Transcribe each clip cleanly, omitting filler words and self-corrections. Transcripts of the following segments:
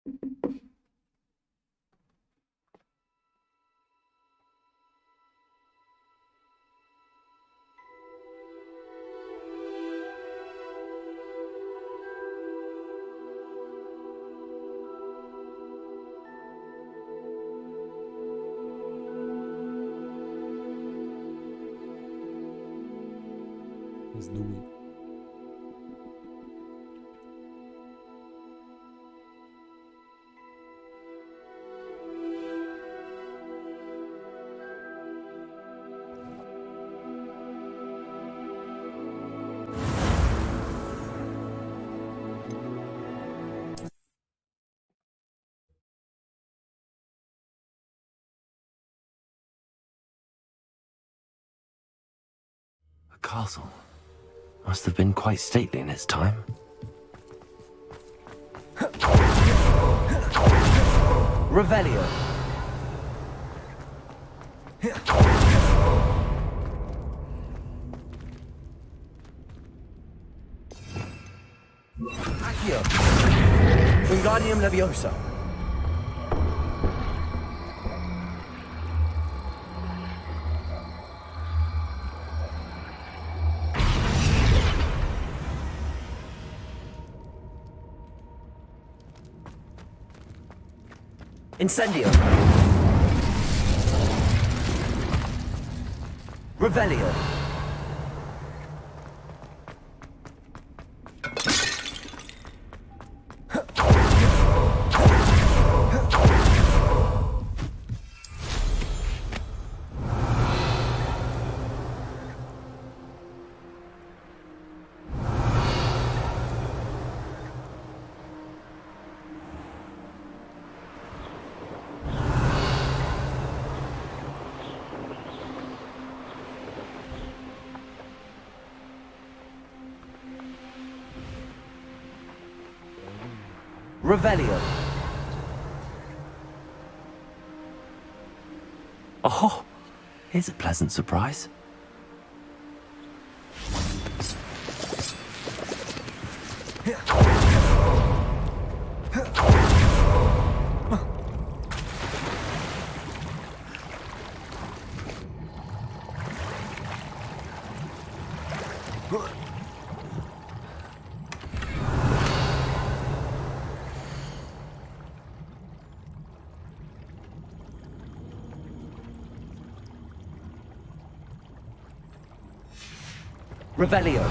Let's do it. A castle. Must have been quite stately in its time. Revelio. Accio. Wingardium Leviosa. Incendio. Revelio. Revelio. Oh, here's a pleasant surprise. Revelio.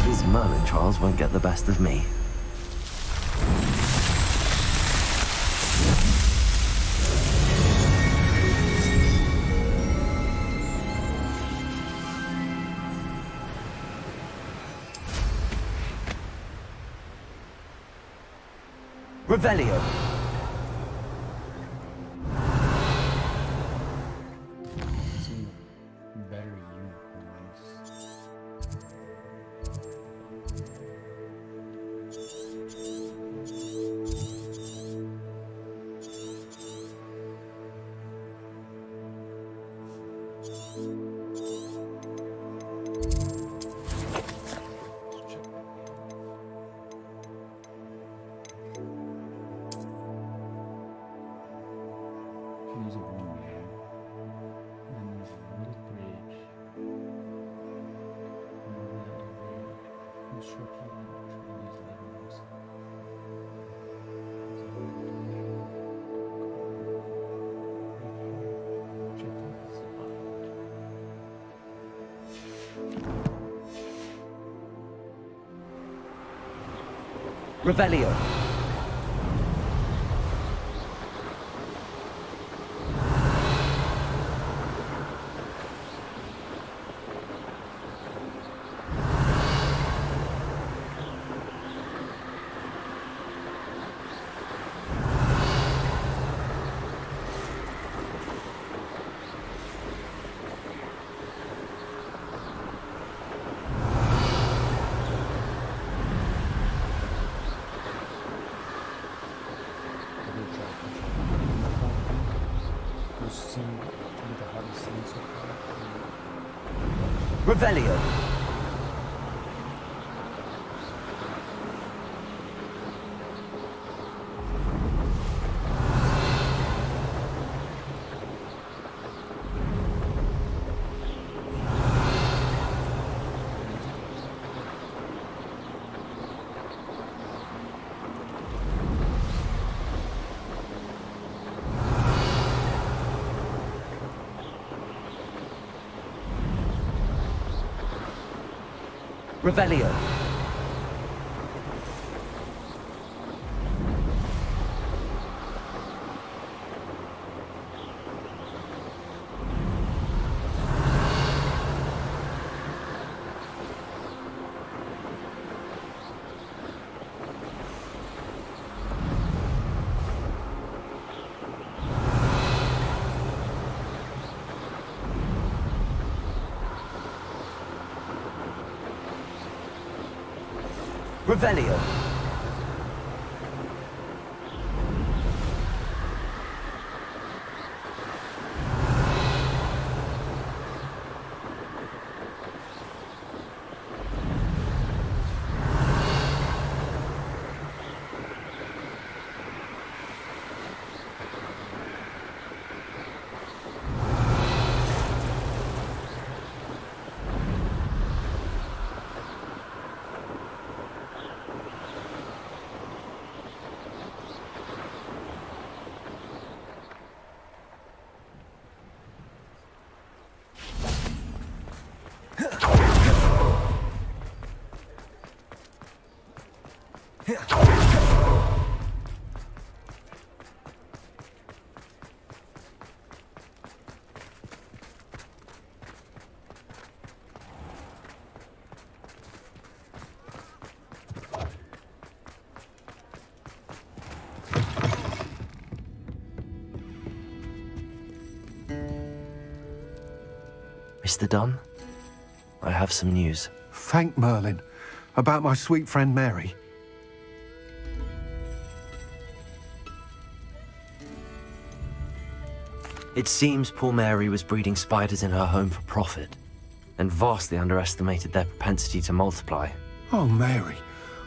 These Merlin trials won't get the best of me. Revelio. Some better unicorns. Use a one man. And then there's a little bridge. And then the elevator. Construction of these levels. Check out the spot. Revelio. Revelio. Revelio. Revelio. Mr. Dunn, I have some news. Thank Merlin. About my sweet friend Mary. It seems poor Mary was breeding spiders in her home for profit, and vastly underestimated their propensity to multiply. Oh, Mary,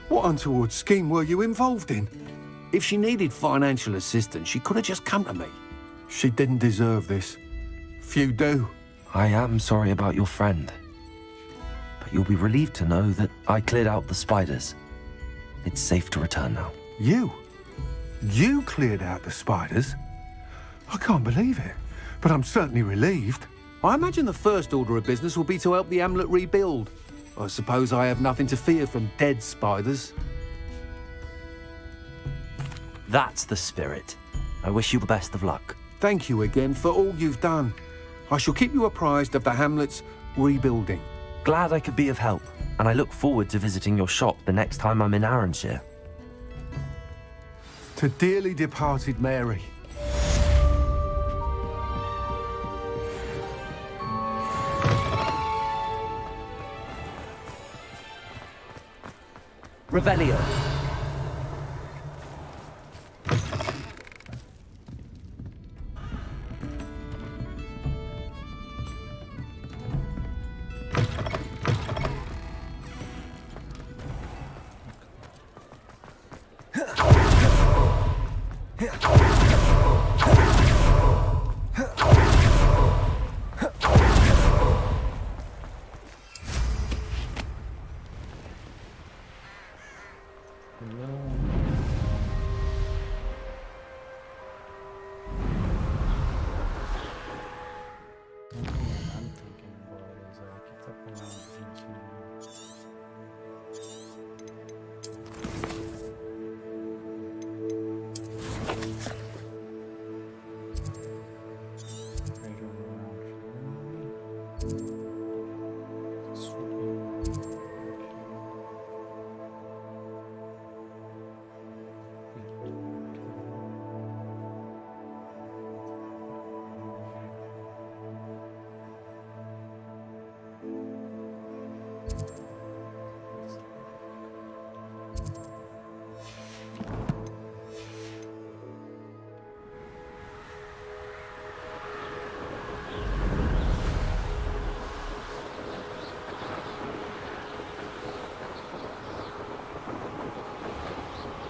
what untoward scheme were you involved in? If she needed financial assistance, she could have just come to me. She didn't deserve this. Few do. I am sorry about your friend, but you'll be relieved to know that I cleared out the spiders. It's safe to return now. You? You cleared out the spiders? I can't believe it, but I'm certainly relieved. I imagine the first order of business will be to help the amulet rebuild. I suppose I have nothing to fear from dead spiders. That's the spirit. I wish you the best of luck. Thank you again for all you've done. I shall keep you apprised of the hamlet's rebuilding. Glad I could be of help, and I look forward to visiting your shop the next time I'm in Arranshire. To dearly departed Mary. Revelio.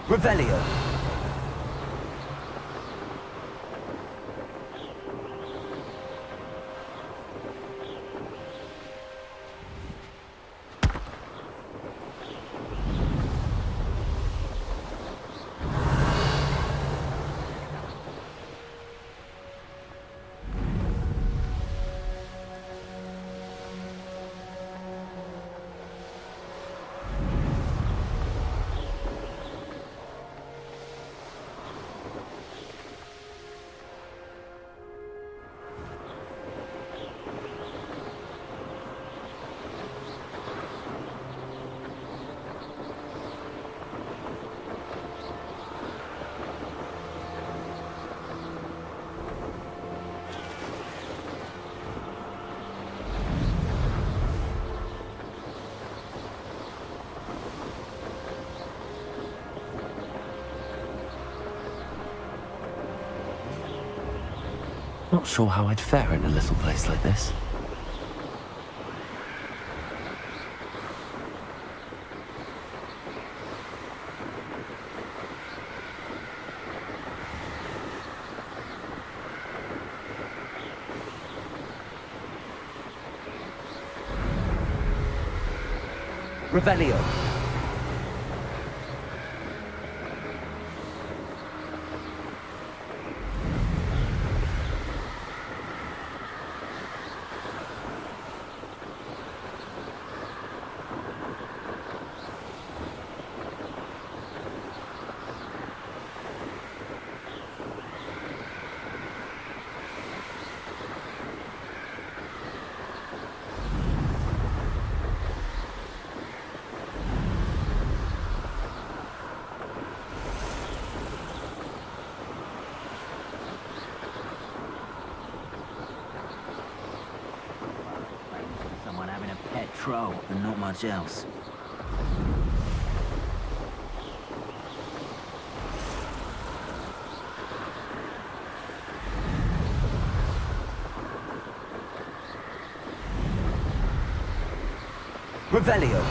Revelio. Not sure how I'd fare in a little place like this. Revelio. Someone having a pet troll and not much else. Revelio.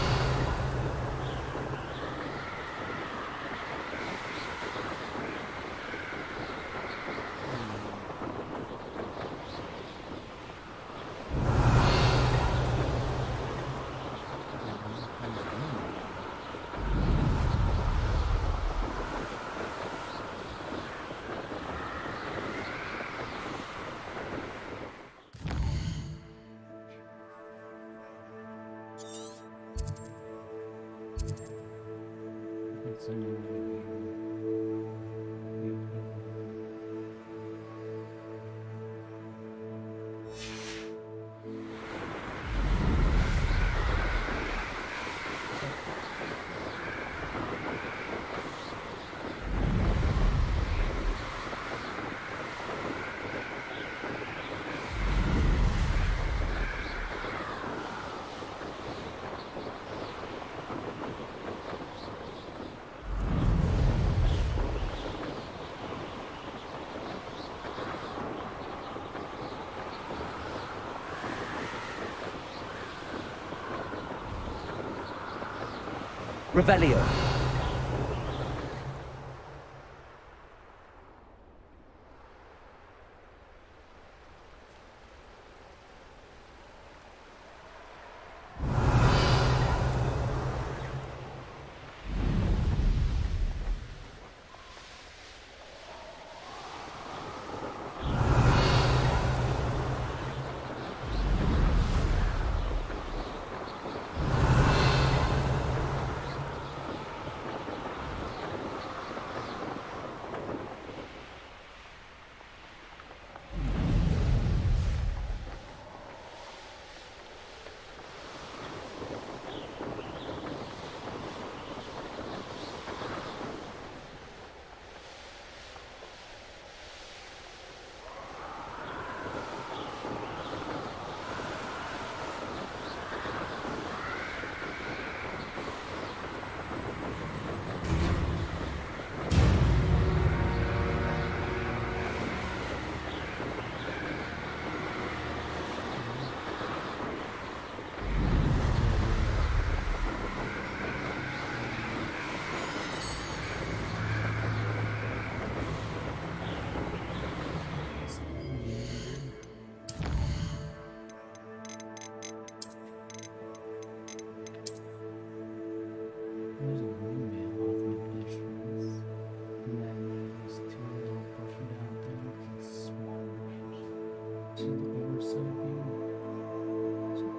Revelio.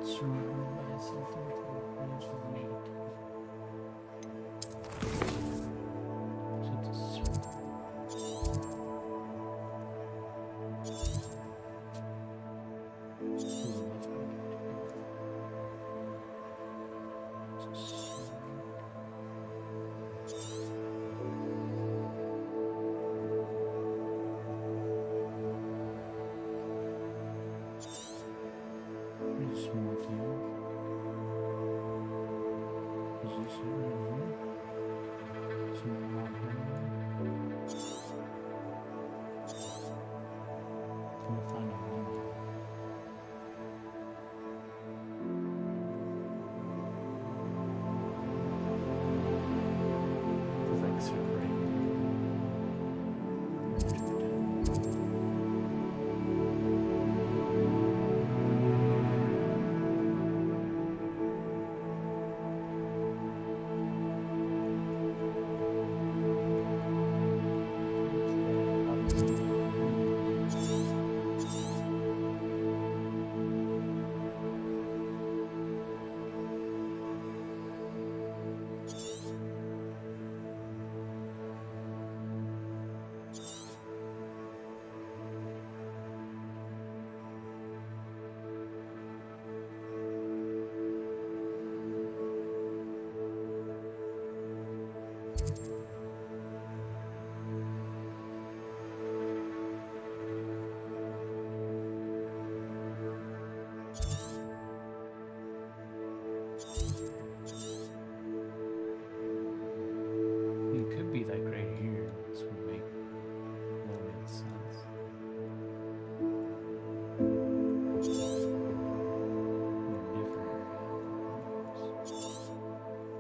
Surrounded by something to resonate. So it's a circle. Just more down. Position right here. Some more down. Can we find a home? The legs are right. It could be like right here. This would make a little bit of sense. Different.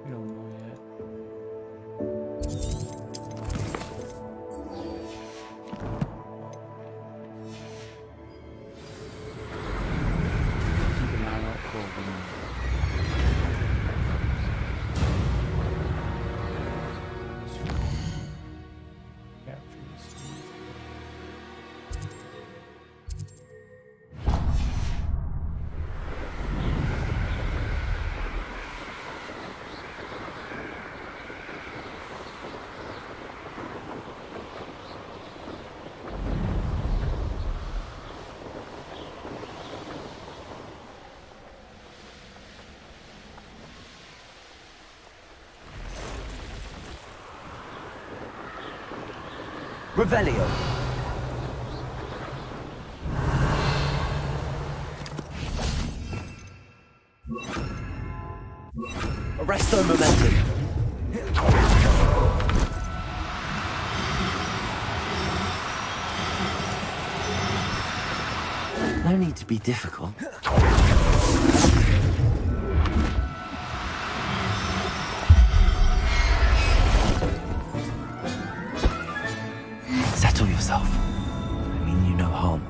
We don't know yet. Keep an eye out for capture this. Revelio. Arresto momentum. No need to be difficult. Settle yourself. I mean you no harm.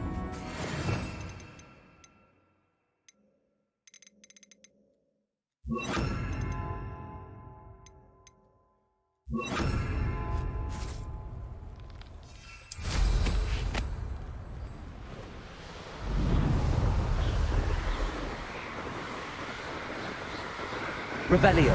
Revelio.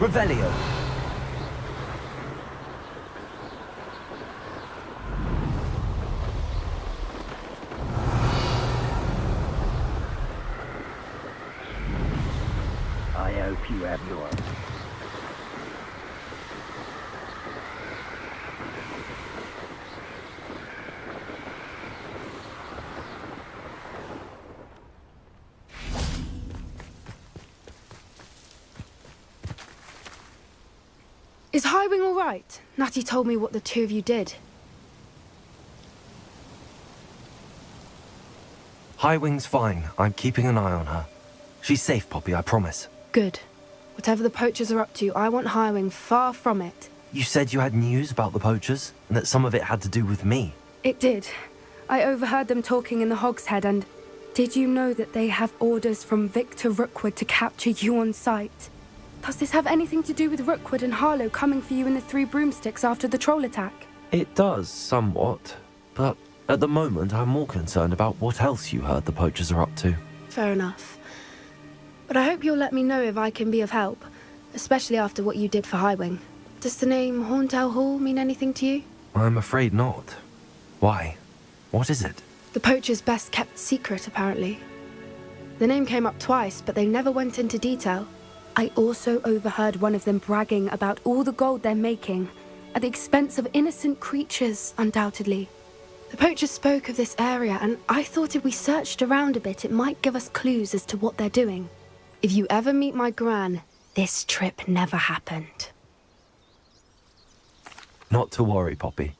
Revelio. I hope you have yours. Is Highwing all right? Natty told me what the two of you did. Highwing's fine. I'm keeping an eye on her. She's safe, Poppy, I promise. Good. Whatever the poachers are up to, I want Highwing far from it. You said you had news about the poachers, and that some of it had to do with me. It did. I overheard them talking in the Hogshead, and did you know that they have orders from Victor Rookwood to capture you on sight? Does this have anything to do with Rookwood and Harlow coming for you in the Three Broomsticks after the troll attack? It does, somewhat. But at the moment, I'm more concerned about what else you heard the poachers are up to. Fair enough. But I hope you'll let me know if I can be of help, especially after what you did for Highwing. Does the name Horntail Hall mean anything to you? I'm afraid not. Why? What is it? The poachers' best kept secret, apparently. The name came up twice, but they never went into detail. I also overheard one of them bragging about all the gold they're making, at the expense of innocent creatures, undoubtedly. The poachers spoke of this area, and I thought if we searched around a bit, it might give us clues as to what they're doing. If you ever meet my gran, this trip never happened. Not to worry, Poppy.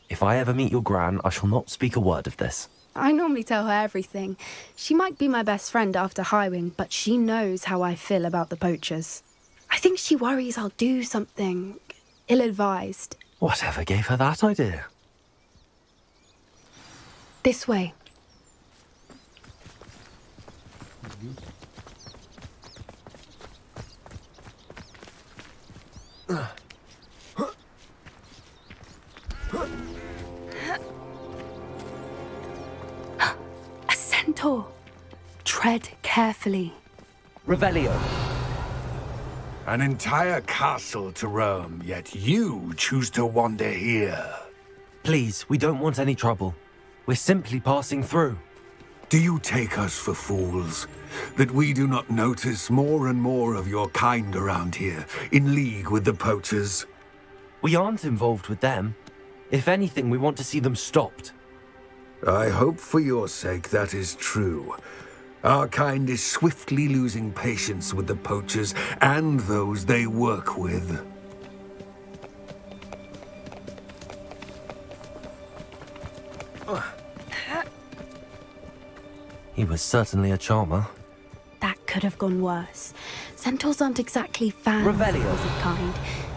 If I ever meet your gran, I shall not speak a word of this. I normally tell her everything. She might be my best friend after Highwing, but she knows how I feel about the poachers. I think she worries I'll do something ill-advised. Whatever gave her that idea? This way. A centaur. Tread carefully. Revelio. An entire castle to roam, yet you choose to wander here. Please, we don't want any trouble. We're simply passing through. Do you take us for fools? That we do not notice more and more of your kind around here, in league with the poachers? We aren't involved with them. If anything, we want to see them stopped. I hope for your sake that is true. Our kind is swiftly losing patience with the poachers and those they work with. He was certainly a charmer. That could have gone worse. Centaurs aren't exactly fans Revelio. of the kind,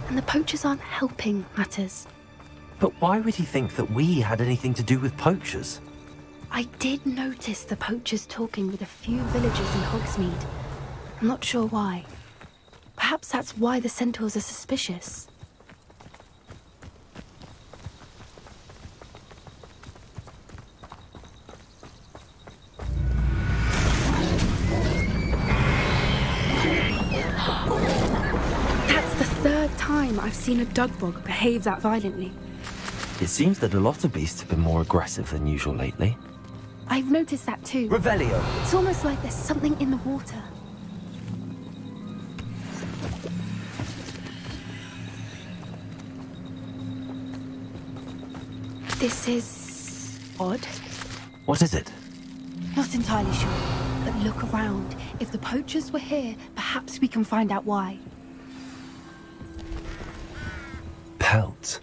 and the poachers aren't helping matters. But why would he think that we had anything to do with poachers? I did notice the poachers talking with a few villagers in Hogsmeade. I'm not sure why. Perhaps that's why the centaurs are suspicious. That's the third time I've seen a dugbog behave that violently. It seems that a lot of beasts have been more aggressive than usual lately. I've noticed that too. Revelio. It's almost like there's something in the water. This is odd. What is it? Not entirely sure, but look around. If the poachers were here, perhaps we can find out why. Pelts.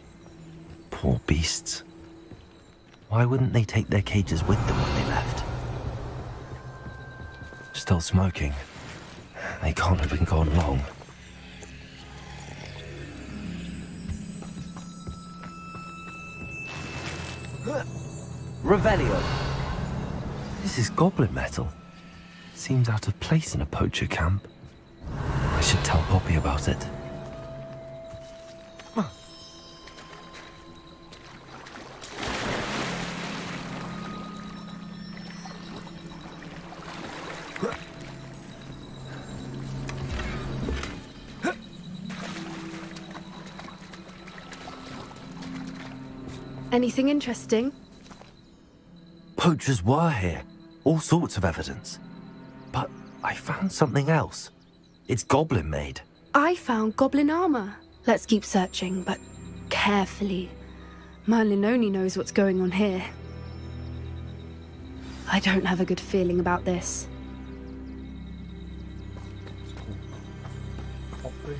Poor beasts. Why wouldn't they take their cages with them when they left? Still smoking. They can't have been gone long. Revelio. This is goblin metal. Seems out of place in a poacher camp. I should tell Poppy about it. Anything interesting? Poachers were here. All sorts of evidence. But I found something else. It's goblin made. I found goblin armor. Let's keep searching, but carefully. Merlin only knows what's going on here. I don't have a good feeling about this.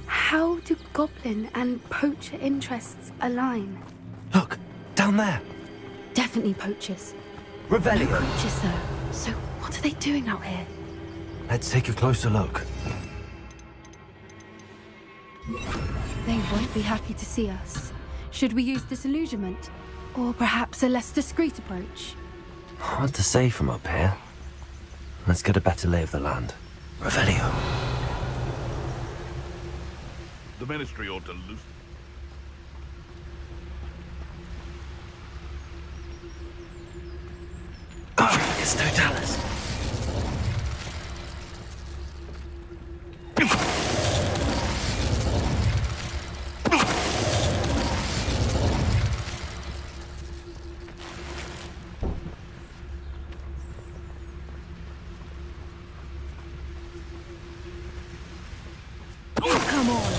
How do goblin and poacher interests align? Look, down there. Definitely poachers. Revelio. No creatures, though. So What are they doing out here? Let's take a closer look. They won't be happy to see us. Should we use disillusionment? Or perhaps a less discreet approach? Hard to say from up here. Let's get a better lay of the land. Revelio. The Ministry ought to loosen. It's Totalis. Come on!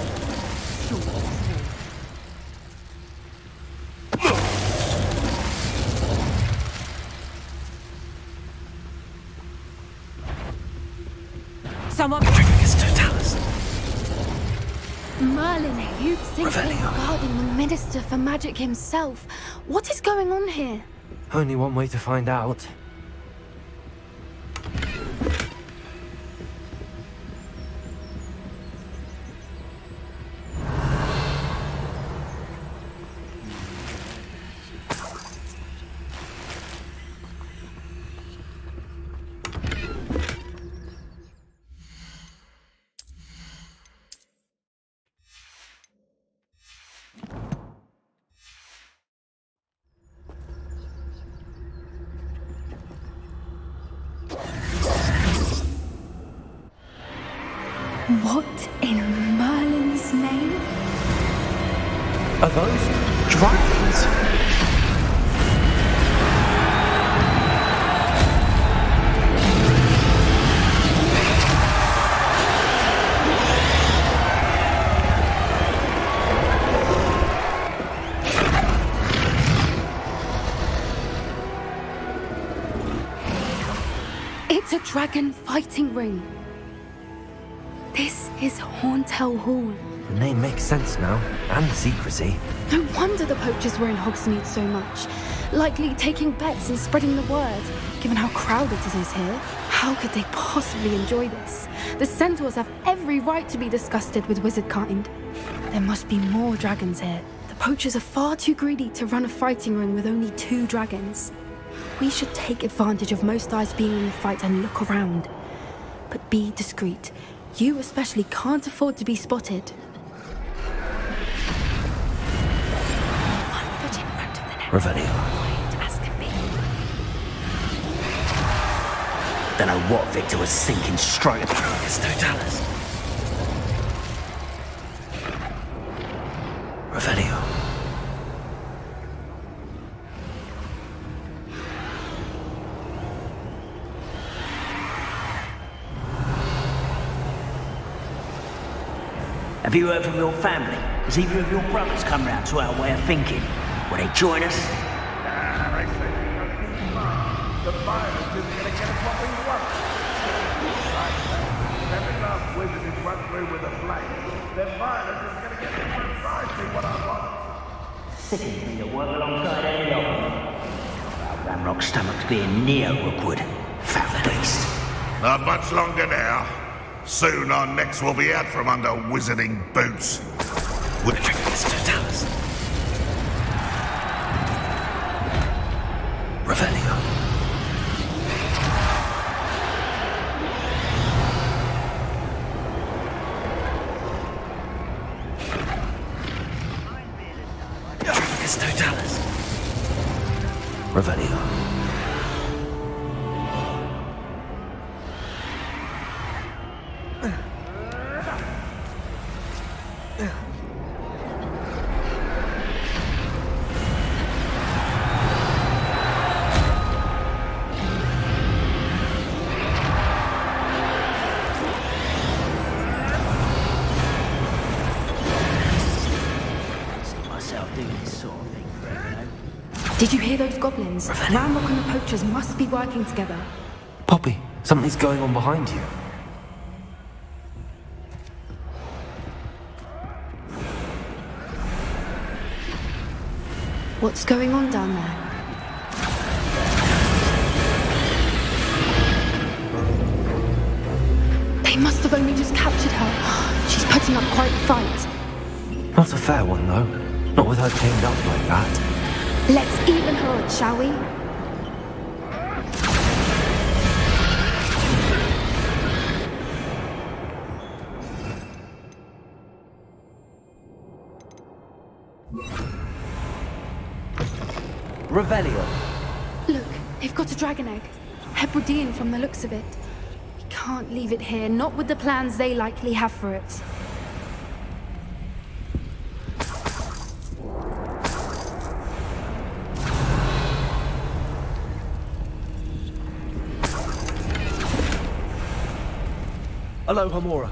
Someone... It's Totalis. Merlin, you'd think they Revelio. were guarding the Minister for Magic himself. What is going on here? Only one way to find out. What in Merlin's name? Are those dragons? It's a dragon fighting ring. This is Hauntel Hall. The name makes sense now, and the secrecy. No wonder the poachers were in Hogsmeade so much. Likely taking bets and spreading the word, given how crowded it is here. How could they possibly enjoy this? The centaurs have every right to be disgusted with wizard kind. There must be more dragons here. The poachers are far too greedy to run a fighting ring with only 2 dragons. We should take advantage of most eyes being in the fight and look around. But be discreet. You especially can't afford to be spotted. 1 foot in front of the next. Revelio. Quiet as can be. Don't know what Victor was thinking straight. It's Totalis. Revelio. Have you heard from your family? Has either of your brothers come round to our way of thinking? Will they join us? They say the violence isn't going to get us what we want. Like that. Every last wizard is run through with a flame. Then violence is going to get me precisely what I want. Sickens me to work alongside any of them. Ramrock stomachs being near Rookwood. Fat beast. Not much longer now. Soon our necks will be out from under wizarding boots. It's Totalis. Revelio. It's Totalis. Revelio. Did you hear those goblins? Ramrock and the poachers must be working together. Poppy, something's going on behind you. What's going on down there? putting up quite the fight. Not a fair one, though. Not with her chained up like that. Let's even her odds, shall we? Revelio. Look, they've got a dragon egg. Hebridean from the looks of it. We can't leave it here, not with the plans they likely have for it. Alohomora.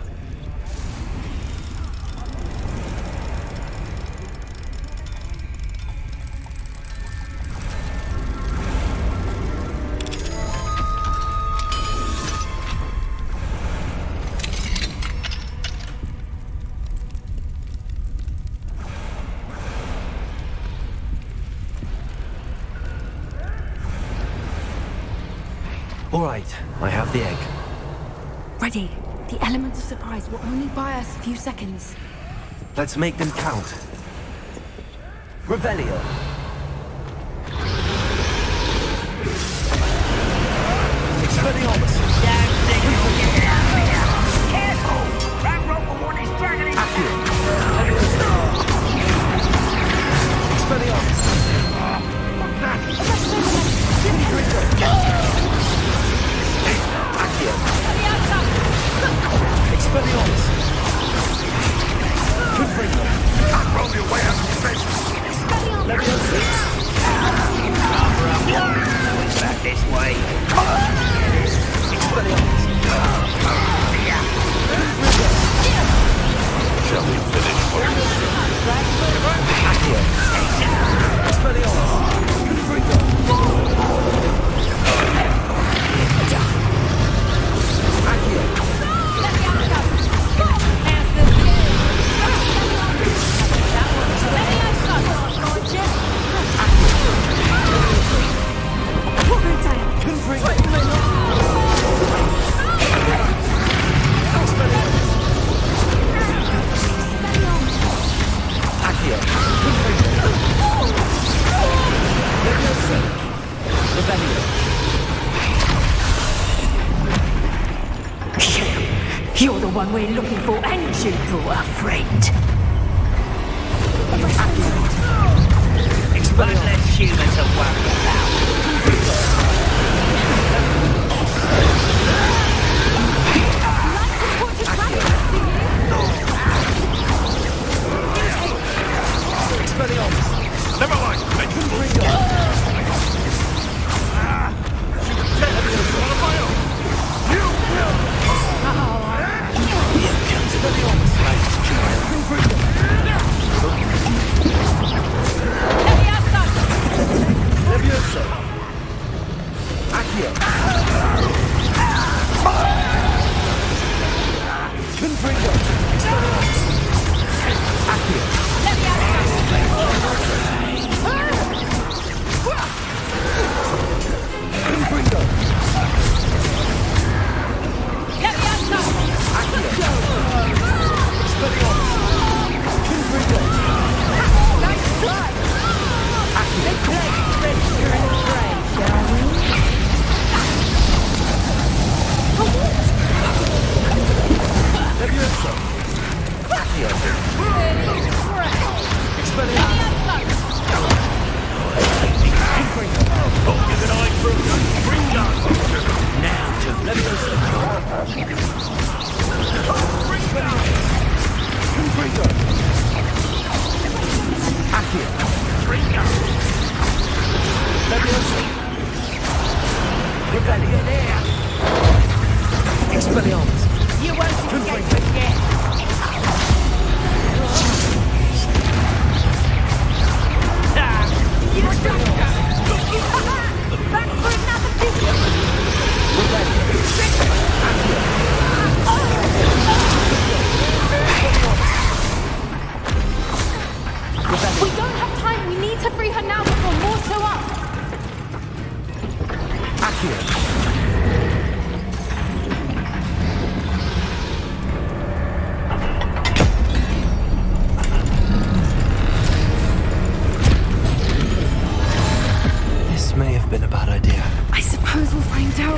All right, I have the egg. Ready. The element of surprise will only buy us a few seconds. Let's make them count. Revelio. Expelliarmus. Careful! That rope will warn his dragon is Accio. Expelliarmus. Accio. Expelliarmus. Confringo. Can't roll your way out of space. Leviosa. It's back this way. Expelliarmus. Shall we finish first? Accio. Expelliarmus. Confringo. Accio. Accio. Leviosa. Revelio. You're the one we're looking for, and you brought a friend. Bloodless humans are worried about. Expelliarmus. Never mind. Confringo. One of my own. You will. Expelliarmus. Confringo. Leviosa. Accio. Confringo. Expelliarmus. Accio. Confringo. Accio. Expelliarmus. Confringo. Leviosa. Accio. Expelliarmus. Confringo. Give an eye for a good spring gun. Now to Leviosa. Confringo. Accio. Spring gun. Leviosa. Revelio. Expelliarmus. You won't escape again. Back for another video. We don't have time. We need to free her now before more show up. Accio. bad idea. I suppose we'll find out.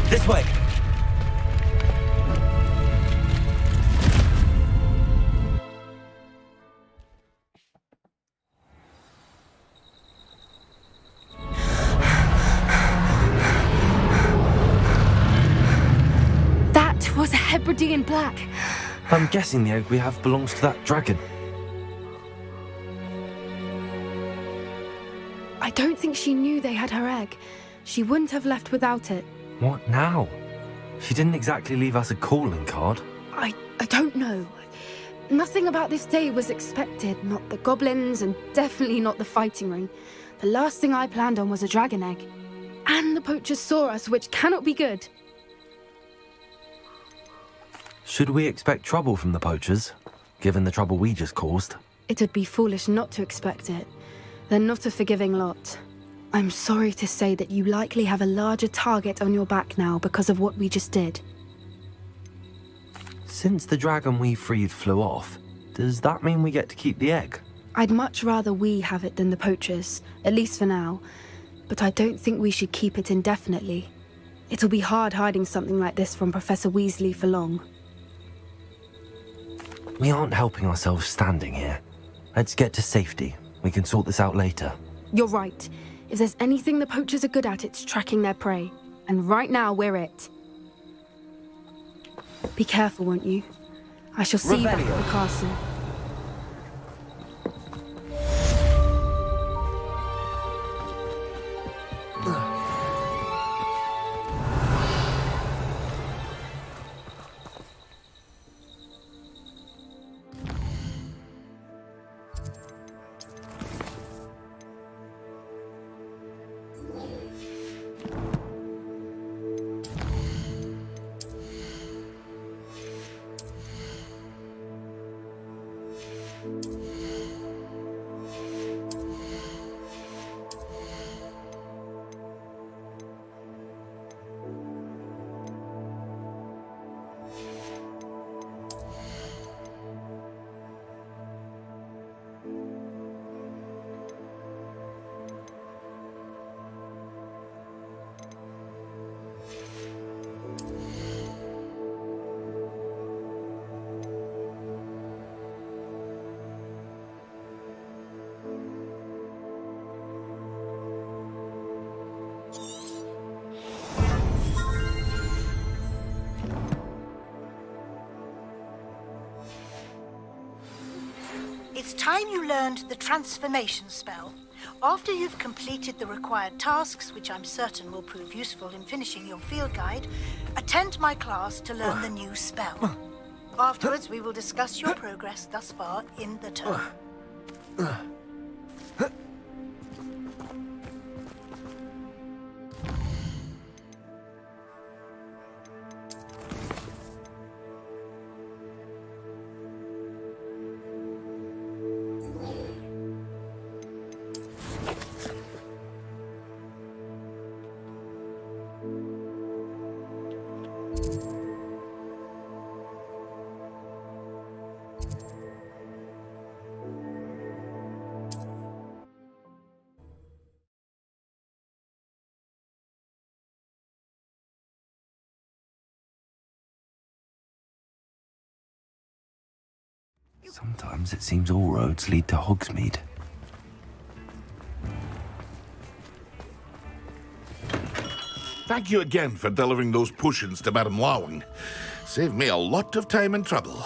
This way! That was a Hebridean black. I'm guessing the egg we have belongs to that dragon. I don't think she knew they had her egg. She wouldn't have left without it. What now? She didn't exactly leave us a calling card. I don't know. Nothing about this day was expected. Not the goblins, and definitely not the fighting ring. The last thing I planned on was a dragon egg. And the poachers saw us, which cannot be good. Should we expect trouble from the poachers, given the trouble we just caused? It would be foolish not to expect it. They're not a forgiving lot. I'm sorry to say that you likely have a larger target on your back now because of what we just did. Since the dragon we freed flew off, does that mean we get to keep the egg? I'd much rather we have it than the poachers, at least for now. But I don't think we should keep it indefinitely. It'll be hard hiding something like this from Professor Weasley for long. We aren't helping ourselves standing here. Let's get to safety. We can sort this out later. You're right. If there's anything the poachers are good at, it's tracking their prey. And right now, we're it. Be careful, won't you? I shall see you back at the castle. It's time you learned the transformation spell. After you've completed the required tasks, which I'm certain will prove useful in finishing your field guide, attend my class to learn the new spell. Afterwards, we will discuss your progress thus far in the term. Sometimes it seems all roads lead to Hogsmeade. Thank you again for delivering those potions to Madame Lawing. Saved me a lot of time and trouble.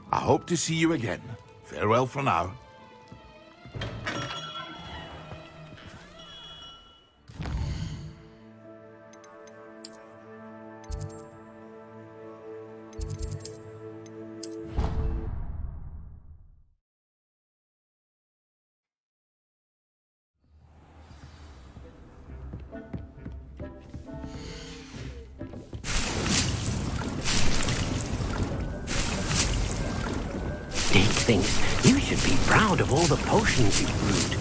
I hope to see you again. Farewell for now. Dick thinks you should be proud of all the potions you've brewed.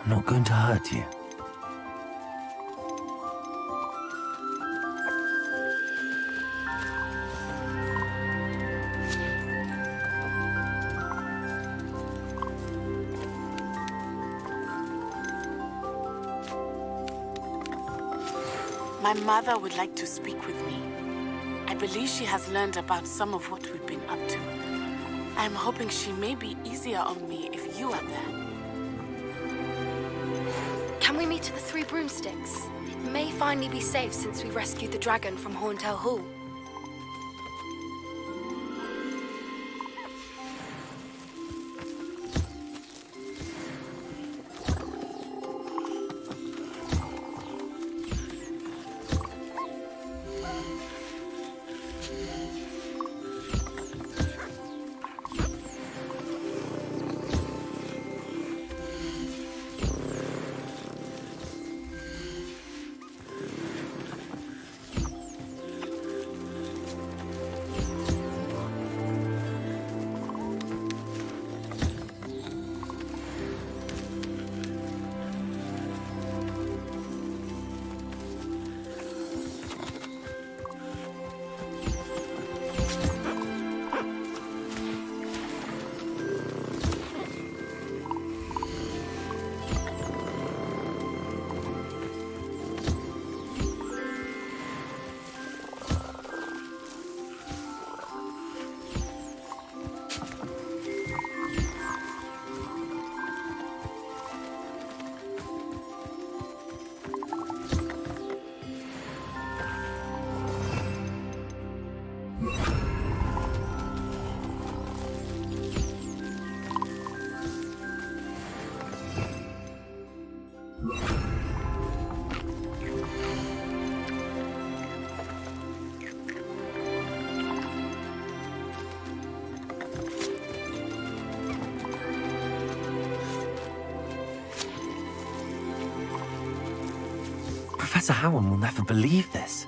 I'm not going to hurt you. My mother would like to speak with me. I believe she has learned about some of what we've been up to. I'm hoping she may be easier on me if you are there. Can we meet at the Three Broomsticks? It may finally be safe since we rescued the dragon from Horntail Hall. Professor Howard will never believe this.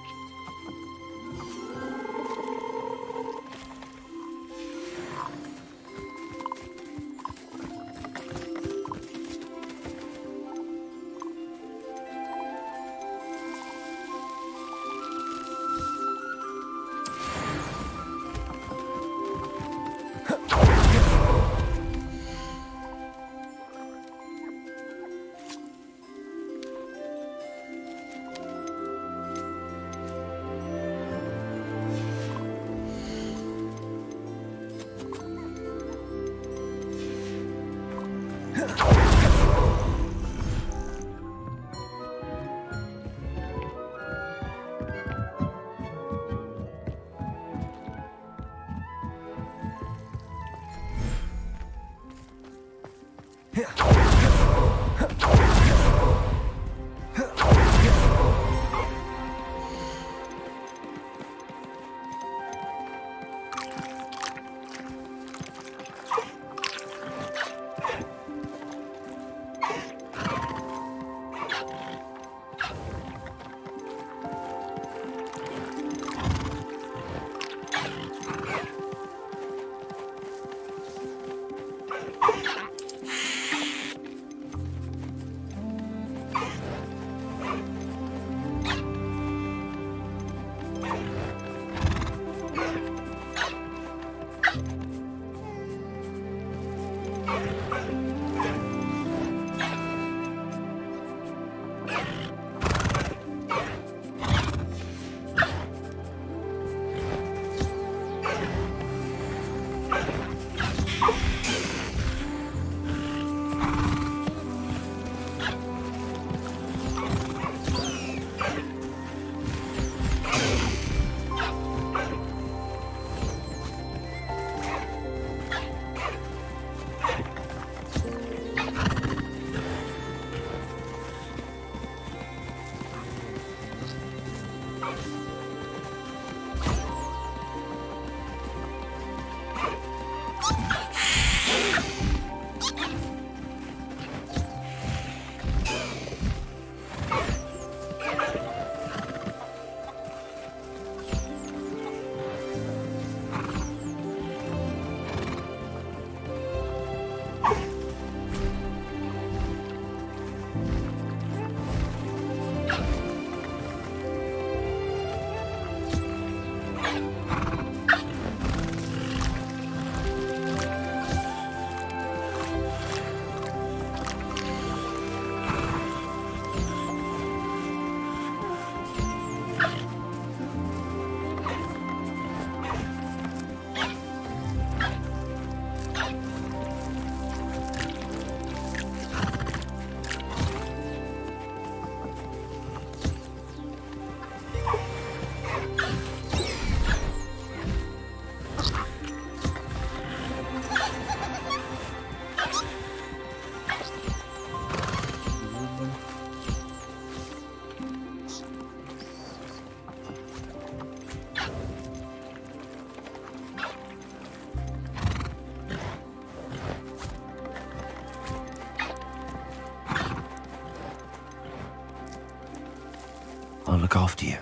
I'll look after you.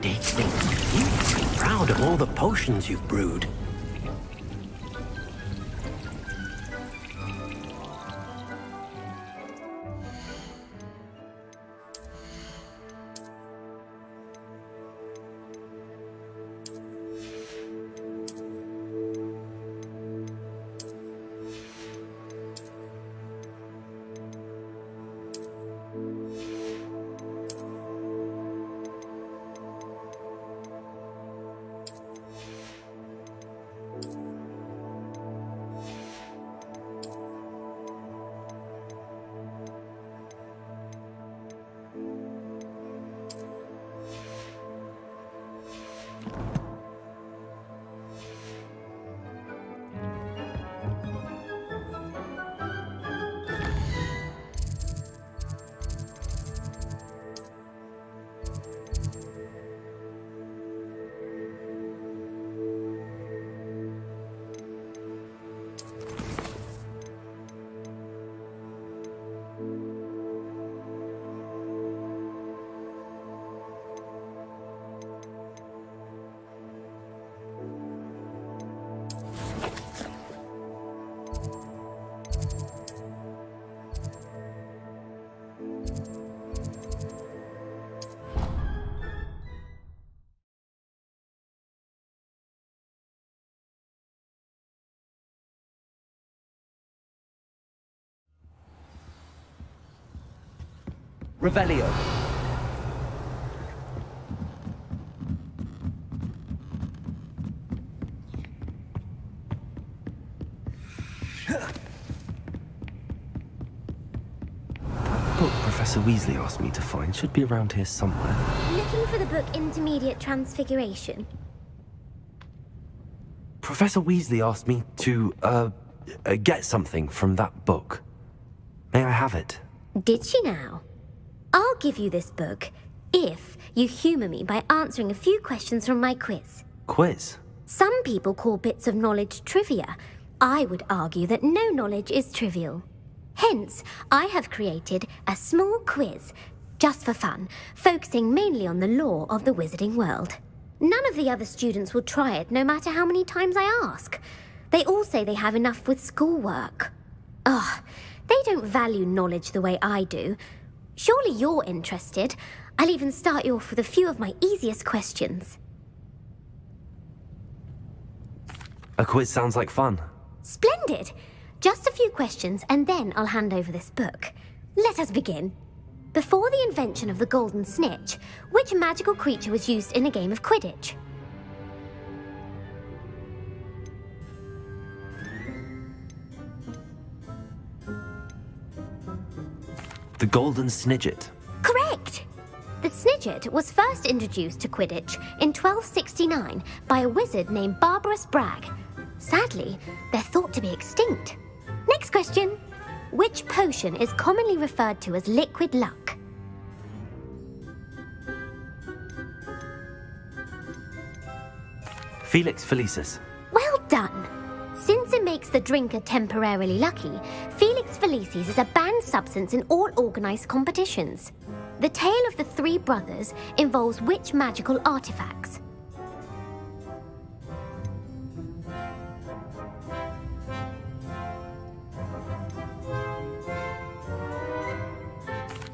You must be proud of all the potions you've brewed. Revelio. Book Professor Weasley asked me to find should be around here somewhere. Looking for the book Intermediate Transfiguration. Professor Weasley asked me to, get something from that book. May I have it? Did she now? I'll give you this book if you humour me by answering a few questions from my quiz. Quiz? Some people call bits of knowledge trivia. I would argue that no knowledge is trivial. Hence, I have created a small quiz, just for fun, focusing mainly on the lore of the wizarding world. None of the other students will try it, no matter how many times I ask. They all say they have enough with schoolwork. Ugh, they don't value knowledge the way I do. Surely you're interested. I'll even start you off with a few of my easiest questions. A quiz sounds like fun. Splendid! Just a few questions, and then I'll hand over this book. Let us begin. Before the invention of the golden snitch, which magical creature was used in a game of Quidditch? The golden snidget. Correct! The snidget was first introduced to Quidditch in 1269 by a wizard named Barbarous Bragg. Sadly, they're thought to be extinct. Next question. Which potion is commonly referred to as liquid luck? Felix Felicis. Well done! Since it makes the drinker temporarily lucky, Felix Felicis is a banned substance in all organised competitions. The tale of the three brothers involves which magical artifacts?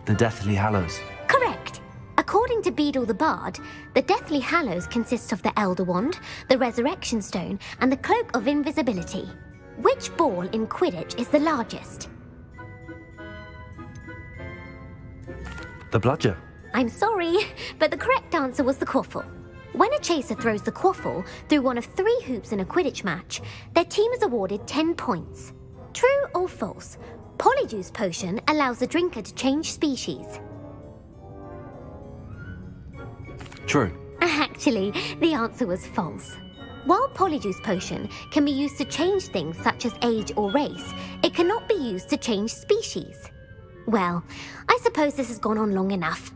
The Deathly Hallows. Correct! According to Beadle the Bard, the Deathly Hallows consists of the Elder Wand, the Resurrection Stone, and the Cloak of Invisibility. Which ball in Quidditch is the largest? The Bludger. I'm sorry, but the correct answer was the quaffle. When a chaser throws the quaffle through one of 3 hoops in a Quidditch match, their team is awarded 10 points. True or false? Polyjuice Potion allows the drinker to change species. True. Actually, the answer was false. While Polyjuice Potion can be used to change things such as age or race, it cannot be used to change species. Well, I suppose this has gone on long enough.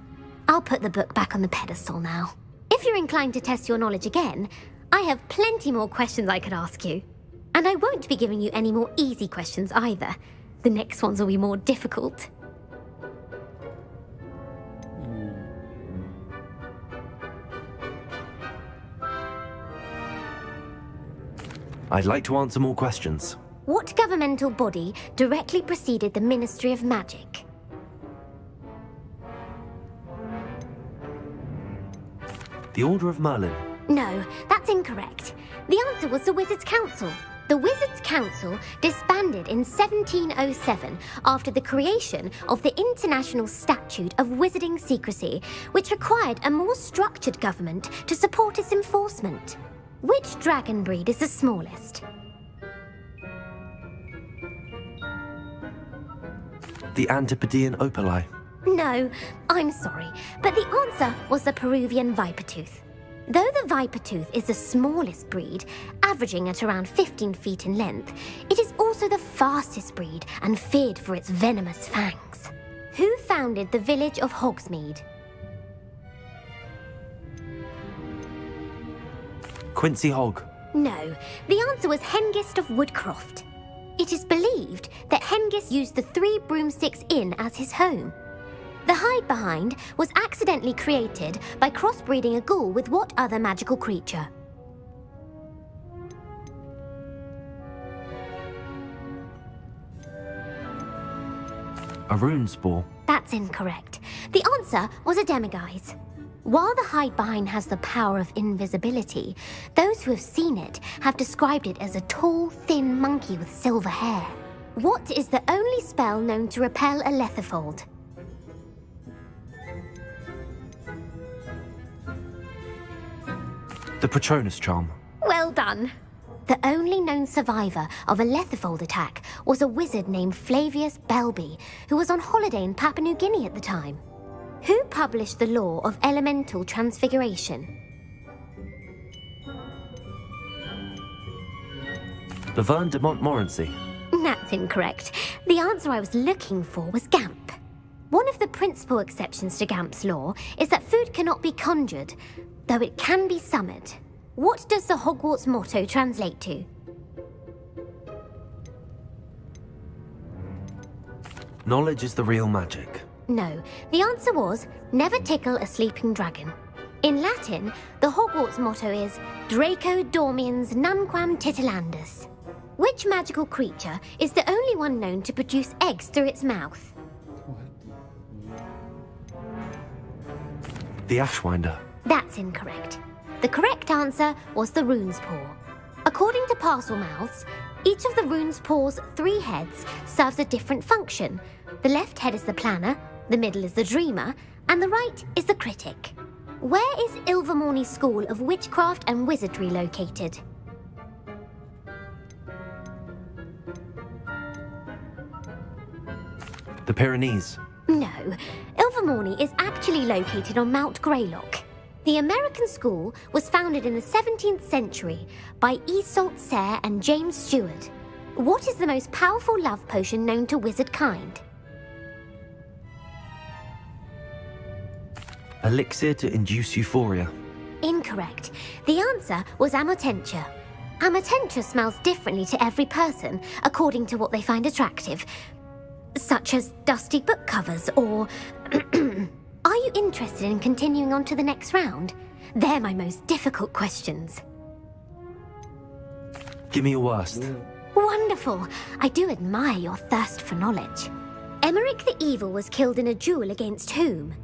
I'll put the book back on the pedestal now. If you're inclined to test your knowledge again, I have plenty more questions I could ask you. And I won't be giving you any more easy questions either. The next ones will be more difficult. I'd like to answer more questions. What governmental body directly preceded the Ministry of Magic? The Order of Merlin. No, that's incorrect. The answer was the Wizards' Council. The Wizards' Council disbanded in 1707 after the creation of the International Statute of Wizarding Secrecy, which required a more structured government to support its enforcement. Which dragon breed is the smallest? The Antipodean Opali. No, I'm sorry, but the answer was the Peruvian Vipertooth. Though the Vipertooth is the smallest breed, averaging at around 15 feet in length, it is also the fastest breed and feared for its venomous fangs. Who founded the village of Hogsmeade? Quincy Hogg. No, the answer was Hengist of Woodcroft. It is believed that Hengist used the 3 Broomsticks Inn as his home. The hide-behind was accidentally created by crossbreeding a ghoul with what other magical creature? A Runespore. That's incorrect. The answer was a Demiguise. While the hide-behind has the power of invisibility, those who have seen it have described it as a tall, thin monkey with silver hair. What is the only spell known to repel a Lethifold? The Patronus Charm. Well done. The only known survivor of a Lethifold attack was a wizard named Flavius Belby, who was on holiday in Papua New Guinea at the time. Who published the law of elemental transfiguration? Laverne de Montmorency. That's incorrect. The answer I was looking for was Gamp. One of the principal exceptions to Gamp's law is that food cannot be conjured, though it can be summoned. What does the Hogwarts motto translate to? Knowledge is the real magic. No, the answer was, never tickle a sleeping dragon. In Latin, the Hogwarts motto is Draco dormiens nunquam titilandus. Which magical creature is the only one known to produce eggs through its mouth? The Ashwinder. That's incorrect. The correct answer was the Rune's Paw. According to Parselmouths, each of the Rune's Paw's 3 heads serves a different function. The left head is the planner, the middle is the dreamer, and the right is the critic. Where is Ilvermorny School of Witchcraft and Wizardry located? The Pyrenees. No, Ilvermorny is actually located on Mount Greylock. The American school was founded in the 17th century by Isolde Sayre and James Stewart. What is the most powerful love potion known to wizard kind? Elixir to induce euphoria. Incorrect. The answer was Amotentia. Amotentia smells differently to every person, according to what they find attractive, such as dusty book covers or... Are you interested in continuing on to the next round? They're my most difficult questions. Give me your worst. Wonderful. I do admire your thirst for knowledge. Emmerich the Evil was killed in a duel against whom?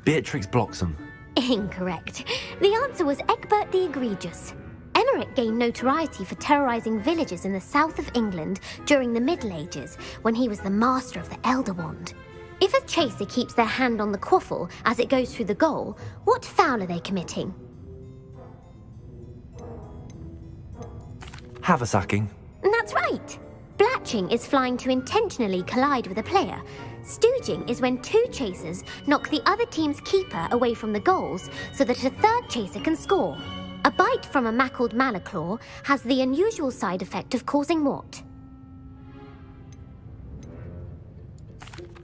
Beatrix Bloxham. Incorrect. The answer was Egbert the Egregious. Emmerich gained notoriety for terrorizing villages in the south of England during the Middle Ages, when he was the master of the Elder Wand. If a chaser keeps their hand on the quaffle as it goes through the goal, what foul are they committing? Haversacking. That's right. Blatching is flying to intentionally collide with a player. Stooging is when two chasers knock the other team's keeper away from the goals so that a third chaser can score. A bite from a mackled malaclaw has the unusual side effect of causing what?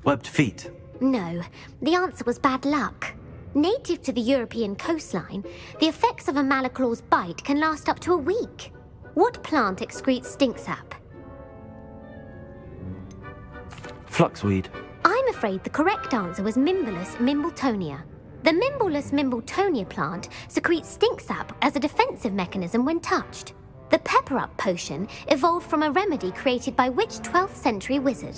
Webbed feet. No, the answer was bad luck. Native to the European coastline, the effects of a malaclaw's bite can last up to a week. What plant excretes stink sap? Fluxweed. I'm afraid the correct answer was Mimbulus mimbletonia. The Mimbulus mimbletonia plant secretes stink sap as a defensive mechanism when touched. The pepper-up potion evolved from a remedy created by which 12th century wizard?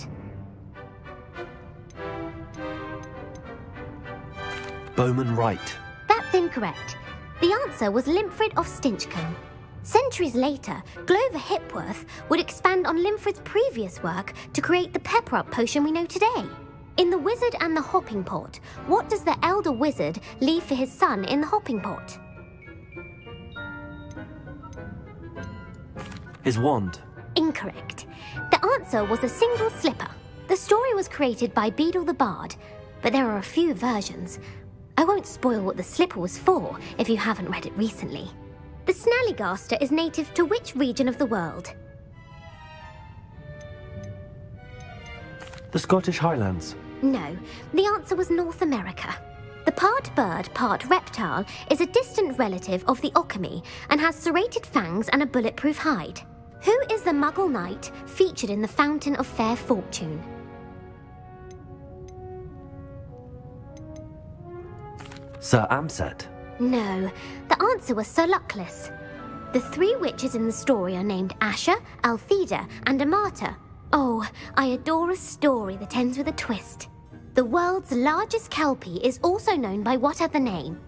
Bowman Wright. That's incorrect. The answer was Limfrid of Stinchcombe. Centuries later, Glover Hipworth would expand on Limfrid's previous work to create the pepper-up potion we know today. In The Wizard and the Hopping Pot, what does the elder wizard leave for his son in the hopping pot? His wand. Incorrect. The answer was a single slipper. The story was created by Beadle the Bard, but there are a few versions. I won't spoil what the slipper was for if you haven't read it recently. The Snallygaster is native to which region of the world? The Scottish Highlands. No, the answer was North America. The part bird, part reptile is a distant relative of the Occamy and has serrated fangs and a bulletproof hide. Who is the Muggle knight featured in the Fountain of Fair Fortune? Sir Amset. No, the answer was Sir Luckless. The three witches in the story are named Asher, Altheda, and Amata. Oh, I adore a story that ends with a twist. The world's largest kelpie is also known by what other name?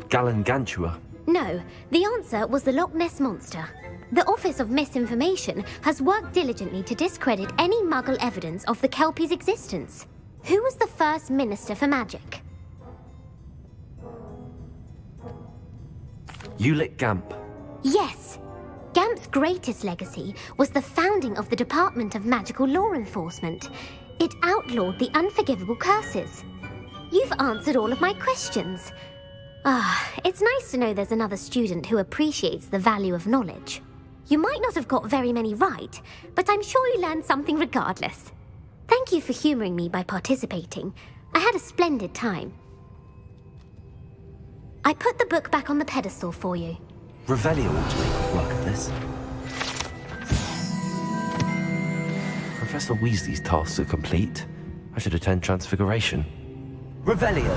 Gallangantua. No, the answer was the Loch Ness Monster. The Office of Misinformation has worked diligently to discredit any Muggle evidence of the kelpie's existence. Who was the first Minister for Magic? Ulick Gamp. Yes. Gamp's greatest legacy was the founding of the Department of Magical Law Enforcement. It outlawed the unforgivable curses. You've answered all of my questions. It's nice to know there's another student who appreciates the value of knowledge. You might not have got very many right, but I'm sure you learned something regardless. Thank you for humouring me by participating. I had a splendid time. I put the book back on the pedestal for you. Revelio ought to make work of this. Professor Weasley's tasks are complete. I should attend Transfiguration. Revelio!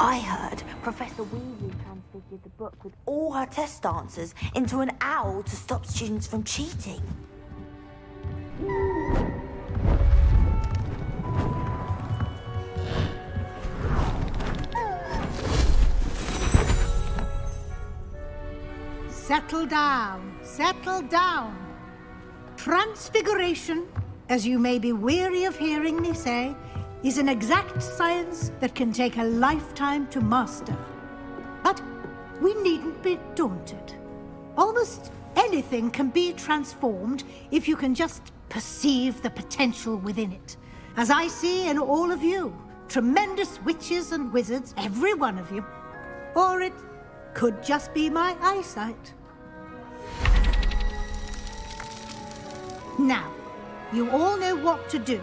I heard Professor Weasley transfigured the book with all her test answers into an owl to stop students from cheating. Settle down, settle down. Transfiguration, as you may be weary of hearing me say, is an exact science that can take a lifetime to master. But we needn't be daunted. Almost anything can be transformed if you can just perceive the potential within it. As I see in all of you, tremendous witches and wizards, every one of you. Or it could just be my eyesight. Now, you all know what to do.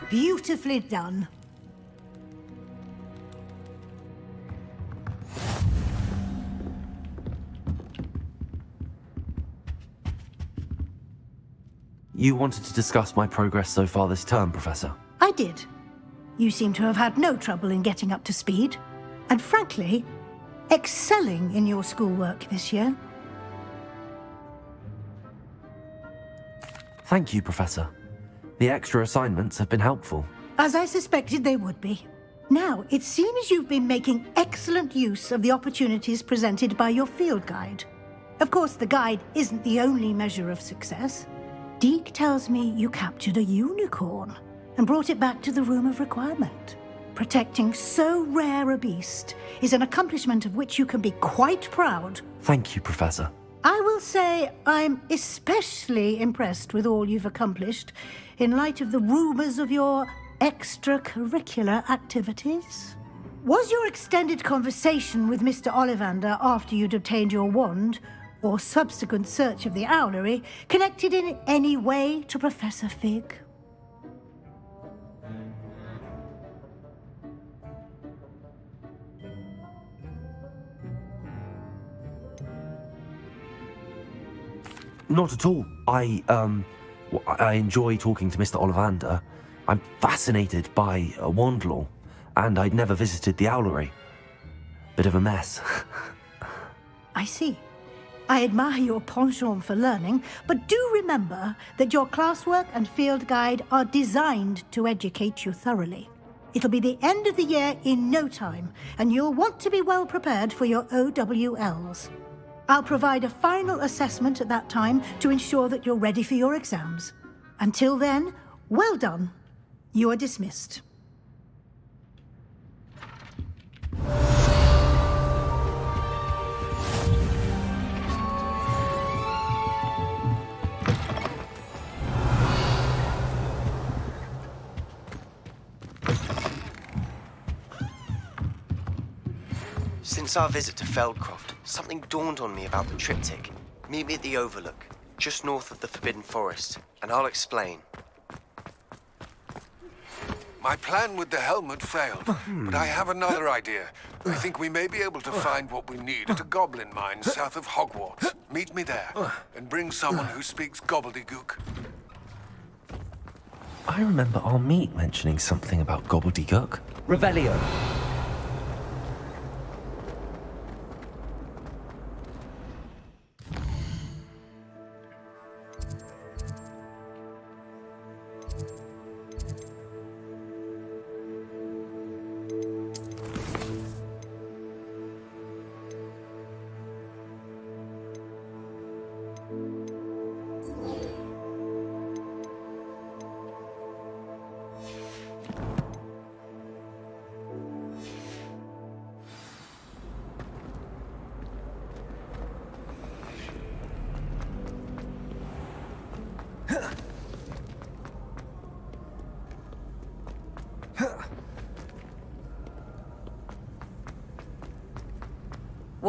Beautifully done. You wanted to discuss my progress so far this term, Professor? I did. You seem to have had no trouble in getting up to speed, and frankly, excelling in your schoolwork this year. Thank you, Professor. The extra assignments have been helpful. As I suspected they would be. Now, it seems you've been making excellent use of the opportunities presented by your field guide. Of course, the guide isn't the only measure of success. Deke tells me you captured a unicorn and brought it back to the Room of Requirement. Protecting so rare a beast is an accomplishment of which you can be quite proud. Thank you, Professor. I will say I'm especially impressed with all you've accomplished in light of the rumors of your extracurricular activities. Was your extended conversation with Mr. Ollivander after you'd obtained your wand, or subsequent search of the owlery, connected in any way to Professor Fig? Not at all. I enjoy talking to Mr. Ollivander. I'm fascinated by wand law, and I'd never visited the owlery. Bit of a mess. I see. I admire your penchant for learning, but do remember that your classwork and field guide are designed to educate you thoroughly. It'll be the end of the year in no time, and you'll want to be well prepared for your OWLs. I'll provide a final assessment at that time to ensure that you're ready for your exams. Until then, well done. You are dismissed. Since our visit to Feldcroft, something dawned on me about the triptych. Meet me at the Overlook, just north of the Forbidden Forest, and I'll explain. My plan with the helmet failed, but I have another idea. I think we may be able to find what we need at a goblin mine south of Hogwarts. Meet me there, and bring someone who speaks gobbledygook. I remember our meet mentioning something about gobbledygook. Revelio.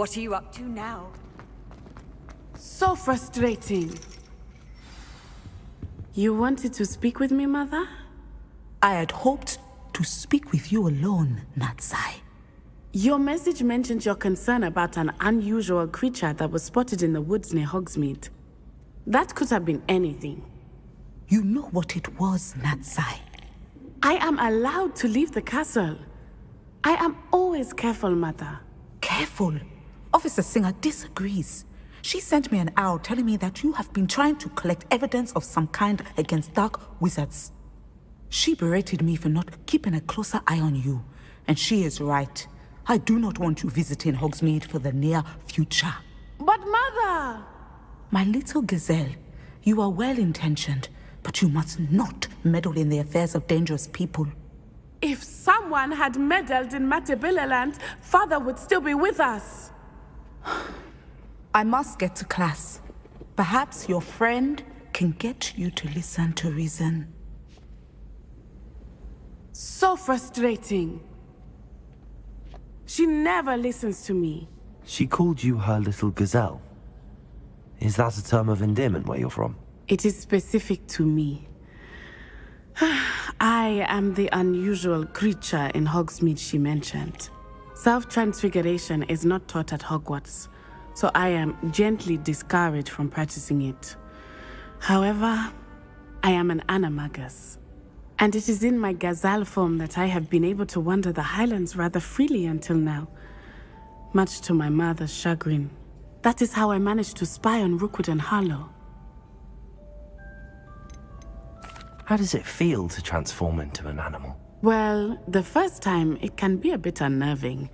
What are you up to now? So frustrating. You wanted to speak with me, Mother? I had hoped to speak with you alone, Natsai. Your message mentioned your concern about an unusual creature that was spotted in the woods near Hogsmeade. That could have been anything. You know what it was, Natsai. I am allowed to leave the castle. I am always careful, Mother. Careful? Officer Singer disagrees. She sent me an owl telling me that you have been trying to collect evidence of some kind against dark wizards. She berated me for not keeping a closer eye on you, and she is right. I do not want you visiting Hogsmeade for the near future. But Mother! My little gazelle, you are well-intentioned, but you must not meddle in the affairs of dangerous people. If someone had meddled in Matabeleland, Father would still be with us. I must get to class. Perhaps your friend can get you to listen to reason. So frustrating. She never listens to me. She called you her little gazelle. Is that a term of endearment where you're from? It is specific to me. I am the unusual creature in Hogsmeade she mentioned. Self-transfiguration is not taught at Hogwarts, so I am gently discouraged from practicing it. However, I am an animagus, and it is in my gazelle form that I have been able to wander the Highlands rather freely until now, much to my mother's chagrin. That is how I managed to spy on Rookwood and Harlow. How does it feel to transform into an animal? Well, the first time, it can be a bit unnerving.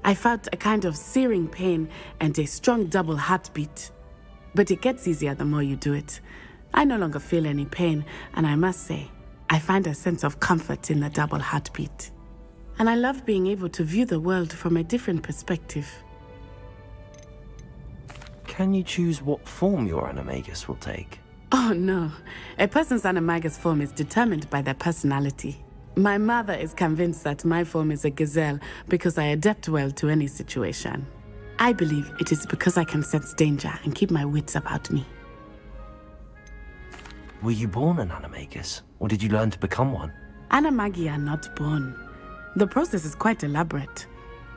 I felt a kind of searing pain and a strong double heartbeat. But it gets easier the more you do it. I no longer feel any pain, and I must say, I find a sense of comfort in the double heartbeat. And I love being able to view the world from a different perspective. Can you choose what form your animagus will take? Oh no, a person's animagus form is determined by their personality. My mother is convinced that my form is a gazelle because I adapt well to any situation. I believe it is because I can sense danger and keep my wits about me. Were you born an animagus, or did you learn to become one? Animagi are not born. The process is quite elaborate.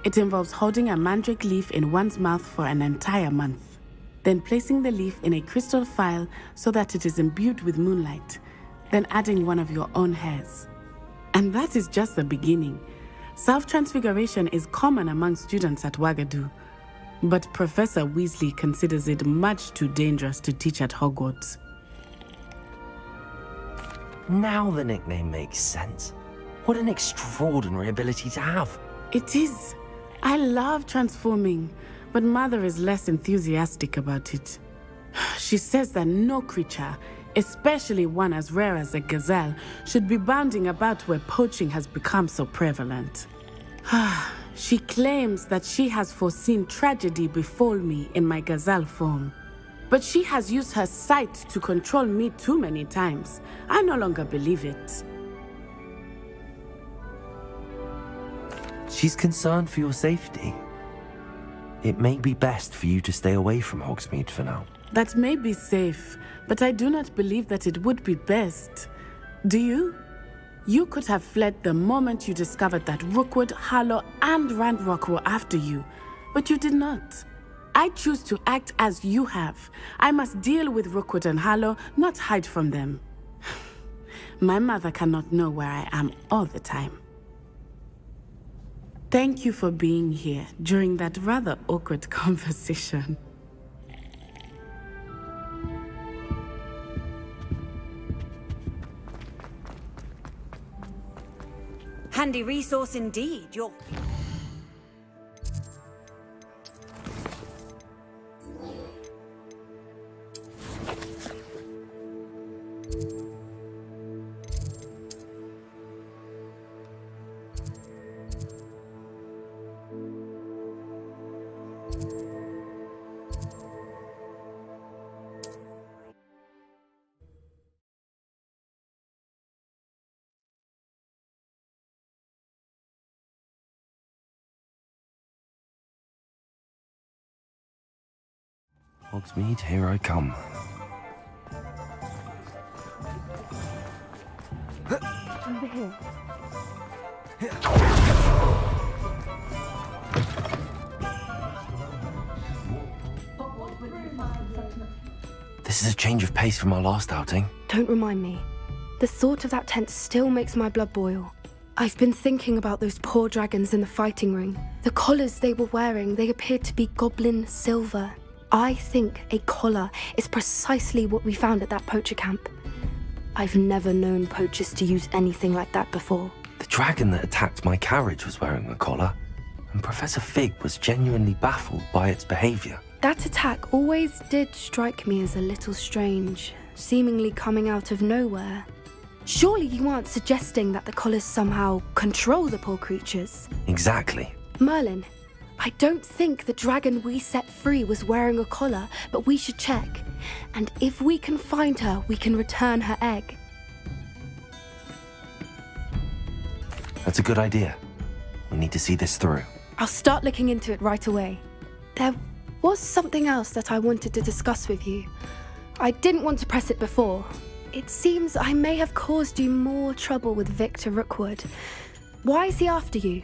It involves holding a mandrake leaf in one's mouth for an entire month, then placing the leaf in a crystal phial so that it is imbued with moonlight, then adding one of your own hairs. And that is just the beginning. Self-transfiguration is common among students at Wagadu, but Professor Weasley considers it much too dangerous to teach at Hogwarts. Now the nickname makes sense. What an extraordinary ability to have. It is. I love transforming, but Mother is less enthusiastic about it. She says that no creature, especially one as rare as a gazelle, should be bounding about where poaching has become so prevalent. She claims that she has foreseen tragedy befall me in my gazelle form. But she has used her sight to control me too many times. I no longer believe it. She's concerned for your safety. It may be best for you to stay away from Hogsmeade for now. That may be safe, but I do not believe that it would be best. Do you? You could have fled the moment you discovered that Rookwood, Harlow, and Ranrock were after you, but you did not. I choose to act as you have. I must deal with Rookwood and Harlow, not hide from them. My mother cannot know where I am all the time. Thank you for being here during that rather awkward conversation. Handy resource indeed. You're... Hogsmeade, here I come. Over here. This is a change of pace from our last outing. Don't remind me. The thought of that tent still makes my blood boil. I've been thinking about those poor dragons in the fighting ring. The collars they were wearing, they appeared to be goblin silver. I think a collar is precisely what we found at that poacher camp. I've never known poachers to use anything like that before. The dragon that attacked my carriage was wearing a collar, and Professor Fig was genuinely baffled by its behavior. That attack always did strike me as a little strange, seemingly coming out of nowhere. Surely you aren't suggesting that the collars somehow control the poor creatures? Exactly. Merlin, I don't think the dragon we set free was wearing a collar, but we should check. And if we can find her, we can return her egg. That's a good idea. We need to see this through. I'll start looking into it right away. There was something else that I wanted to discuss with you. I didn't want to press it before. It seems I may have caused you more trouble with Victor Rookwood. Why is he after you?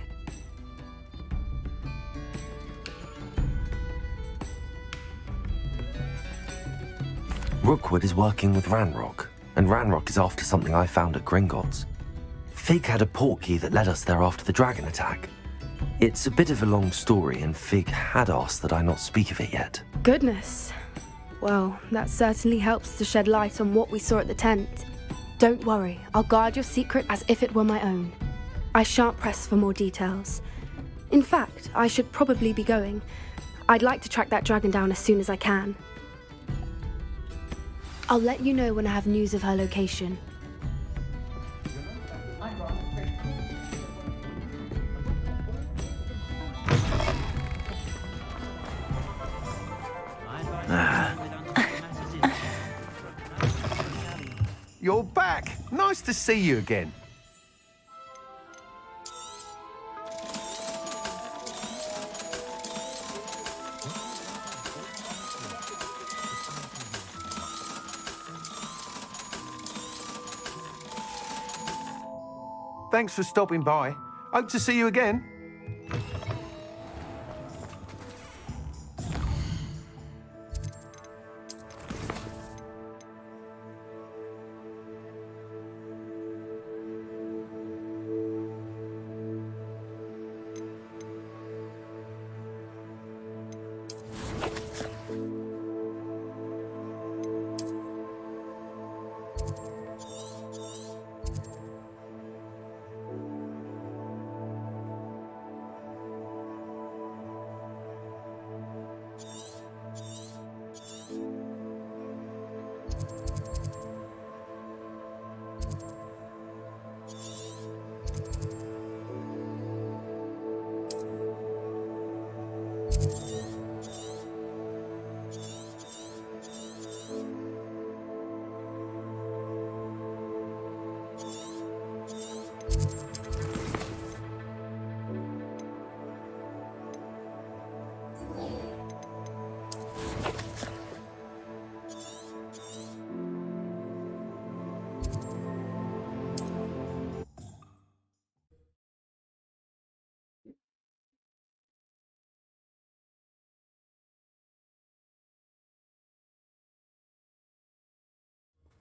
Rookwood is working with Ranrock, and Ranrock is after something I found at Gringotts. Fig had a portkey that led us there after the dragon attack. It's a bit of a long story, and Fig had asked that I not speak of it yet. Goodness. Well, that certainly helps to shed light on what we saw at the tent. Don't worry, I'll guard your secret as if it were my own. I shan't press for more details. In fact, I should probably be going. I'd like to track that dragon down as soon as I can. I'll let you know when I have news of her location. You're back. Nice to see you again. Thanks for stopping by. Hope to see you again.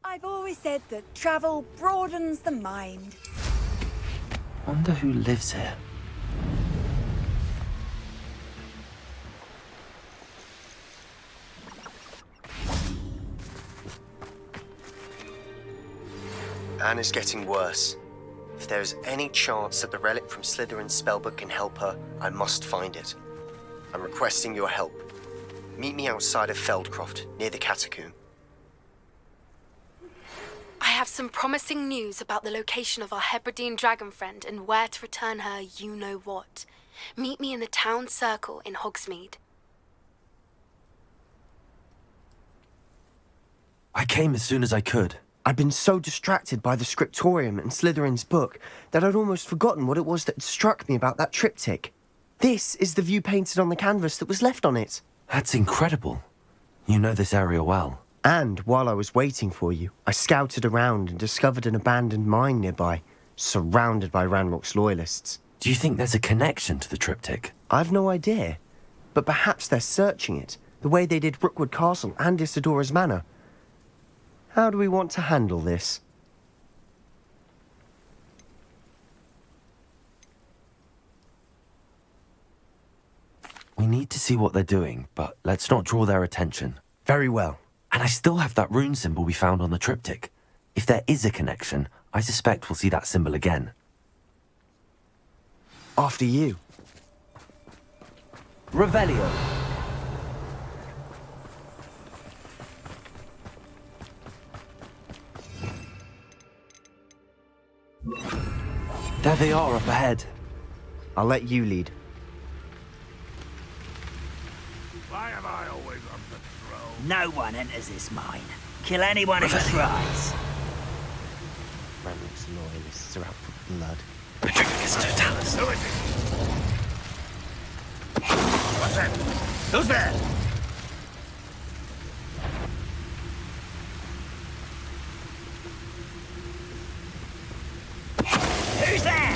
I've always said that travel broadens the mind. Wonder who lives here. Anne is getting worse. If there is any chance that the relic from Slytherin's spellbook can help her, I must find it. I'm requesting your help. Meet me outside of Feldcroft, near the catacomb. I have some promising news about the location of our Hebridean dragon friend and where to return her you-know-what. Meet me in the town circle in Hogsmeade. I came as soon as I could. I'd been so distracted by the scriptorium and Slytherin's book that I'd almost forgotten what it was that had struck me about that triptych. This is the view painted on the canvas that was left on it. That's incredible. You know this area well. And while I was waiting for you, I scouted around and discovered an abandoned mine nearby, surrounded by Ranrock's loyalists. Do you think there's a connection to the triptych? I've no idea, but perhaps they're searching it, the way they did Rookwood Castle and Isidora's Manor. How do we want to handle this? We need to see what they're doing, but let's not draw their attention. Very well. And I still have that rune symbol we found on the triptych. If there is a connection, I suspect we'll see that symbol again. After you. Revelio. There they are up ahead. I'll let you lead. Why am I always on patrol? No one enters this mine. Kill anyone who tries. Ranrock's loyalists are out for blood. Petrificus Totalis. Who is it? What's that? Who's there? Who's there?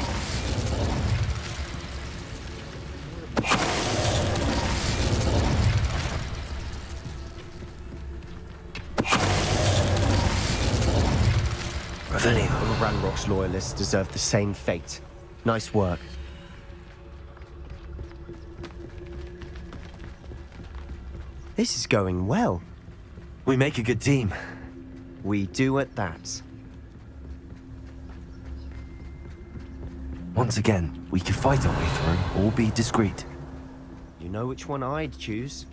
Revelio. All Ranrock's loyalists deserve the same fate. Nice work. This is going well. We make a good team. We do at that. Once again, we can fight our way through or be discreet. You know which one I'd choose.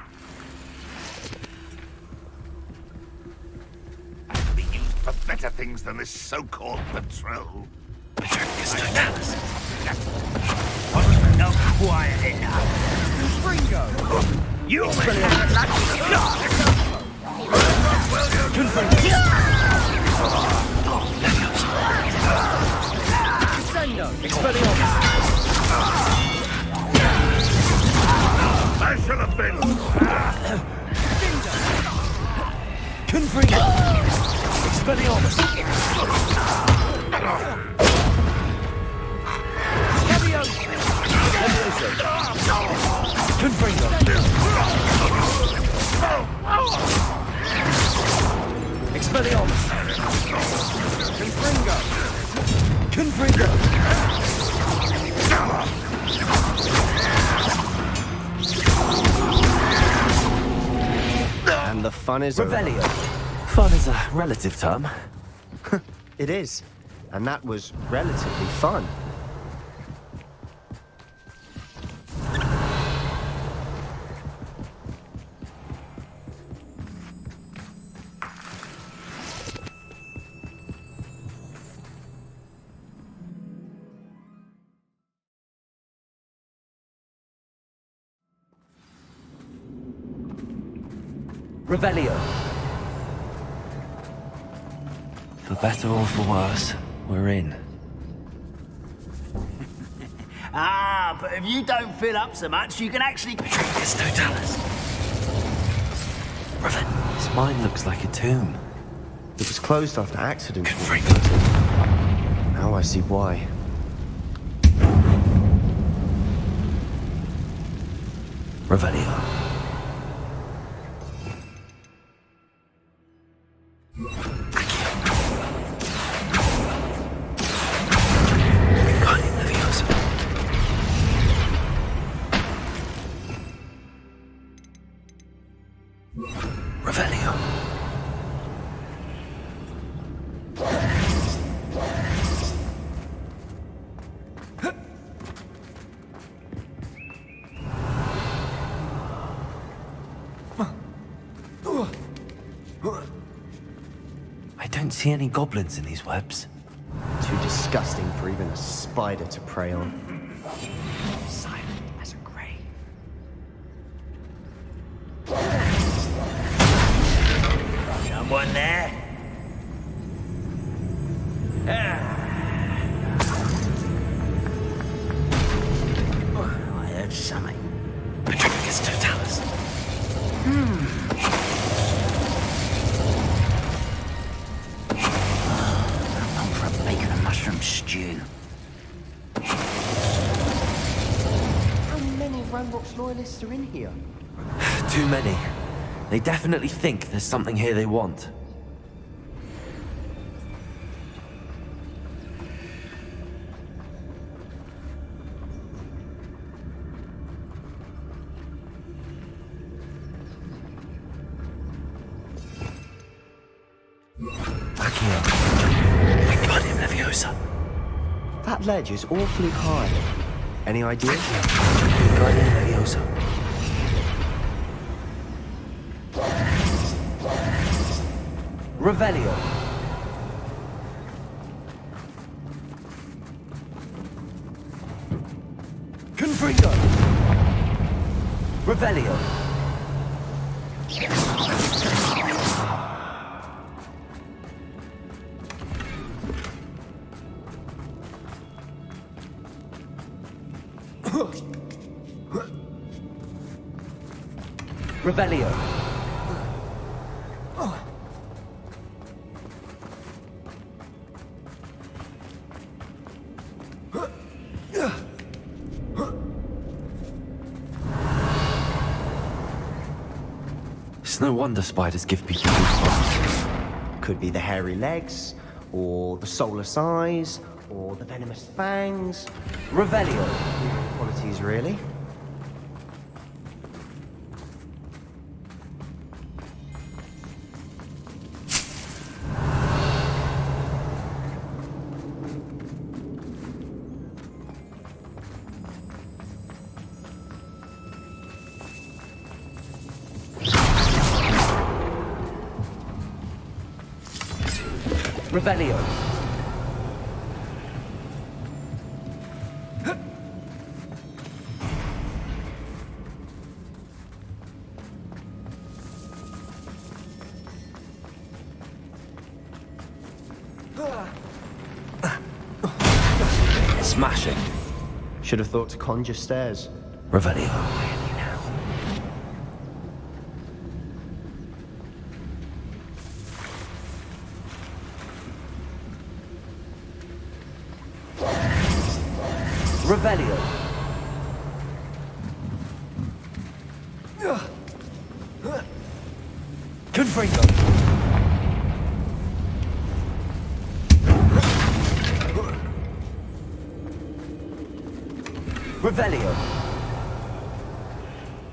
Be used for better things than this so-called patrol. Petrificus Totalis. Not quiet enough. Ringo! You really have lucky. I should have been. Confringo. Expelliarmus. Confringo. Expelliarmus. Confringo. Confringo. And the fun is Revelio. Fun is a relative term. It is. And that was relatively fun. Revelio. For better or for worse, we're in. Ah, but if you don't fill up so much, you can actually... Petrificus Totalis. Revelio. This mine looks like a tomb. It was closed after accidents. Confringo. Now I see why. Revelio. Revelio. I don't see any goblins in these webs. Too disgusting for even a spider to prey on. Silent as a grave. Someone there? I heard something. Petrificus Totalis. loyalists are in here? Too many. They definitely think there's something here they want. That ledge is awfully high. Any idea? Revelio. Confringo. Revelio. Revelio. It's no wonder spiders give people goosebumps. Could be the hairy legs, or the soulless eyes, or the venomous fangs. Revelio. Qualities, really. Revelio. Smashing. Should have thought to conjure stairs. Revelio. Revelio. Confringo. Revelio.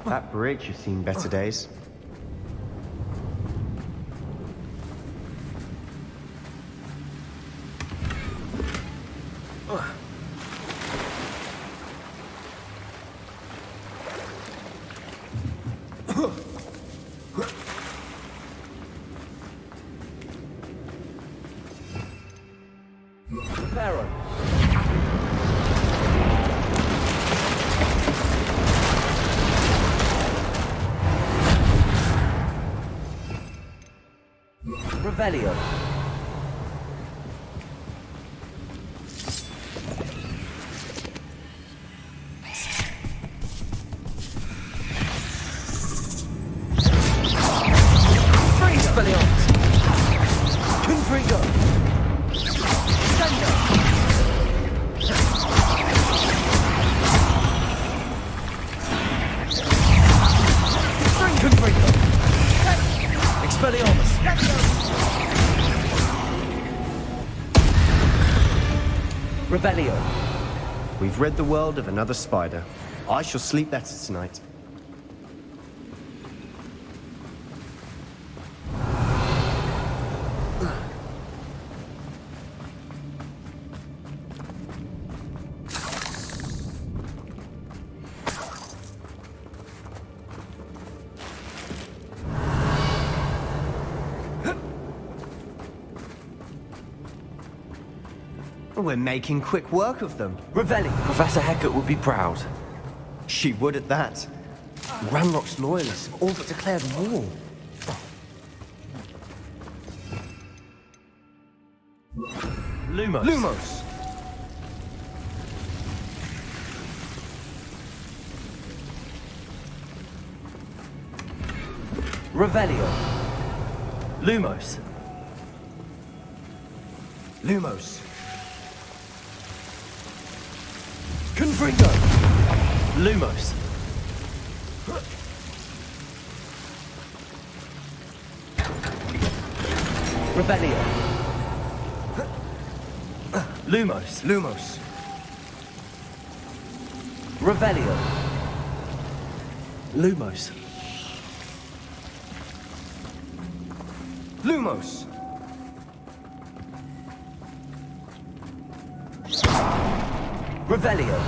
That bridge has seen better days. Baron. Revelio. Expelliarmus. Confringo. Confringo. Expelliarmus. Revelio. We've rid the world of another spider. I shall sleep better tonight. We're making quick work of them. Revelli. Professor Hecat would be proud. She would at that. Ranrock's loyalists have all but declared war. Lumos. Lumos! Revelio. Lumos. Lumos. Confringo. Lumos. Revelio. Lumos. Lumos. Revelio. Lumos. Lumos. Revelio.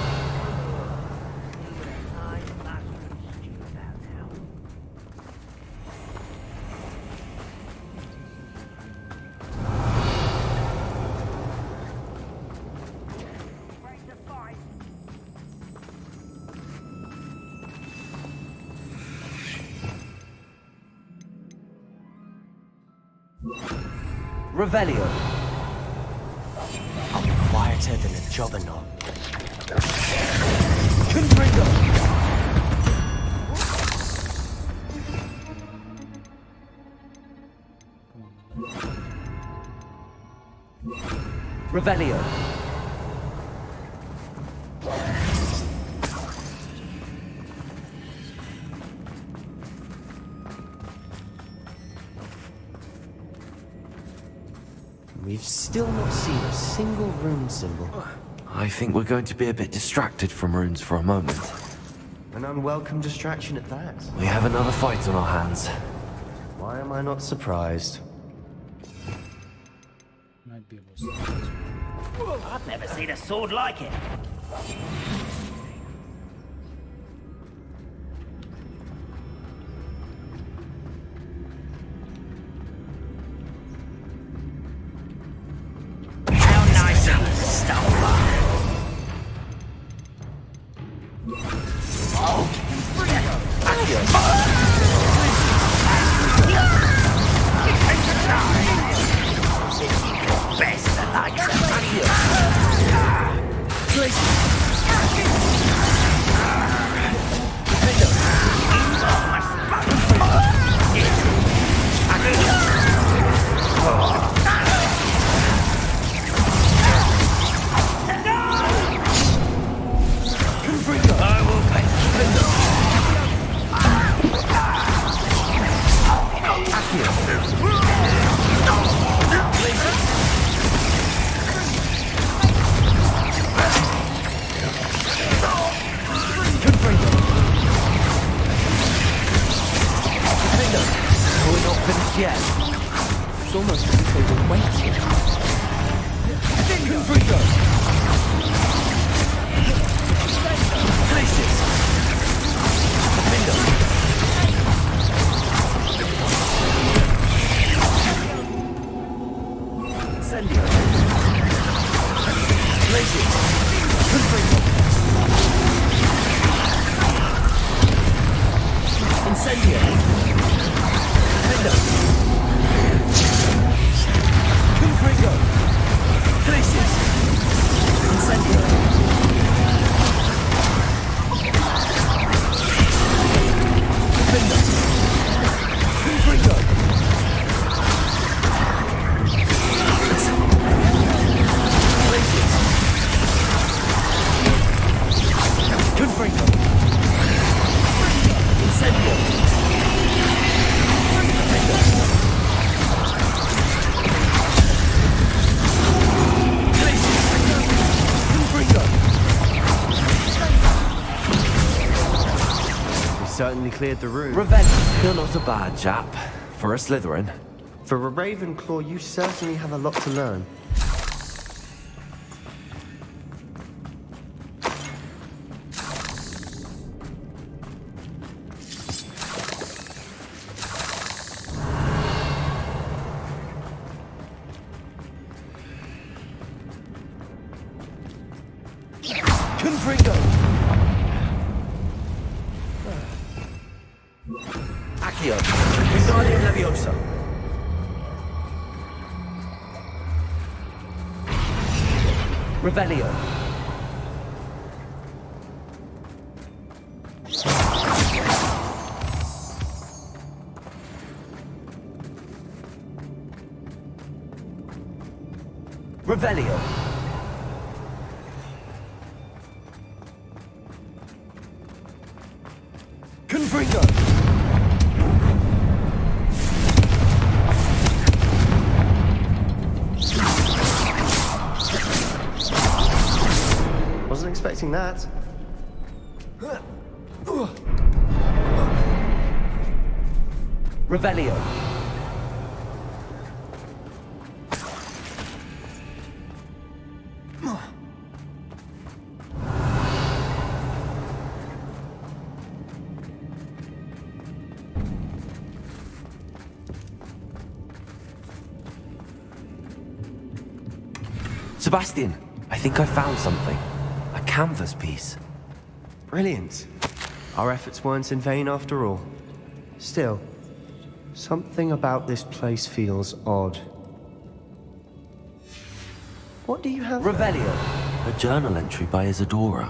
Revelio. I'm quieter than a jobberknoll. Confringo. Revelio. We've still not seen a single rune symbol. I think we're going to be a bit distracted from runes for a moment. An unwelcome distraction at that. We have another fight on our hands. Why am I not surprised? Might be able to. I've never seen a sword like it. How nice of a stumper. Best the likes Yet. It's almost as if they were waiting. Confringo! Places! Defendo! Incendio! Places! Confringo! Incendio! Defendo! Confringo! Places! Incendio! Defendo! Confringo! Places! Confringo! Incendio! Certainly cleared the room. Revenge. You're not a bad chap. For a Slytherin. For a Ravenclaw, you certainly have a lot to learn. Confringo! Accio! Wingardium Leviosa! Revelio! Revelio! Confringo! that. Revelio. Sebastian, I think I found something. A canvas piece. Brilliant. Our efforts weren't in vain after all. Still, something about this place feels odd. What do you have? Revelio. A journal entry by Isadora.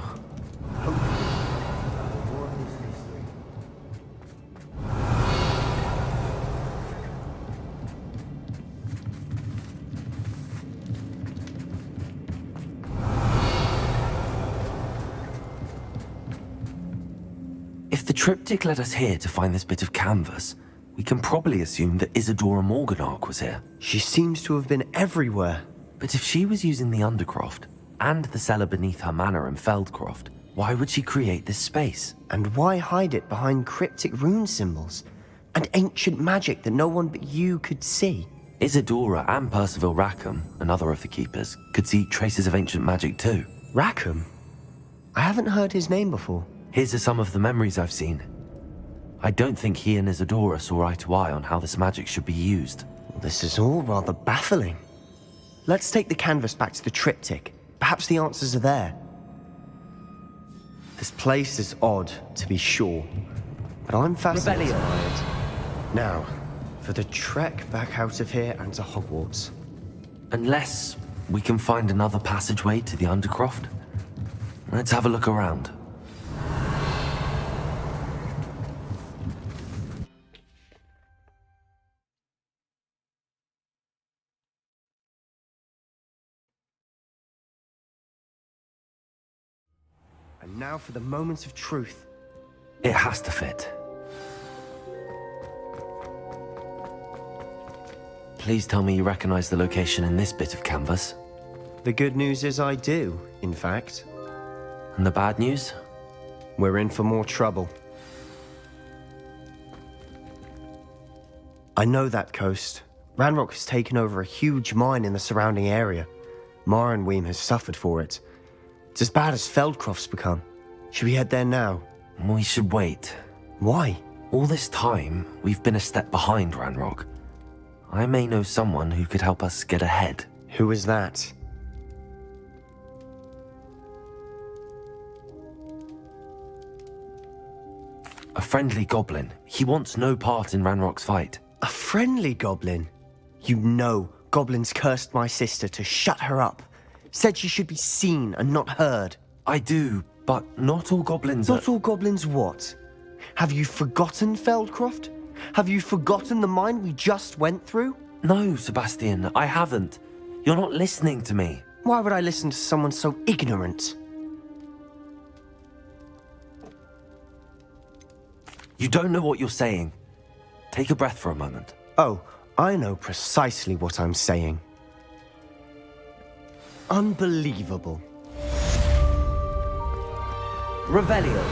If the triptych led us here to find this bit of canvas, we can probably assume that Isadora Morganark was here. She seems to have been everywhere. But if she was using the Undercroft, and the cellar beneath her manor in Feldcroft, why would she create this space? And why hide it behind cryptic rune symbols? And ancient magic that no one but you could see? Isadora and Percival Rackham, another of the Keepers, could see traces of ancient magic too. Rackham? I haven't heard his name before. His are some of the memories I've seen. I don't think he and Isadora saw eye to eye on how this magic should be used. This is all rather baffling. Let's take the canvas back to the triptych. Perhaps the answers are there. This place is odd, to be sure, but I'm fascinated by it. Now, for the trek back out of here and to Hogwarts. Unless we can find another passageway to the Undercroft. Let's have a look around. And now for the moment of truth. It has to fit. Please tell me you recognize the location in this bit of canvas. The good news is I do, in fact. And the bad news? We're in for more trouble. I know that coast. Ranrock has taken over a huge mine in the surrounding area. Morinweem has suffered for it. It's as bad as Feldcroft's become. Should we head there now? We should wait. Why? All this time, we've been a step behind Ranrock. I may know someone who could help us get ahead. Who is that? A friendly goblin. He wants no part in Ranrock's fight. A friendly goblin? You know, goblins cursed my sister to shut her up. Said she should be seen and not heard. I do, but not all goblins Not all goblins what? Have you forgotten Feldcroft? Have you forgotten the mine we just went through? No, Sebastian, I haven't. You're not listening to me. Why would I listen to someone so ignorant? You don't know what you're saying. Take a breath for a moment. Oh, I know precisely what I'm saying. Unbelievable. Revelio.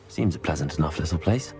Seems a pleasant enough little place.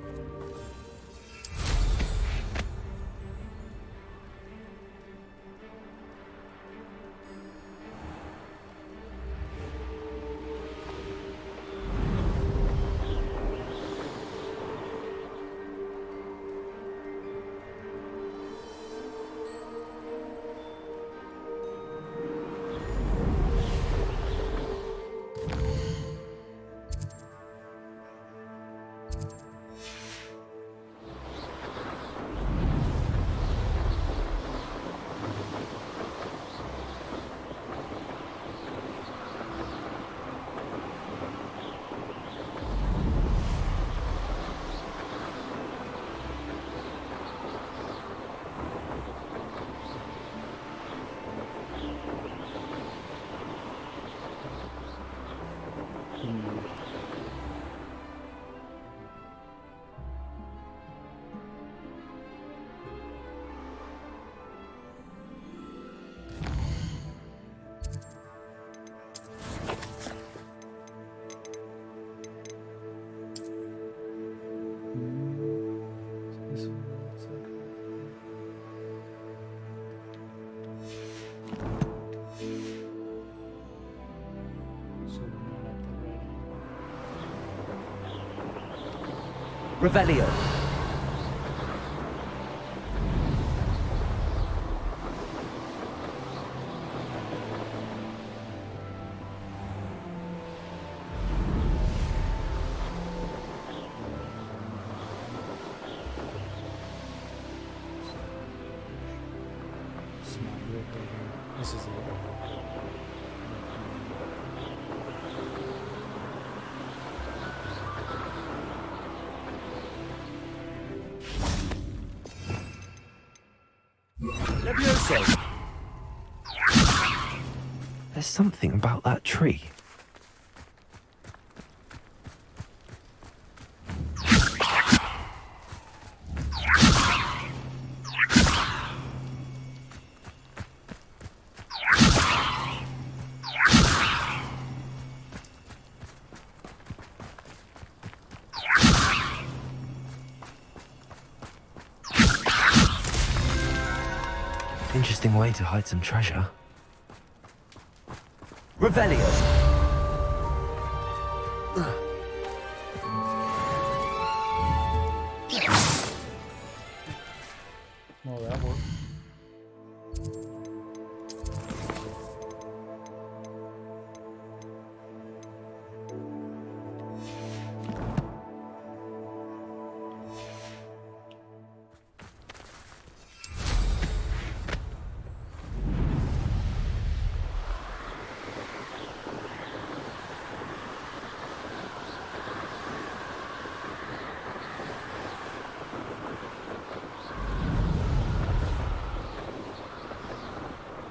Revelio. This is it. There's something about that tree. Interesting way to hide some treasure. Revelio. Well, that worked.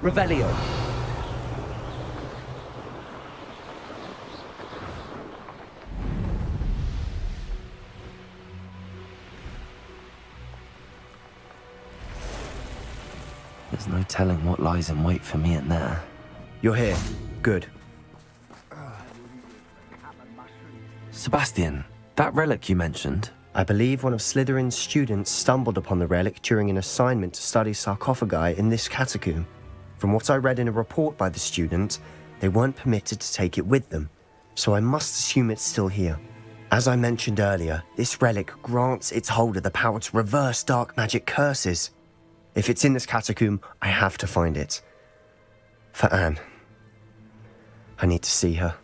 Revelio. There's no telling what lies in wait for me in there. You're here. Good. Sebastian, that relic you mentioned. I believe one of Slytherin's students stumbled upon the relic during an assignment to study sarcophagi in this catacomb. From what I read in a report by the student, they weren't permitted to take it with them, so I must assume it's still here. As I mentioned earlier, this relic grants its holder the power to reverse dark magic curses. If it's in this catacomb, I have to find it. For Anne. I need to see her.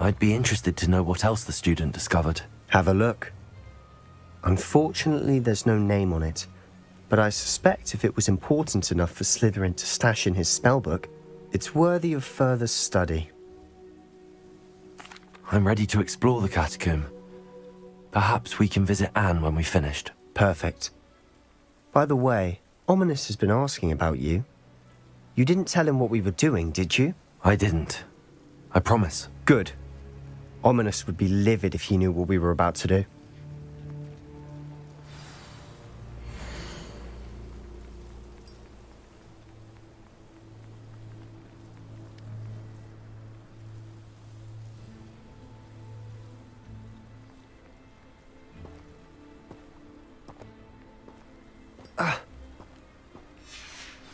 I'd be interested to know what else the student discovered. Have a look. Unfortunately, there's no name on it, but I suspect if it was important enough for Slytherin to stash in his spellbook, it's worthy of further study. I'm ready to explore the catacomb. Perhaps we can visit Anne when we've finished. Perfect. By the way, Ominous has been asking about you. You didn't tell him what we were doing, did you? I didn't. I promise. Good. Ominous would be livid if he knew what we were about to do.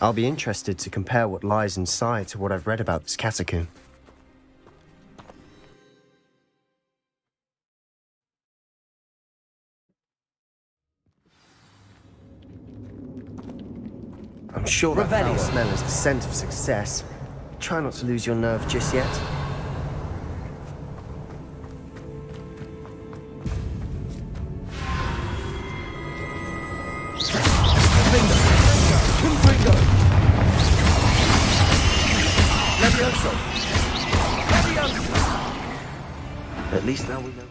I'll be interested to compare what lies inside to what I've read about this catacomb. I'm sure that foul smell is the scent of success. Try not to lose your nerve just yet. At least now we know.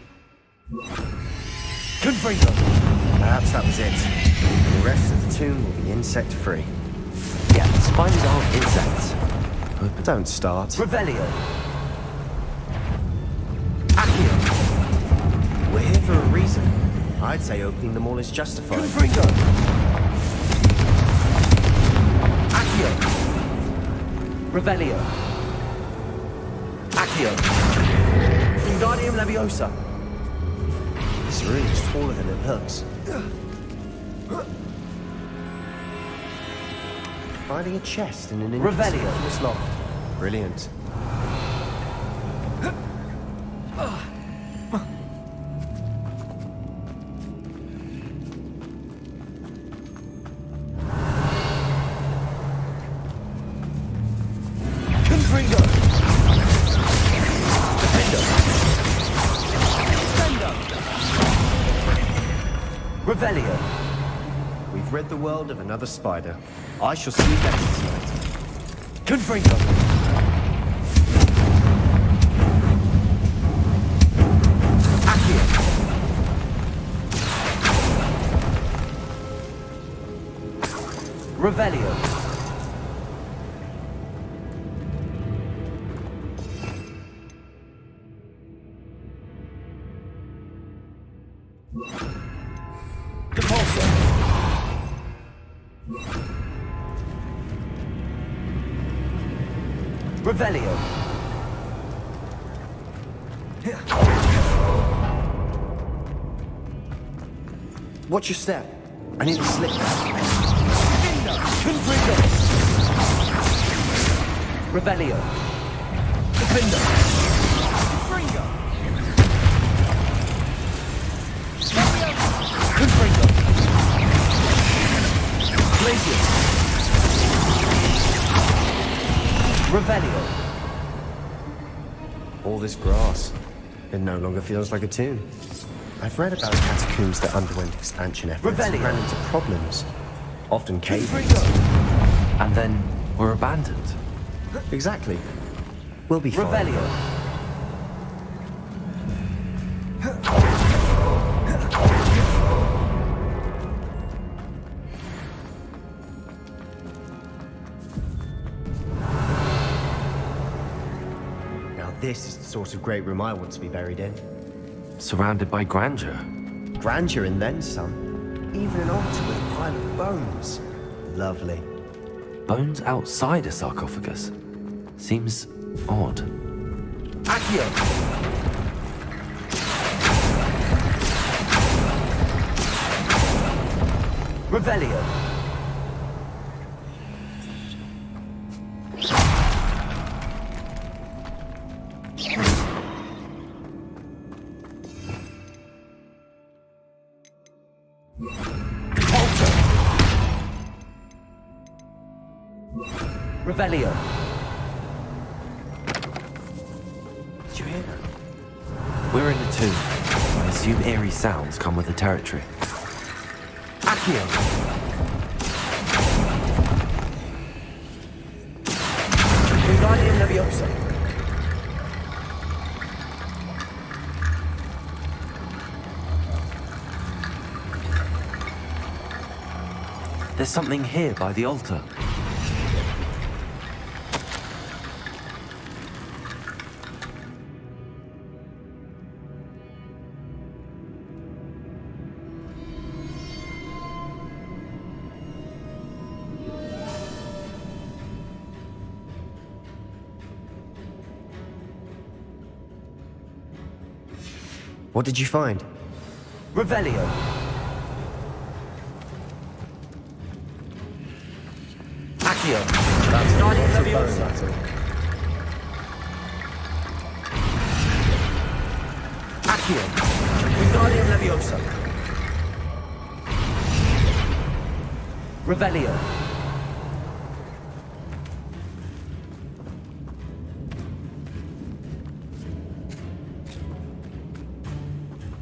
Perhaps that was it. The rest of the tomb will be insect-free. Yeah, spiders aren't insects. But don't start. Revelio. We're here for a reason. I'd say opening them all is justified. Accio. Revelio. Accio. Wingardium Leviosa. This room is taller than it looks. Finding a chest in an inconspicuous loft. Brilliant. Revelio. We've rid the world of another spider. I shall sleep better tonight. Confringo. Accio. Revelio. Revelio. Watch your step. I need to slip back. Revelio. Defender. Confringo. Confringo. Glacius. Revelio. All this grass. It no longer feels like a tomb. I've read about catacombs that underwent expansion efforts and ran into problems. Often cave-ins. And then were abandoned. Exactly. We'll be fine. Revelio. This is the sort of great room I want to be buried in. Surrounded by grandeur. Grandeur and then some. Even an altar with a pile of bones. Lovely. Bones outside a sarcophagus? Seems odd. Accio! Revelio. Revelio. Did you hear that? We're in a tomb. I assume eerie sounds come with the territory. Accio. Wingardium Leviosa. There's something here by the altar. What did you find? Revelio. Accio. Leviosa. Accio. Wingardium Leviosa. Revelio.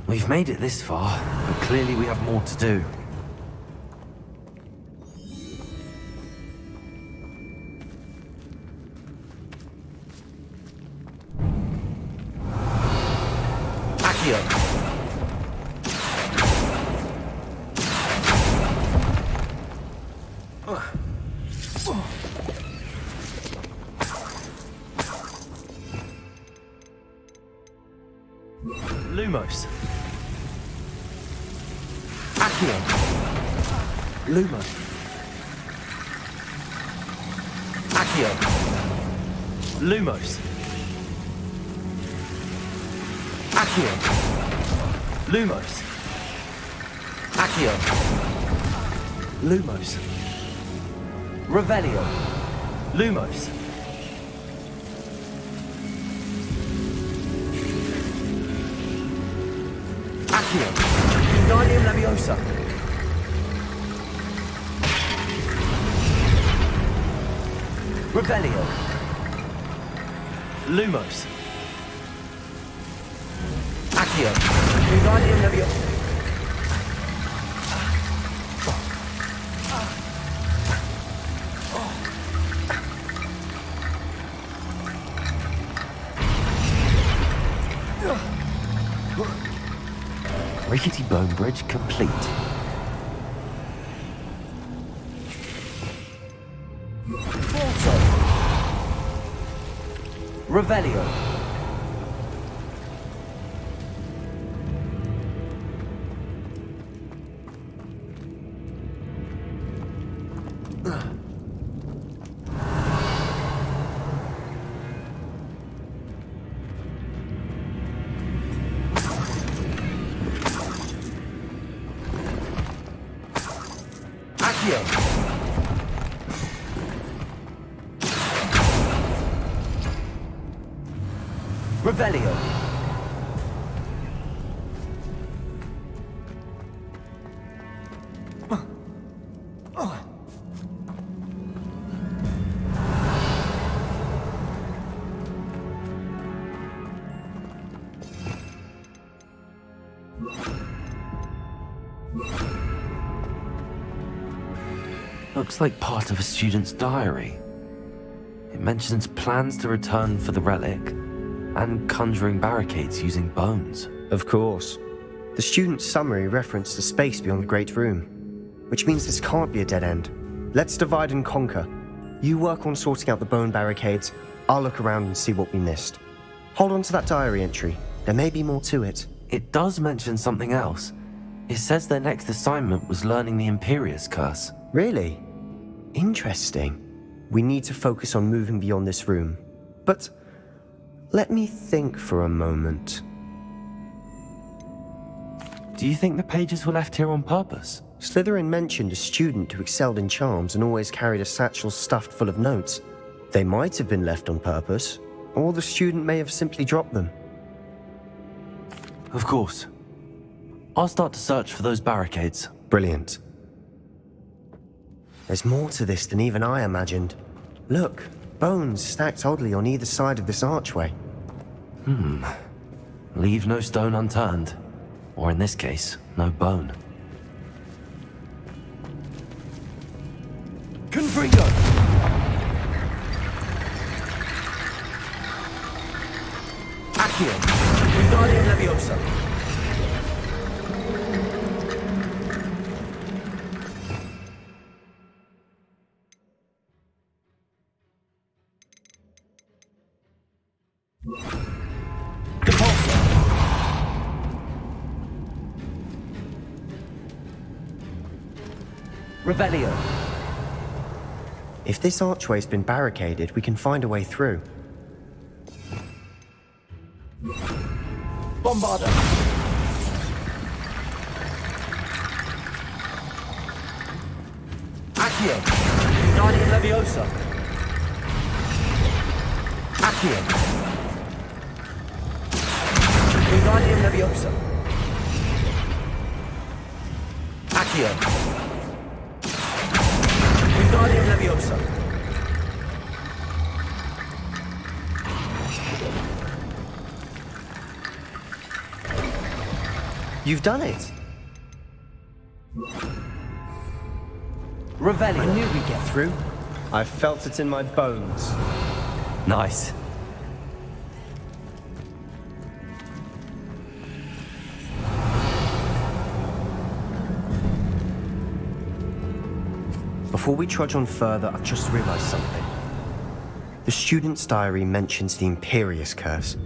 We've made it this far, but clearly we have more to do. Accio. Lumos. Accio. Lumos. Accio. Lumos. Accio. Lumos. Accio. Lumos. Revelio. Lumos. Accio. Wingardium Leviosa. Revelio. Lumos. Accio. Wingardium Leviosa. Rickety bone bridge complete. Also. Revelio. Accio. Revelio. Looks like part of a student's diary. It mentions plans to return for the relic and conjuring barricades using bones. Of course. The student's summary referenced a space beyond the Great Room, which means this can't be a dead end. Let's divide and conquer. You work on sorting out the bone barricades, I'll look around and see what we missed. Hold on to that diary entry. There may be more to it. It does mention something else. It says their next assignment was learning the Imperius Curse. Really? Interesting. We need to focus on moving beyond this room. But let me think for a moment. Do you think the pages were left here on purpose? Slytherin mentioned a student who excelled in charms and always carried a satchel stuffed full of notes. They might have been left on purpose, or the student may have simply dropped them. Of course. I'll start to search for those barricades. Brilliant. There's more to this than even I imagined. Look, bones stacked oddly on either side of this archway. Leave no stone unturned. Or in this case, no bone. Confringo! Accio! Wingardium Leviosa! Revelio. If this archway's been barricaded, we can find a way through. Bombarda. Accio. Wingardium Leviosa. Accio. Wingardium Leviosa. Accio. Wingardium Leviosa. You've done it. Revelio. I knew we'd get through. I felt it in my bones. Nice. Before we trudge on further, I've just realized something. The student's diary mentions the Imperious Curse.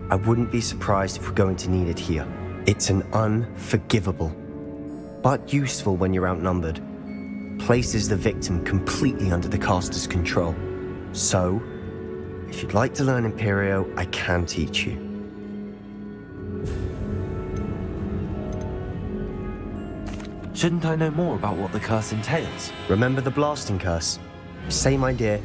I wouldn't be surprised if we're going to need it here. It's an unforgivable, but useful when you're outnumbered. Places the victim completely under the caster's control. So, if you'd like to learn Imperio, I can teach you. Shouldn't I know more about what the curse entails? Remember the blasting curse? Same idea,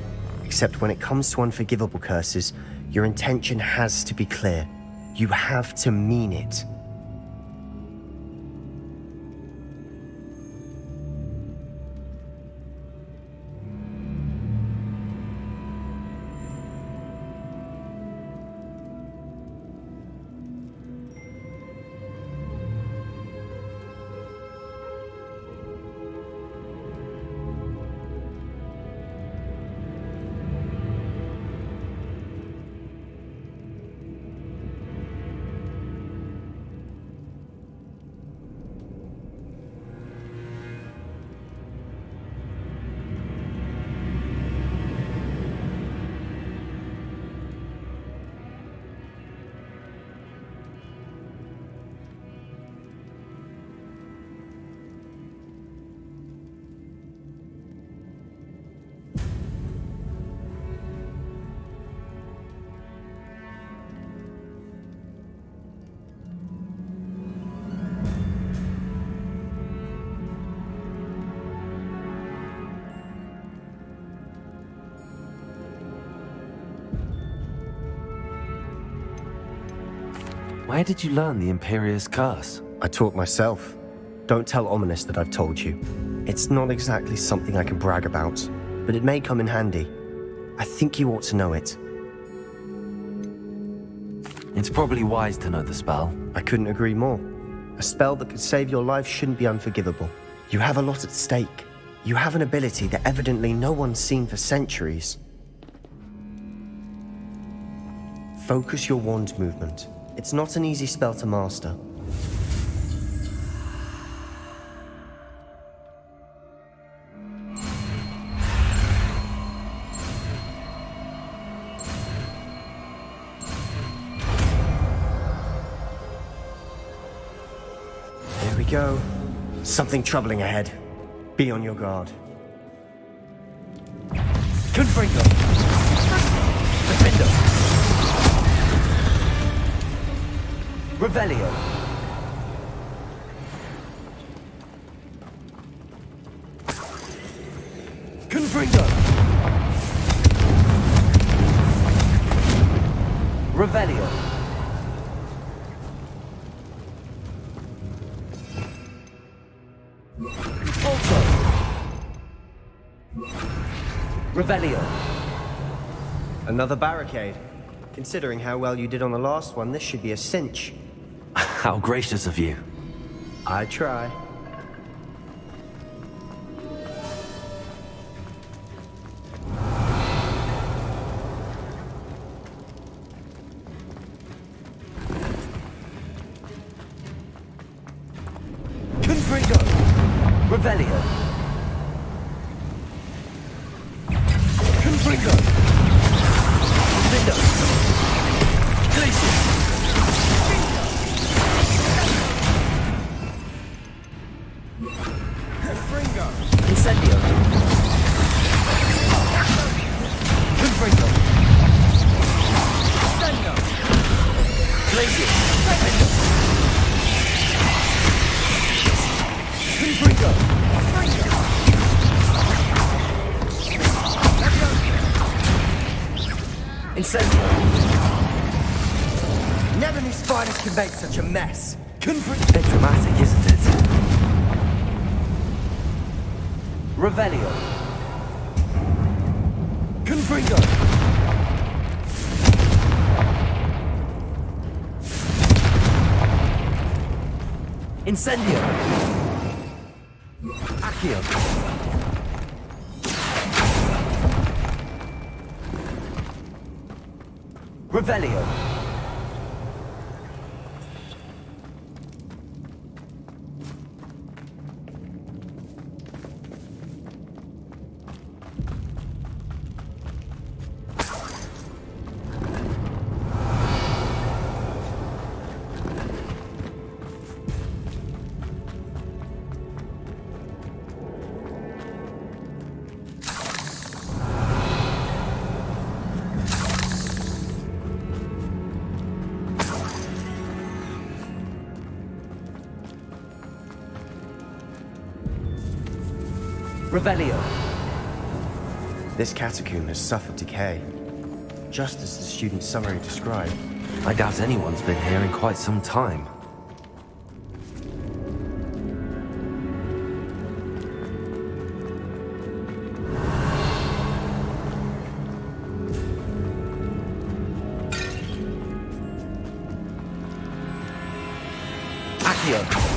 except when it comes to unforgivable curses, your intention has to be clear. You have to mean it. Where did you learn the Imperious Curse? I taught myself. Don't tell Ominous that I've told you. It's not exactly something I can brag about, but it may come in handy. I think you ought to know it. It's probably wise to know the spell. I couldn't agree more. A spell that could save your life shouldn't be unforgivable. You have a lot at stake. You have an ability that evidently no one's seen for centuries. Focus your wand movement. It's not an easy spell to master. There we go. Something troubling ahead. Be on your guard. Confringo. Defendo. Revelio. Confringo. Revelio. Also. Revelio. Another barricade. Considering how well you did on the last one, this should be a cinch. How gracious of you. I try. Confringo. Revelio. Confringo. Defendo. Glacier. Incendio! Never knew spiders could make such a mess. Bit dramatic, isn't it? Revelio. Confringo. Incendio. Accio. Revelio. Revelio. This catacomb has suffered decay, just as the student summary described. I doubt anyone's been here in quite some time. Accio.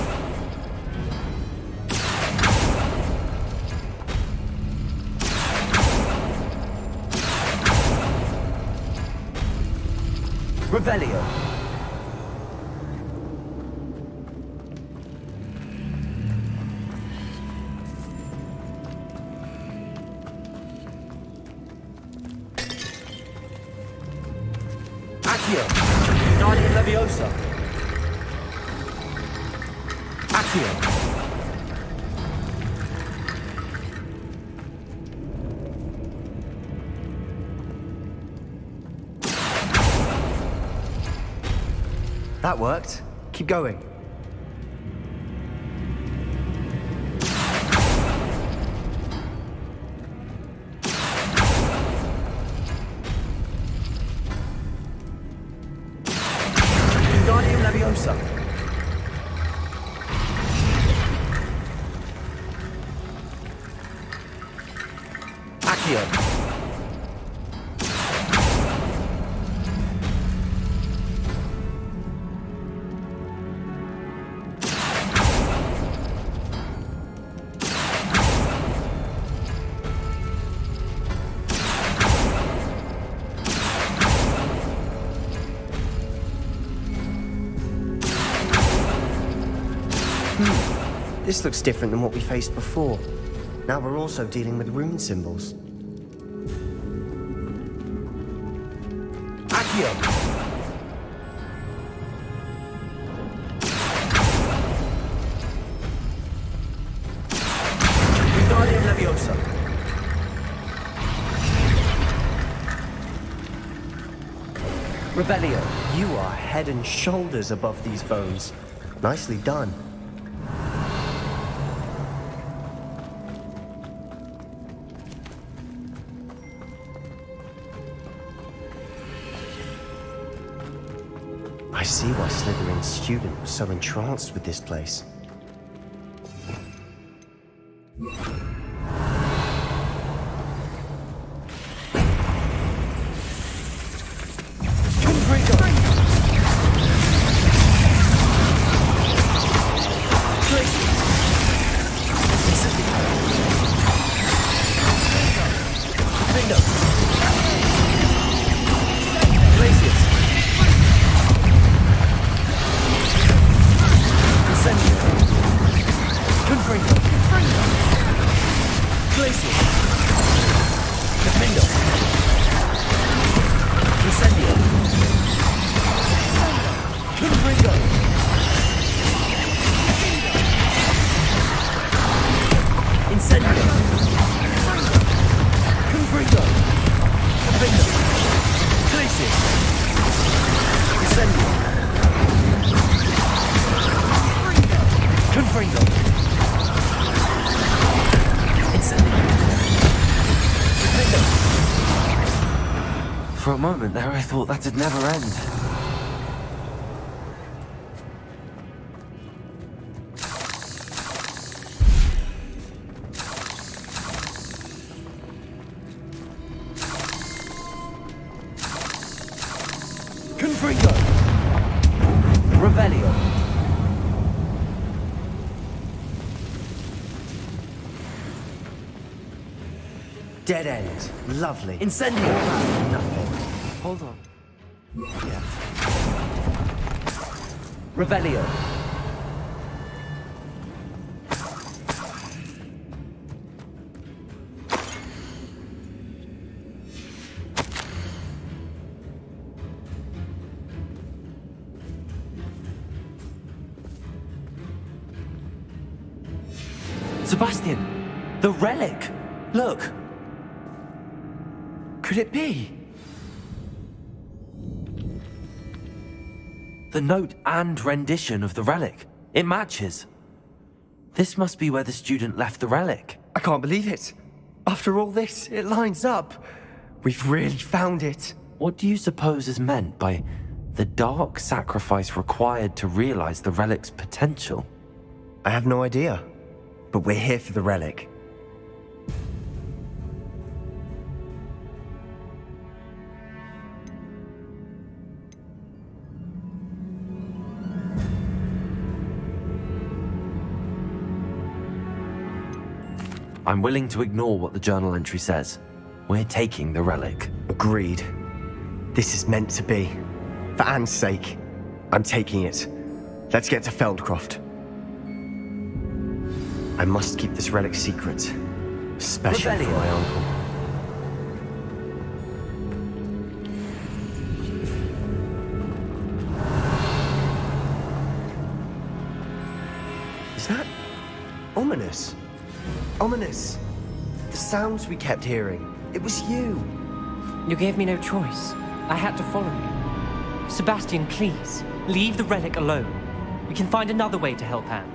Revelio. Accio. Guardian Leviosa. Accio. That worked. Keep going. Guardian Leviosa. Accio. This looks different than what we faced before. Now we're also dealing with rune symbols. Accio. Guardian Leviosa. Revelio. You are head and shoulders above these bones. Nicely done. I see why Slytherin's student was so entranced with this place. For a moment there, I thought that'd never end. Confringo! Revelio! Dead end. Lovely. Incendio! Nothing. Hold on. Yeah. Revelio. Sebastian! The relic! Look! Could it be? The note and rendition of the relic. It matches. This must be where the student left the relic. I can't believe it. After all this, it lines up. We've really found it. What do you suppose is meant by the dark sacrifice required to realize the relic's potential? I have no idea. But we're here for the relic. I'm willing to ignore what the journal entry says. We're taking the relic. Agreed. This is meant to be. For Anne's sake, I'm taking it. Let's get to Feldcroft. I must keep this relic secret, especially for my uncle. Is that ominous? Ominous. The sounds we kept hearing. It was you. You gave me no choice. I had to follow you. Sebastian, please, leave the relic alone. We can find another way to help Anne.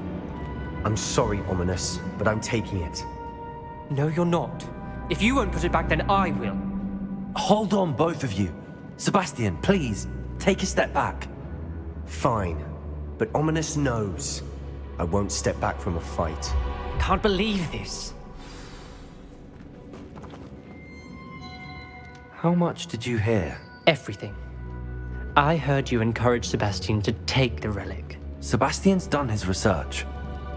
I'm sorry, Ominous, but I'm taking it. No, you're not. If you won't put it back, then I will. Hold on, both of you. Sebastian, please, take a step back. Fine, but Ominous knows I won't step back from a fight. Can't believe this. How much did you hear? Everything. I heard you encourage Sebastian to take the relic. Sebastian's done his research.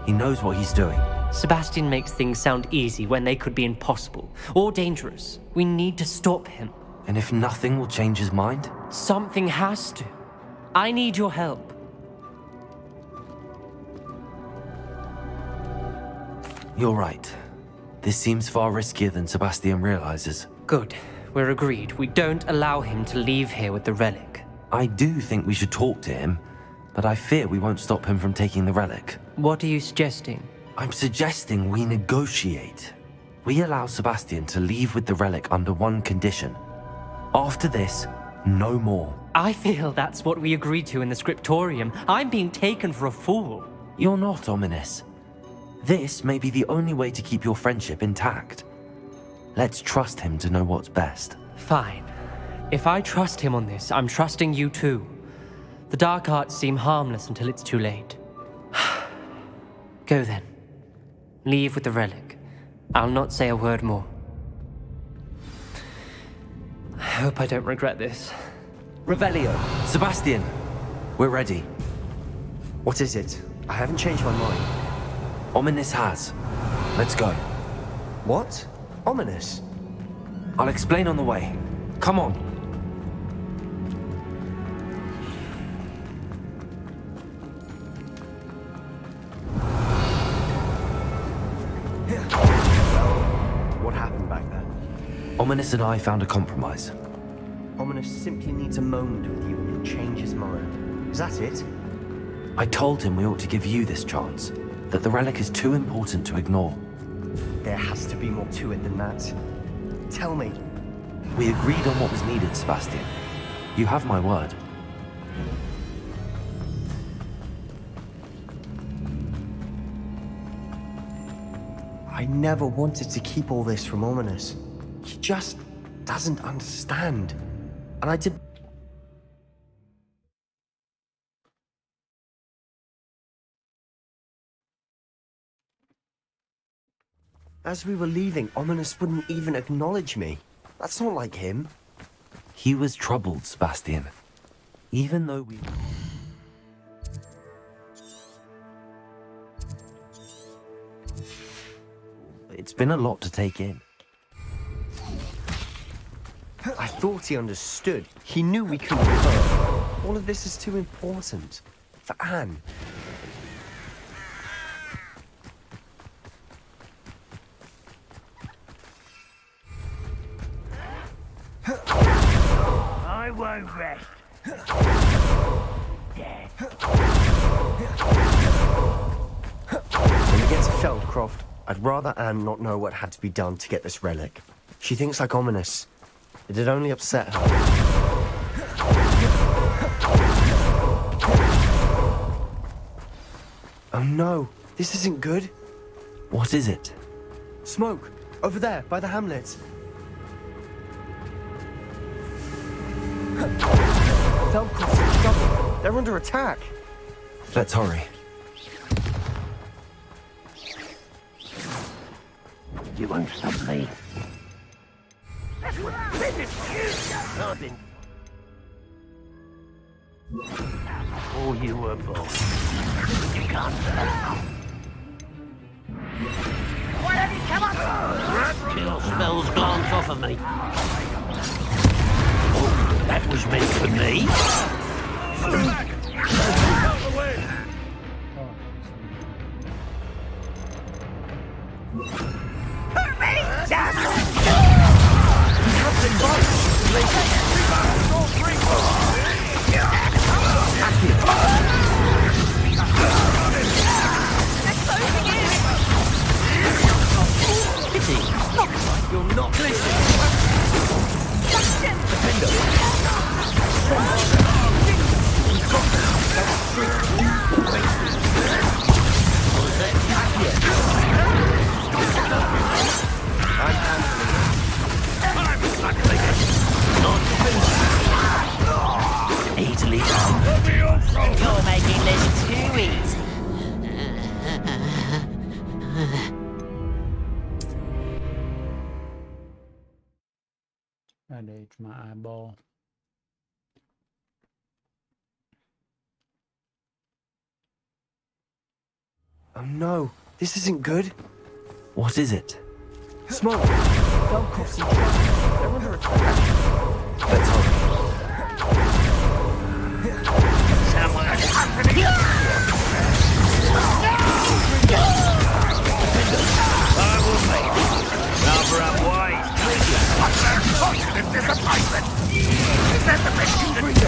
He knows what he's doing. Sebastian makes things sound easy when they could be impossible or dangerous. We need to stop him. And if nothing will change his mind? Something has to. I need your help. You're right. This seems far riskier than Sebastian realizes. Good. We're agreed. We don't allow him to leave here with the relic. I do think we should talk to him, but I fear we won't stop him from taking the relic. What are you suggesting? I'm suggesting we negotiate. We allow Sebastian to leave with the relic under one condition. After this, no more. I feel that's what we agreed to in the scriptorium. I'm being taken for a fool. You're not, Ominous. This may be the only way to keep your friendship intact. Let's trust him to know what's best. Fine. If I trust him on this, I'm trusting you too. The dark arts seem harmless until it's too late. Go then. Leave with the relic. I'll not say a word more. I hope I don't regret this. Revelio. Sebastian, we're ready. What is it? I haven't changed my mind. Ominous has. Let's go. What? Ominous? I'll explain on the way. Come on. What happened back there? Ominous and I found a compromise. Ominous simply needs a moment with you and he'll change his mind. Is that it? I told him we ought to give you this chance, that the relic is too important to ignore. There has to be more to it than that. Tell me. We agreed on what was needed, Sebastian. You have my word. I never wanted to keep all this from Ominous. He just doesn't understand. and I did. As we were leaving, Ominous wouldn't even acknowledge me. That's not like him. He was troubled, Sebastian. Even though we... It's been a lot to take in. I thought he understood. He knew we couldn't hurt. All of this is too important. For Anne. I won't rest. When we get to Feldcroft, I'd rather Anne not know what had to be done to get this relic. She thinks like Ominous. It'd only upset her. Oh no, this isn't good. What is it? Smoke, over there, by the hamlet. Feldcroft's in trouble. They're under attack. Let's hurry. You won't stop me. That's what I've been... Oh, you were born. You can't stop. Why have you come up? Till spells glance off of me. Oh, that was meant for me. You're not listening. Easily done. You're making this too easy. Bandage my eyeball. Oh no, this isn't good. What is it? Smoke. Feldcroft's in trouble. They're under attack. Let's hurry. Someone's happening. I will make it. Number up wide. What's that positive disappointment? Is that the best you can do?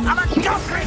I'm a jockey!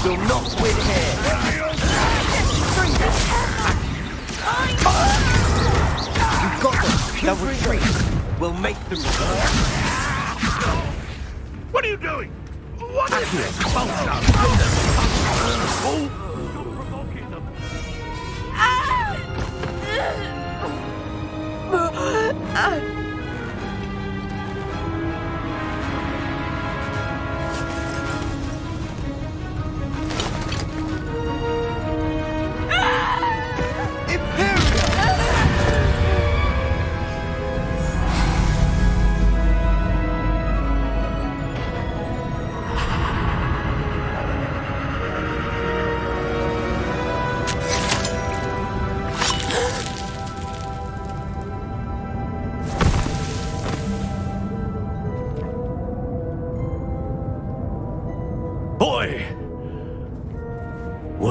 You'll not win here. We've got them. They'll retreat. We'll make them return. What are you doing? What is this? You're provoking them.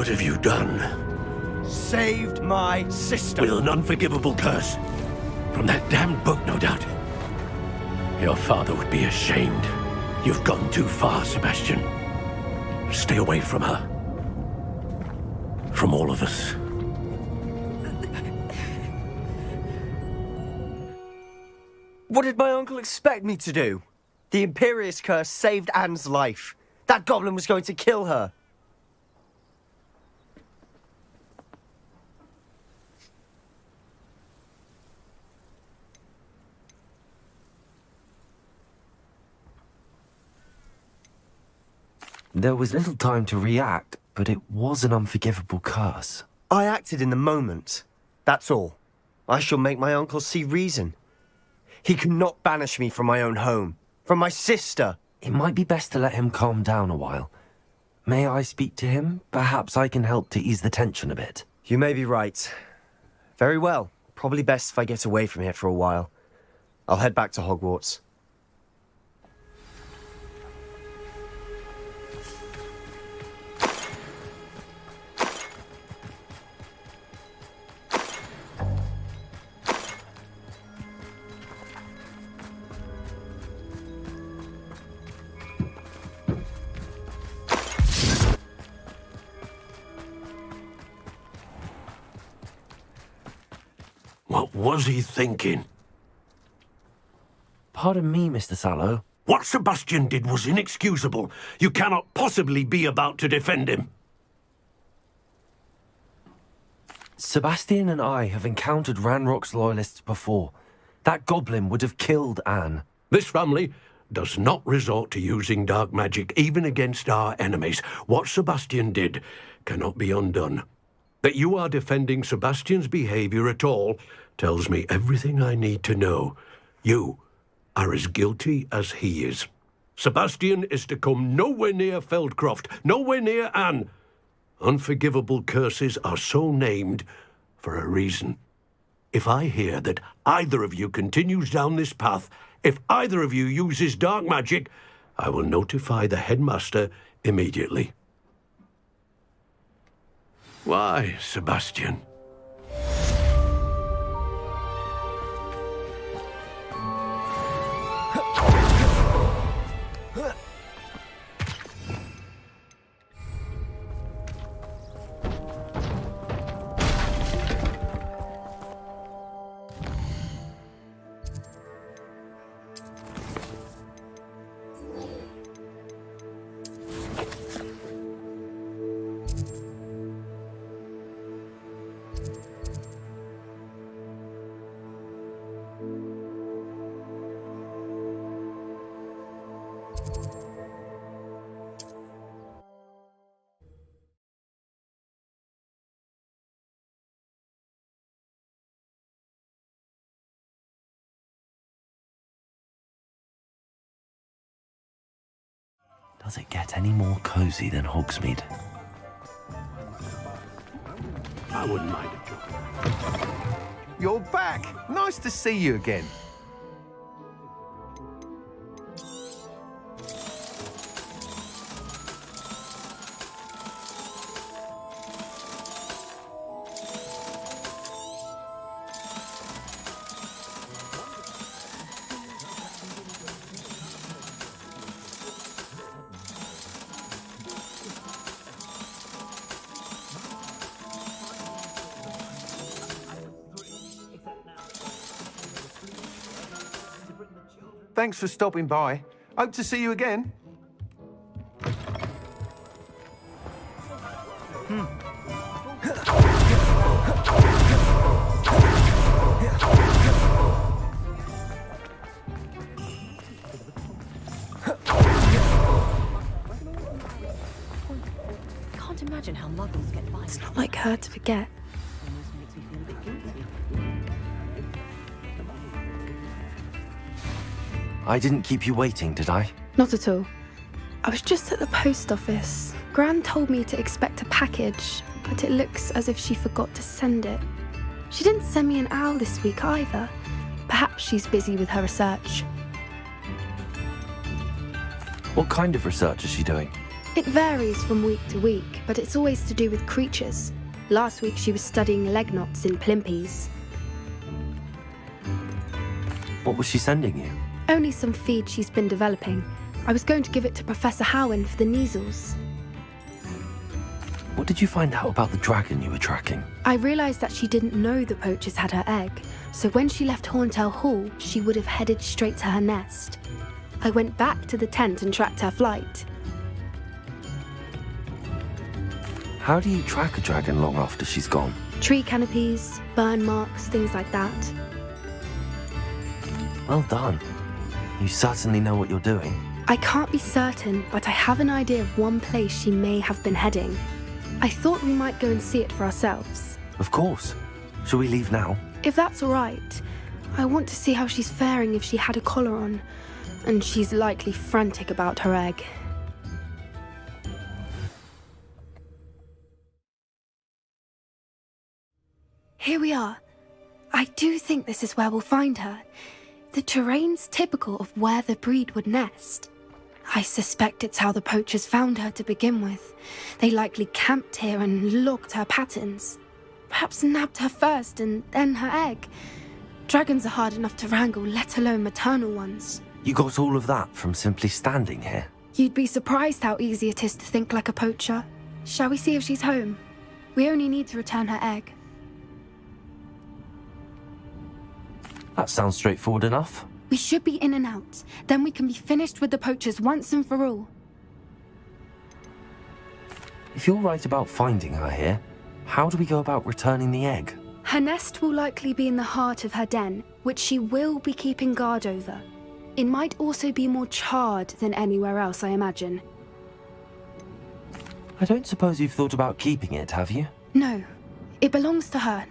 What have you done? Saved my sister. With an unforgivable curse. From that damned book, no doubt. Your father would be ashamed. You've gone too far, Sebastian. Stay away from her. From all of us. What did my uncle expect me to do? The Imperious curse saved Anne's life. That goblin was going to kill her. There was little time to react, but it was an unforgivable curse. I acted in the moment. That's all. I shall make my uncle see reason. He cannot banish me from my own home. From my sister. It might be best to let him calm down a while. May I speak to him? Perhaps I can help to ease the tension a bit. You may be right. Very well. Probably best if I get away from here for a while. I'll head back to Hogwarts. What was he thinking? Pardon me, Mr. Sallow. What Sebastian did was inexcusable. You cannot possibly be about to defend him. Sebastian and I have encountered Ranrock's loyalists before. That goblin would have killed Anne. This family does not resort to using dark magic, even against our enemies. What Sebastian did cannot be undone. That you are defending Sebastian's behavior at all tells me everything I need to know. You are as guilty as he is. Sebastian is to come nowhere near Feldcroft, nowhere near Anne. Unforgivable curses are so named for a reason. If I hear that either of you continues down this path, if either of you uses dark magic, I will notify the headmaster immediately. Why, Sebastian? Does it get any more cozy than Hogsmeade? I wouldn't mind a joke. You're back. Nice to see you again. Thanks for stopping by. Hope to see you again. Can't imagine how muggles get by. It's not like her to forget. Almost makes me feel a bit guilty. I didn't keep you waiting, did I? Not at all. I was just at the post office. Gran told me to expect a package, but it looks as if she forgot to send it. She didn't send me an owl this week either. Perhaps she's busy with her research. What kind of research is she doing? It varies from week to week, but it's always to do with creatures. Last week she was studying leg knots in plimpies. What was she sending you? Only some feed she's been developing. I was going to give it to Professor Howen for the measles. What did you find out about the dragon you were tracking? I realised that she didn't know the poachers had her egg, so when she left Horntail Hall, she would have headed straight to her nest. I went back to the tent and tracked her flight. How do you track a dragon long after she's gone? Tree canopies, burn marks, things like that. Well done. You certainly know what you're doing. I can't be certain, but I have an idea of one place she may have been heading. I thought we might go and see it for ourselves. Of course. Shall we leave now? If that's all right. I want to see how she's faring if she had a collar on. And she's likely frantic about her egg. Here we are. I do think this is where we'll find her. The terrain's typical of where the breed would nest. I suspect it's how the poachers found her to begin with. They likely camped here and logged her patterns. Perhaps nabbed her first and then her egg. Dragons are hard enough to wrangle, let alone maternal ones. You got all of that from simply standing here? You'd be surprised how easy it is to think like a poacher. Shall we see if she's home? We only need to return her egg. That sounds straightforward enough. We should be in and out. Then we can be finished with the poachers once and for all. If you're right about finding her here, how do we go about returning the egg? Her nest will likely be in the heart of her den, which she will be keeping guard over. It might also be more charred than anywhere else, I imagine. I don't suppose you've thought about keeping it, have you? No, it belongs to her.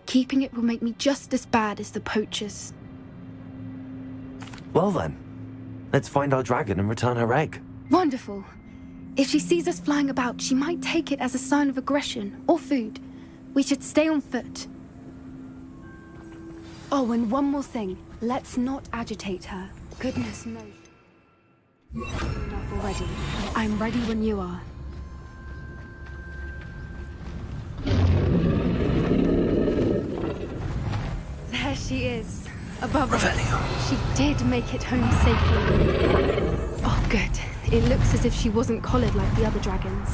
Keeping it will make me just as bad as the poachers. Well then, let's find our dragon and return her egg. Wonderful. If she sees us flying about, she might take it as a sign of aggression or food. We should stay on foot. Oh, and one more thing. Let's not agitate her. Goodness knows. Enough already. I'm ready when you are. There she is. Above us. She did make it home safely. Oh, good. It looks as if she wasn't collared like the other dragons.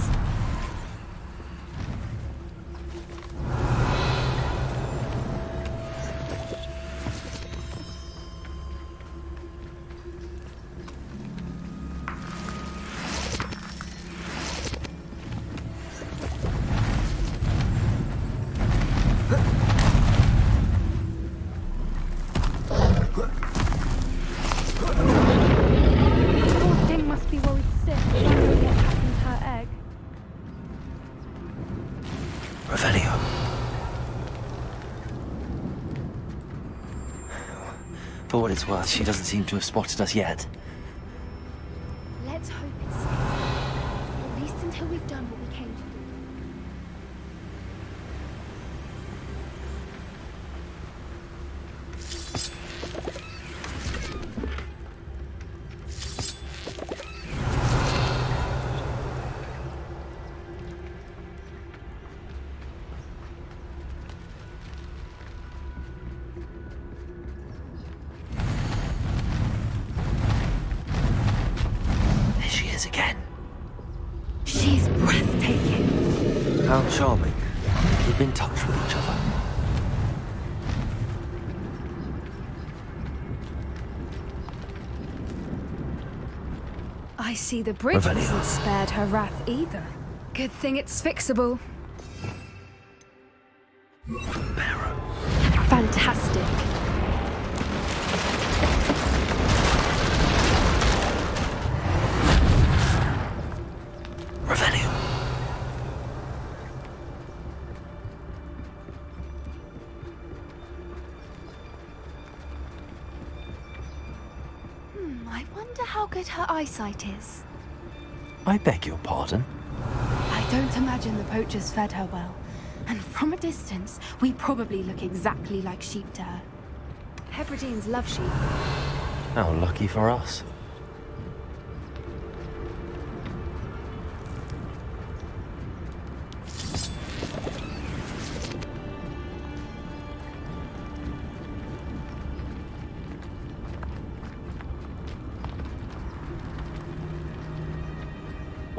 For what it's worth, she doesn't seem to have spotted us yet. Let's hope it's safe. At least until we've done what we came to do. How charming. Keep in touch with each other. I see the bridge wasn't spared her wrath either. Good thing it's fixable. Fantastic. I wonder how good her eyesight is. I beg your pardon? I don't imagine the poachers fed her well. And from a distance, we probably look exactly like sheep to her. Hebrideans love sheep. How lucky for us.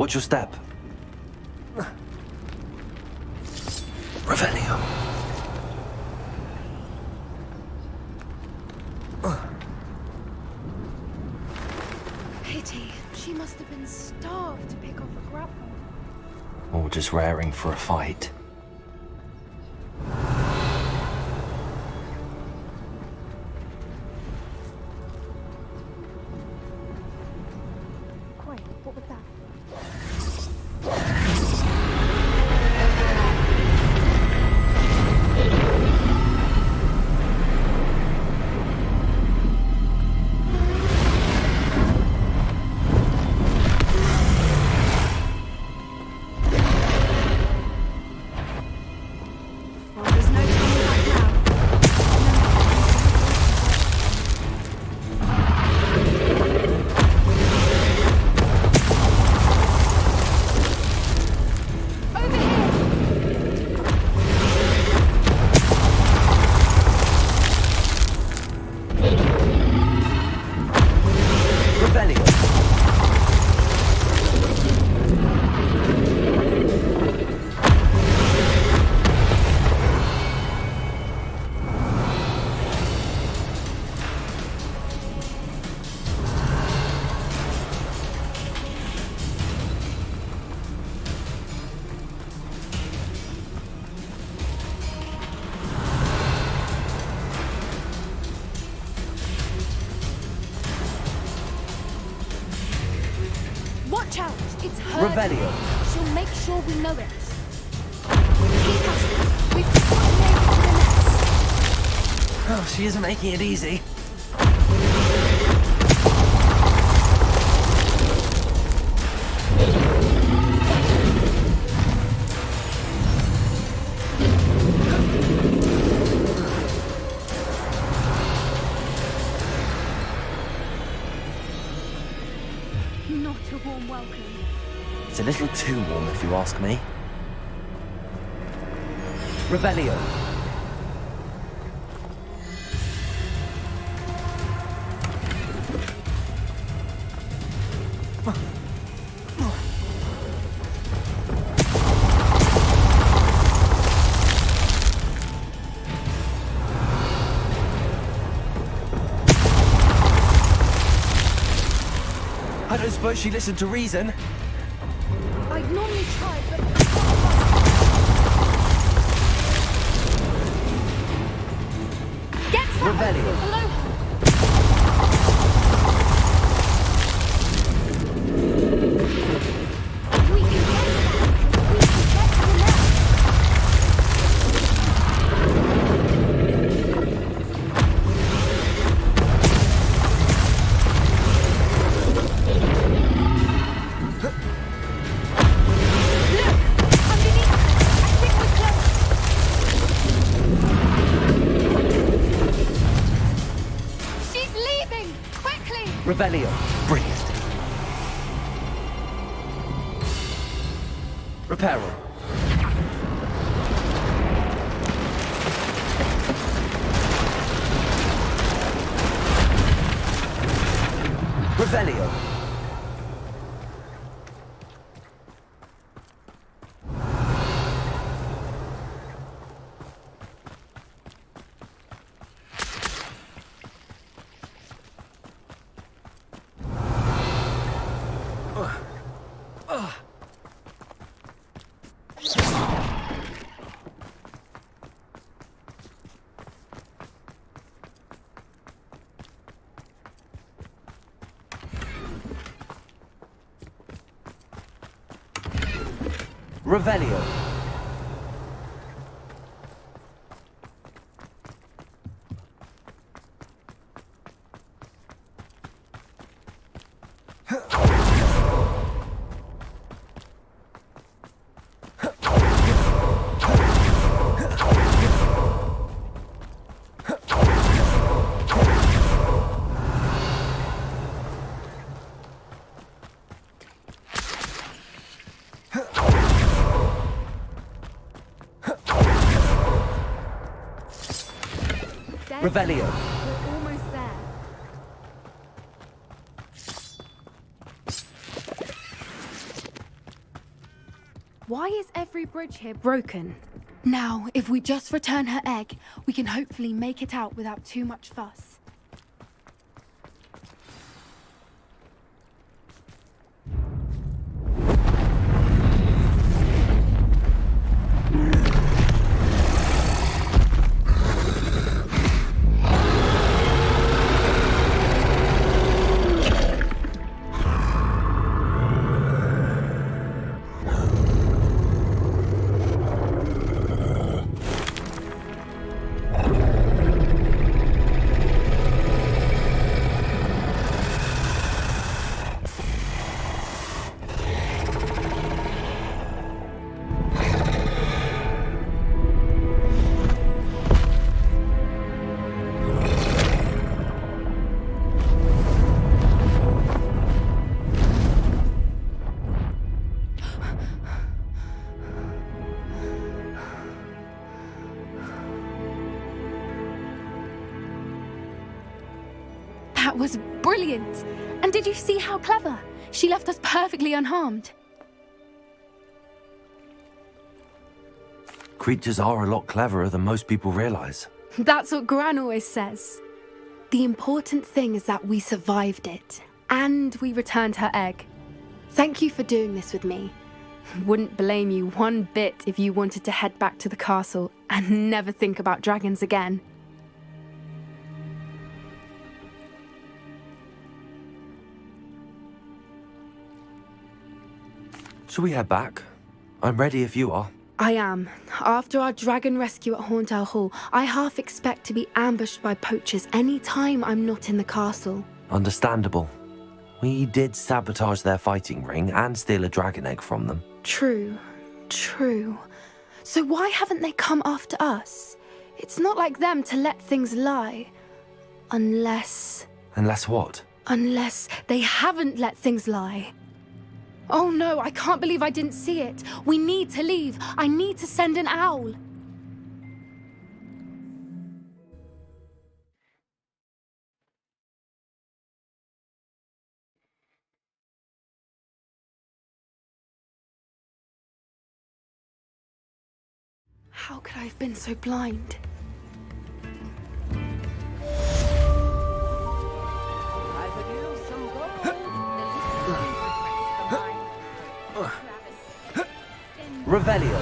What's your step? Revelio. Pity. She must have been starved to pick off a grapple. Or just raring for a fight. Quiet, what was that? Well, there's no coming back now. Over here! Revelio. Watch out! It's her. Revelio. She'll make sure we know it. Keep at it. We've just got to make it to the nest. Oh, she isn't making it easy. Not a warm welcome. It's a little too warm, if you ask me. Revelio. I don't suppose she listened to reason. I'd normally try, but get that Revelio. below. If we can get to that entrance, we can get to the nest. She's leaving! Quickly! Revelio. Brilliant. Reparo. Revelio. Revelio. Revelio. We're almost there. Why is every bridge here broken? Now, if we just return her egg, we can hopefully make it out without too much fuss. That was brilliant! And did you see how clever? She left us perfectly unharmed. Creatures are a lot cleverer than most people realize. That's what Gran always says. The important thing is that we survived it, and we returned her egg. Thank you for doing this with me. Wouldn't blame you one bit if you wanted to head back to the castle and never think about dragons again. Shall we head back? I'm ready if you are. I am. After our dragon rescue at Hauntow Hall, I half expect to be ambushed by poachers any time I'm not in the castle. Understandable. We did sabotage their fighting ring and steal a dragon egg from them. True. So why haven't they come after us? It's not like them to let things lie. Unless what? Unless they haven't let things lie. Oh no, I can't believe I didn't see it. We need to leave. I need to send an owl. How could I have been so blind? Revelio.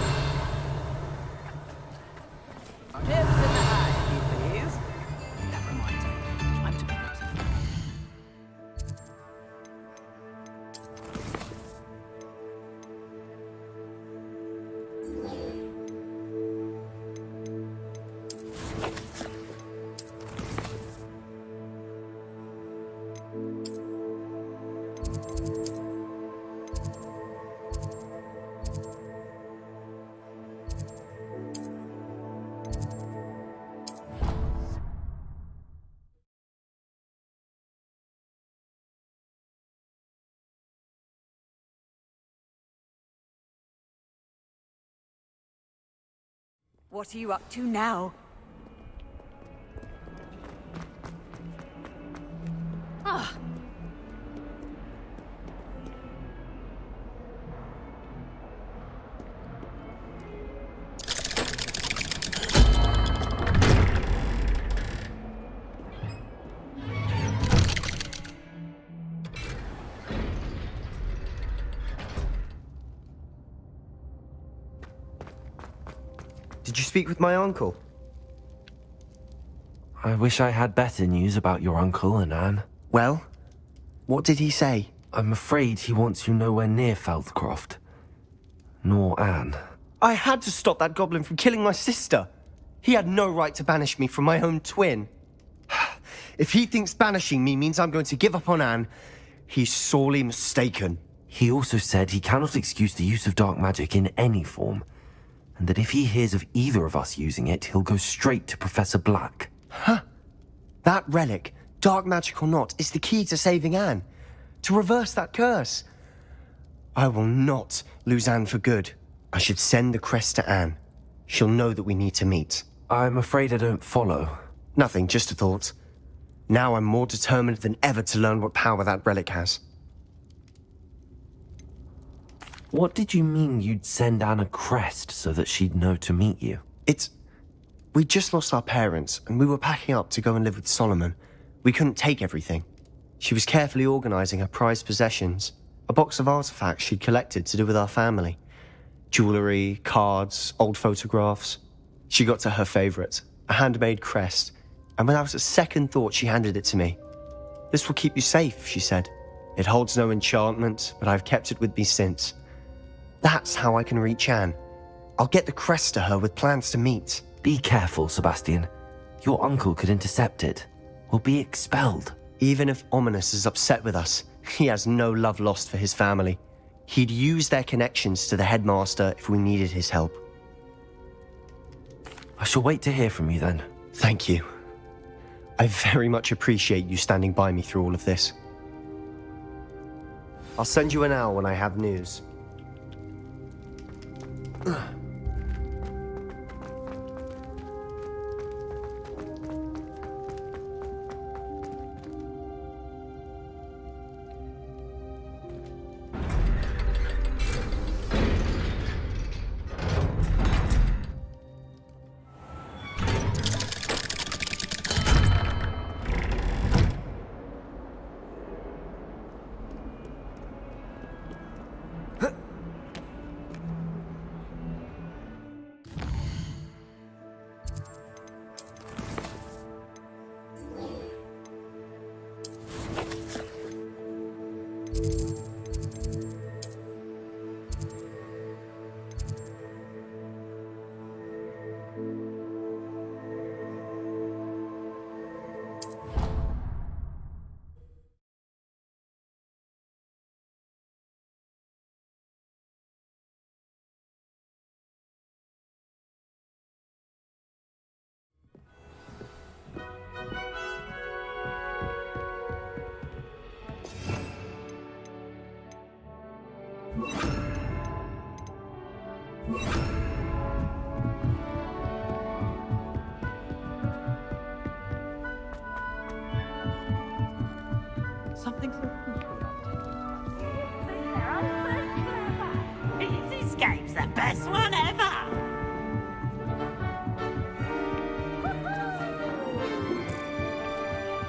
What are you up to now? Ah! Did you speak with my uncle? I wish I had better news about your uncle and Anne. Well, what did he say? I'm afraid he wants you nowhere near Feldcroft. Nor Anne. I had to stop that goblin from killing my sister. He had no right to banish me from my own twin. If he thinks banishing me means I'm going to give up on Anne, he's sorely mistaken. He also said he cannot excuse the use of dark magic in any form, and that if he hears of either of us using it, he'll go straight to Professor Black. Huh? That relic, dark magic or not, is the key to saving Anne. To reverse that curse. I will not lose Anne for good. I should send the crest to Anne. She'll know that we need to meet. I'm afraid I don't follow. Nothing, just a thought. Now I'm more determined than ever to learn what power that relic has. What did you mean you'd send Anne a crest so that she'd know to meet you? We just lost our parents, and we were packing up to go and live with Solomon. We couldn't take everything. She was carefully organising her prized possessions, a box of artifacts she'd collected to do with our family. Jewellery, cards, old photographs. She got to her favourite, a handmade crest, and without a second thought she handed it to me. "This will keep you safe," she said. "It holds no enchantment, but I've kept it with me since. That's how I can reach Anne. I'll get the crest to her with plans to meet." Be careful, Sebastian. Your uncle could intercept it. We'll be expelled. Even if Ominous is upset with us, he has no love lost for his family. He'd use their connections to the headmaster if we needed his help. I shall wait to hear from you then. Thank you. I very much appreciate you standing by me through all of this. I'll send you an owl when I have news. Something's This game's the best one ever!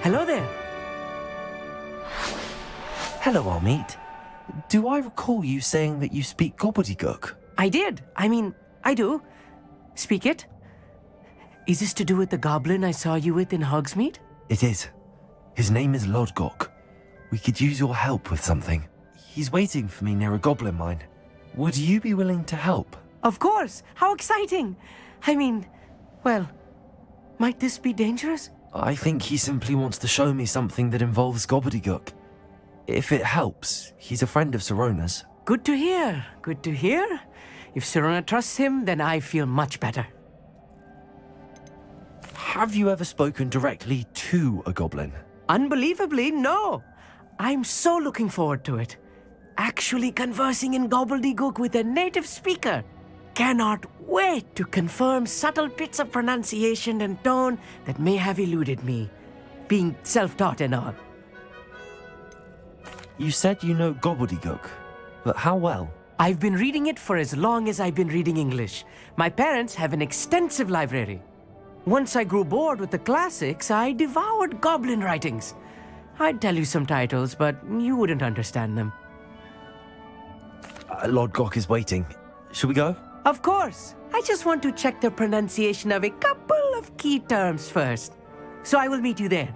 Hello there. Hello, Amit. Do I recall you saying that you speak gobbledygook? I did. I do. Speak it. Is this to do with the goblin I saw you with in Hogsmeade? It is. His name is Lodgok. We could use your help with something. He's waiting for me near a goblin mine. Would you be willing to help? Of course. How exciting. Well, might this be dangerous? I think he simply wants to show me something that involves gobbledygook. If it helps, he's a friend of Sirona's. Good to hear. Good to hear. If Sirona trusts him, then I feel much better. Have you ever spoken directly to a goblin? Unbelievably, no. I'm so looking forward to it. Actually conversing in gobbledygook with a native speaker. Cannot wait to confirm subtle bits of pronunciation and tone that may have eluded me, being self-taught and all. You said you know gobbledygook, but how well? I've been reading it for as long as I've been reading English. My parents have an extensive library. Once I grew bored with the classics, I devoured goblin writings. I'd tell you some titles, but you wouldn't understand them. Lodgok is waiting. Shall we go? Of course. I just want to check the pronunciation of a couple of key terms first. So I will meet you there.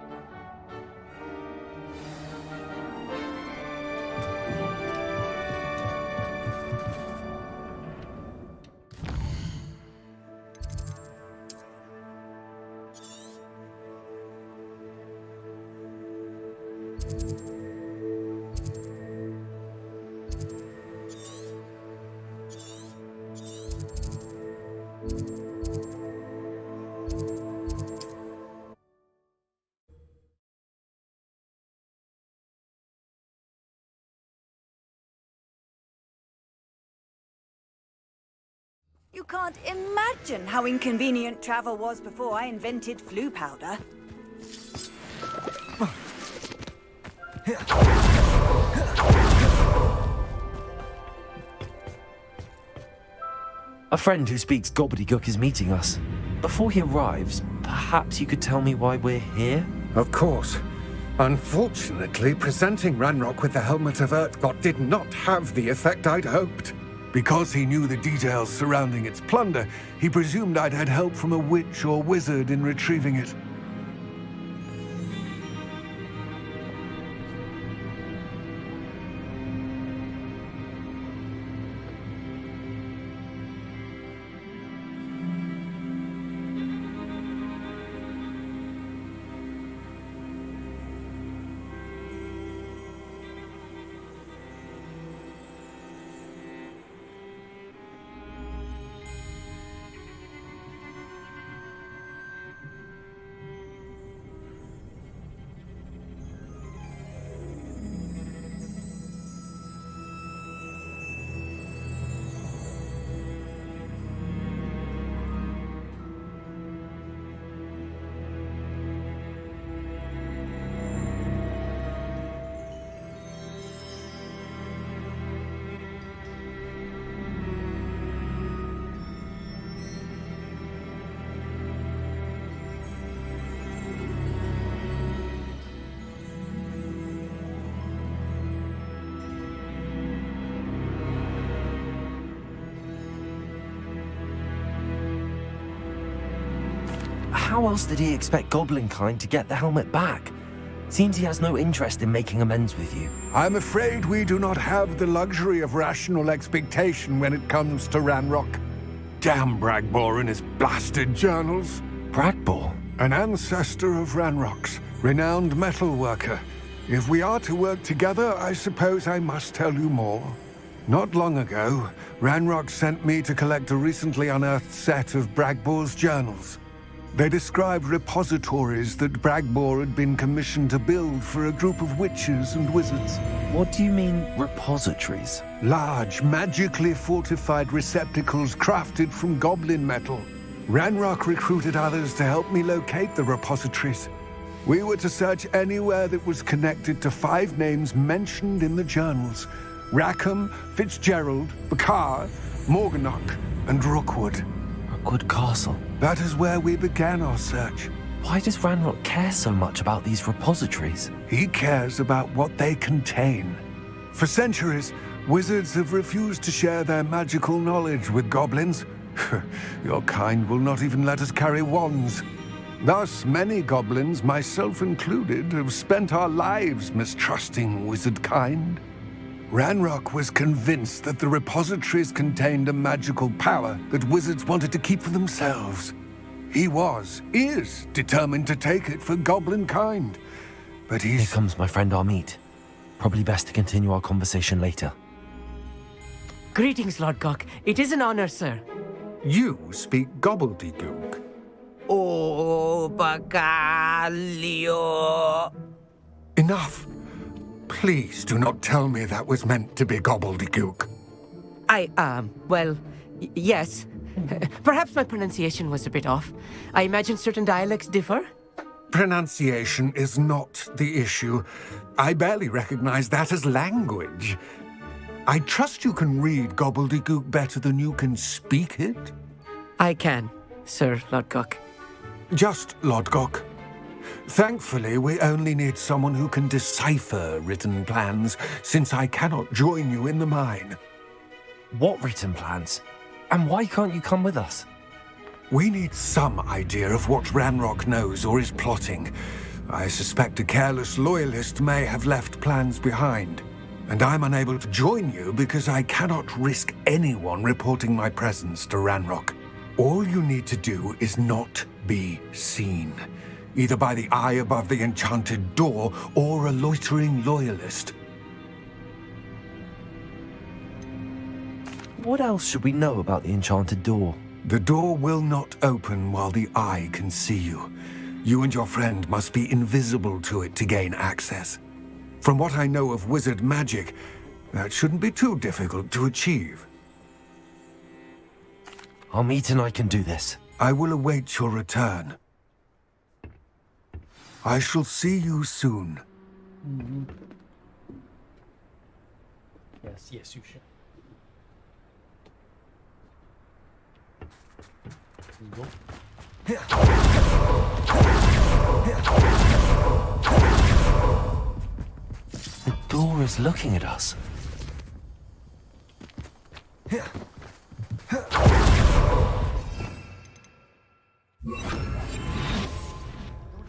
You can't imagine how inconvenient travel was before I invented flu powder. A friend who speaks gobbledygook is meeting us. Before he arrives, perhaps you could tell me why we're here? Of course. Unfortunately, presenting Ranrock with the Helmet of Urtkot did not have the effect I'd hoped. Because he knew the details surrounding its plunder, he presumed I'd had help from a witch or wizard in retrieving it. How else did he expect Goblinkind to get the helmet back? Seems he has no interest in making amends with you. I'm afraid we do not have the luxury of rational expectation when it comes to Ranrock. Damn Bragbor and his blasted journals. Bragbor? An ancestor of Ranrock's, renowned metal worker. If we are to work together, I suppose I must tell you more. Not long ago, Ranrock sent me to collect a recently unearthed set of Bragbor's journals. They described repositories that Bragbor had been commissioned to build for a group of witches and wizards. What do you mean, repositories? Large, magically fortified receptacles crafted from goblin metal. Ranrock recruited others to help me locate the repositories. We were to search anywhere that was connected to 5 names mentioned in the journals: Rackham, Fitzgerald, Bakar, Morganach, and Rookwood. Rookwood Castle. That is where we began our search. Why does Ranrock care so much about these repositories? He cares about what they contain. For centuries, wizards have refused to share their magical knowledge with goblins. Your kind will not even let us carry wands. Thus, many goblins, myself included, have spent our lives mistrusting wizard kind. Ranrock was convinced that the repositories contained a magical power that wizards wanted to keep for themselves. He is determined to take it for goblin kind. But Here comes my friend Amit. Probably best to continue our conversation later. Greetings, Lord Cock. It is an honor, sir. You speak gobbledygook. Oh, Bagalio. Enough. Please do not tell me that was meant to be gobbledygook. Yes. Perhaps my pronunciation was a bit off. I imagine certain dialects differ. Pronunciation is not the issue. I barely recognize that as language. I trust you can read gobbledygook better than you can speak it? I can, Sir Lodgok. Just Lodgok. Thankfully, we only need someone who can decipher written plans, since I cannot join you in the mine. What written plans? And why can't you come with us? We need some idea of what Ranrock knows or is plotting. I suspect a careless loyalist may have left plans behind. And I'm unable to join you because I cannot risk anyone reporting my presence to Ranrock. All you need to do is not be seen. Either by the eye above the enchanted door, or a loitering loyalist. What else should we know about the enchanted door? The door will not open while the eye can see you. You and your friend must be invisible to it to gain access. From what I know of wizard magic, that shouldn't be too difficult to achieve. Amit and I can do this. I will await your return. I shall see you soon. Yes, you should. The door is looking at us. Don't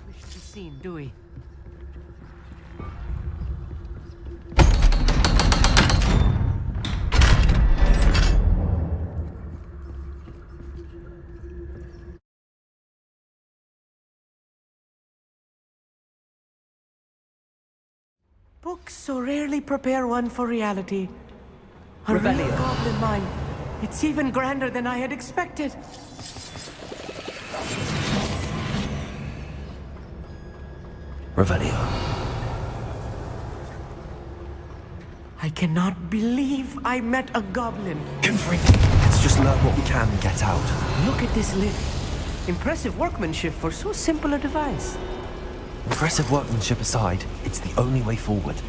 wish to be seen, do we? Books so rarely prepare one for reality. A real goblin mine. It's even grander than I had expected. Revelio. I cannot believe I met a goblin. Let's just learn what we can and get out. Look at this lift. Impressive workmanship for so simple a device. Impressive workmanship aside, it's the only way forward.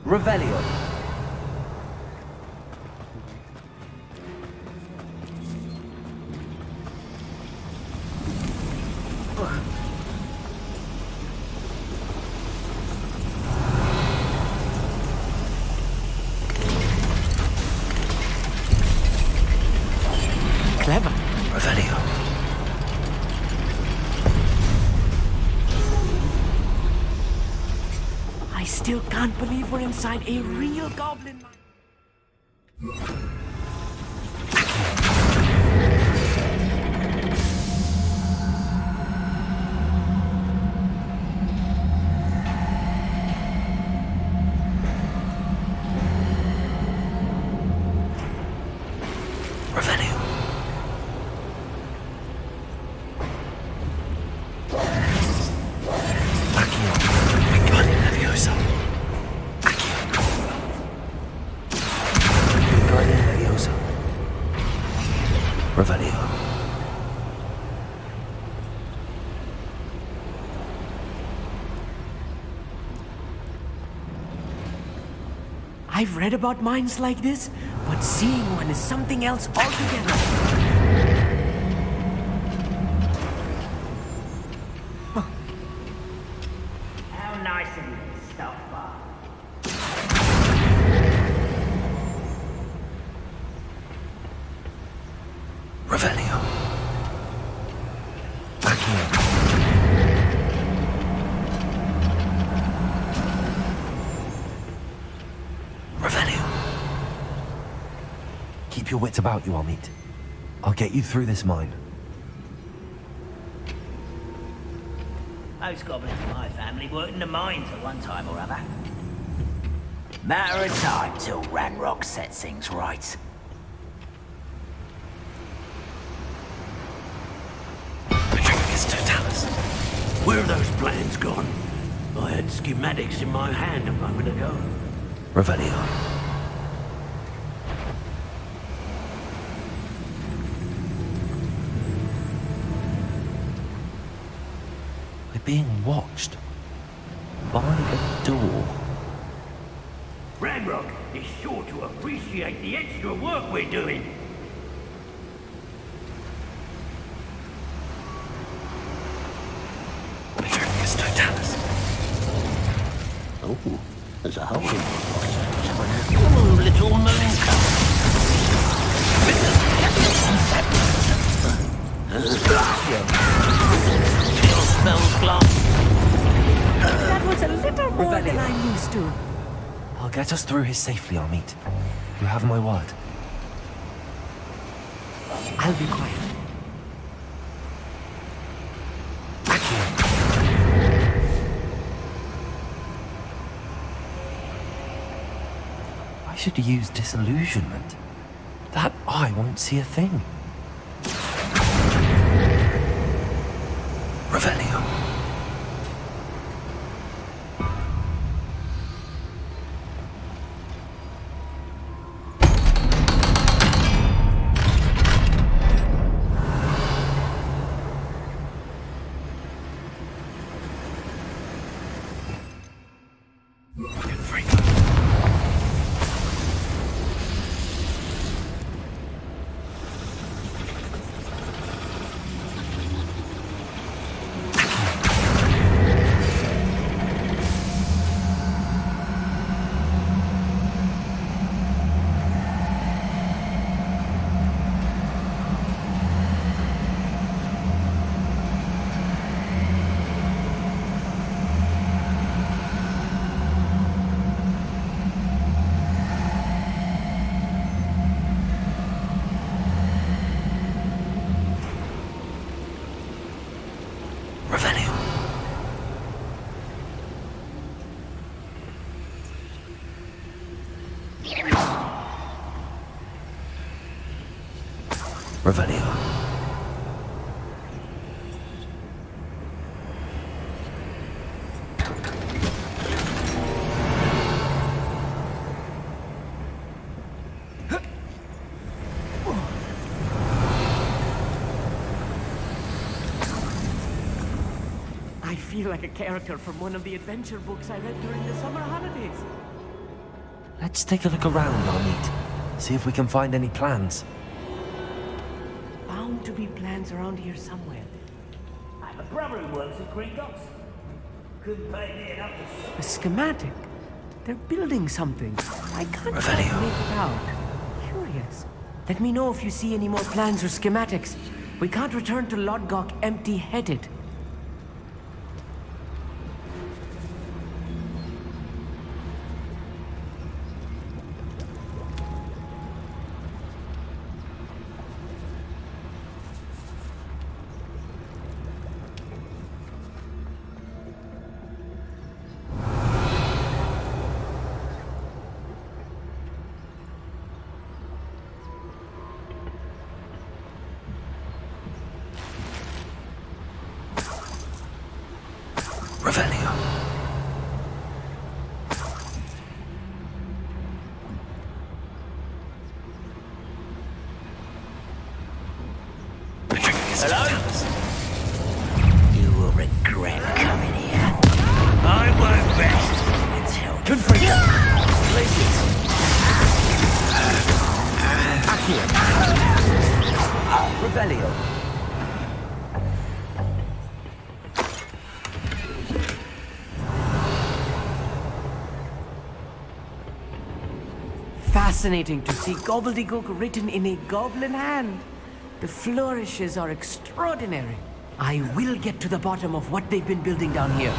Revelio. Clever. Revelio. I still can't believe we're inside a real goblin mine. Revelio. Accio. Wingardium Leviosa. Accio. Wingardium Leviosa. Revelio. I've read about mines like this, but seeing one is something else altogether. How nice of you to stop by. Revelio. Accio. Revelio. Keep your wits about you, Amit. I'll get you through this mine. Most goblins in my family worked in the mines at one time or other. Matter of time till Ranrock sets things right. Where are those plans gone? I had schematics in my hand a moment ago. Revelio. We're being watched by a door. Ranrock is sure to appreciate the extra work we're doing. Oh, there's a hole in the little Still smells glass. That was a little more than I'm used to. I'll get us through here safely, Amit. You have my word. I'll be quiet. I should use disillusionment. That eye won't see a thing. Revelio. Revelio. I feel like a character from one of the adventure books I read during the summer holidays. Let's take a look around, Armit. See if we can find any plans. Bound to be plans around here somewhere. I have a brother who works at Gringotts. Couldn't pay me enough to... A schematic? They're building something. I can't quite Revelio. make it out. Curious. Let me know if you see any more plans or schematics. We can't return to Lodgok empty-headed. Revelio. Hello? You will regret coming here. I won't rest until... Confringo! Places! Accio! Revelio. Fascinating to see gobbledygook written in a goblin hand. The flourishes are extraordinary. I will get to the bottom of what they've been building down here.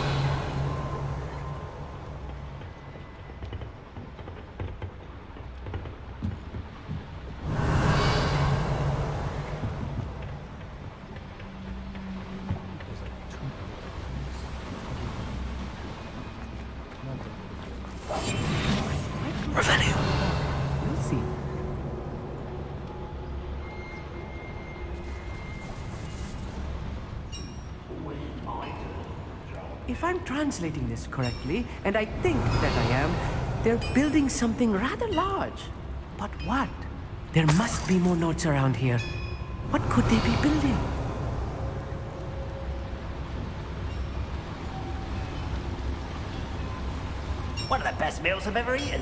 Revelio. We'll see. If I'm translating this correctly, and I think that I am, they're building something rather large. But what? There must be more notes around here. What could they be building? One of the best meals I've ever eaten.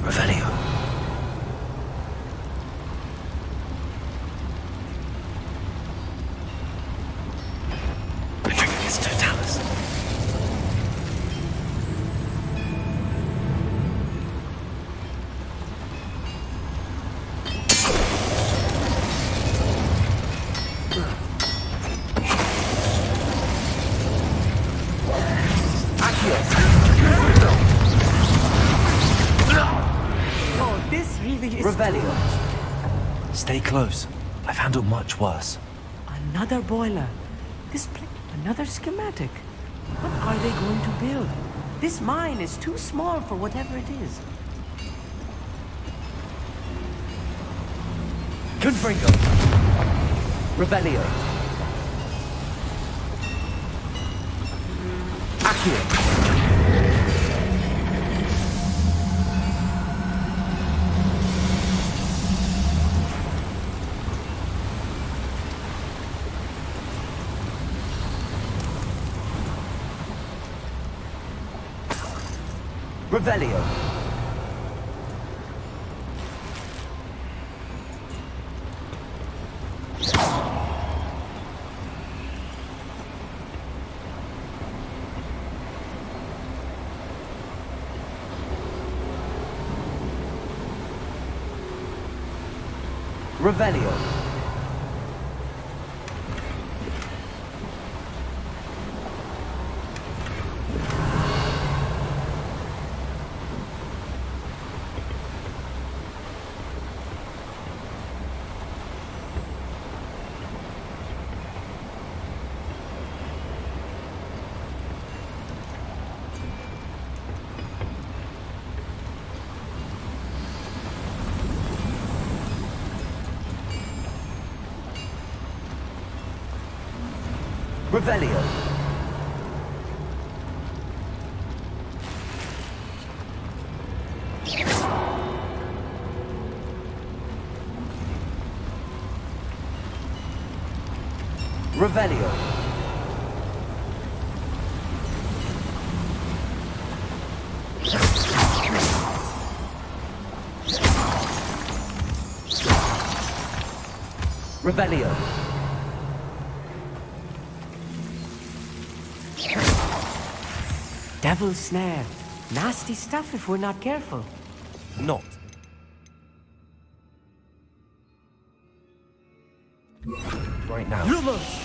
Revelio. Patricius Totalis. Oh, this really is... Revelio. Stay close. I've handled much worse. Another boiler. Another schematic. What are they going to build? This mine is too small for whatever it is. Confringo. Revelio. Accio. Revelio. Revelio. Revelio. Revelio. Revelio. Devil's snare. Nasty stuff if we're not careful. Not. Right now. Lumos!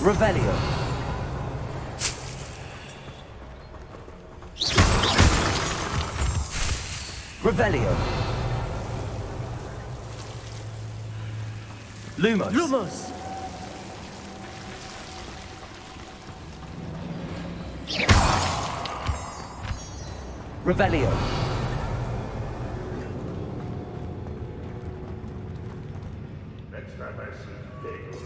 Revelio. Revelio. Lumos. Lumos! Revelio. Next time I see Diego,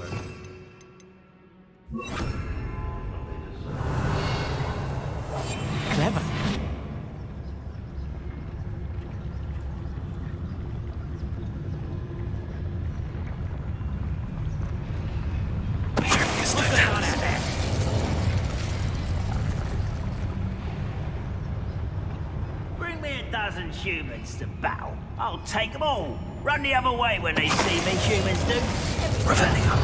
Clever. Bring me a dozen humans to battle. I'll take them all. Run the other way when they see me, humans do. Revelio.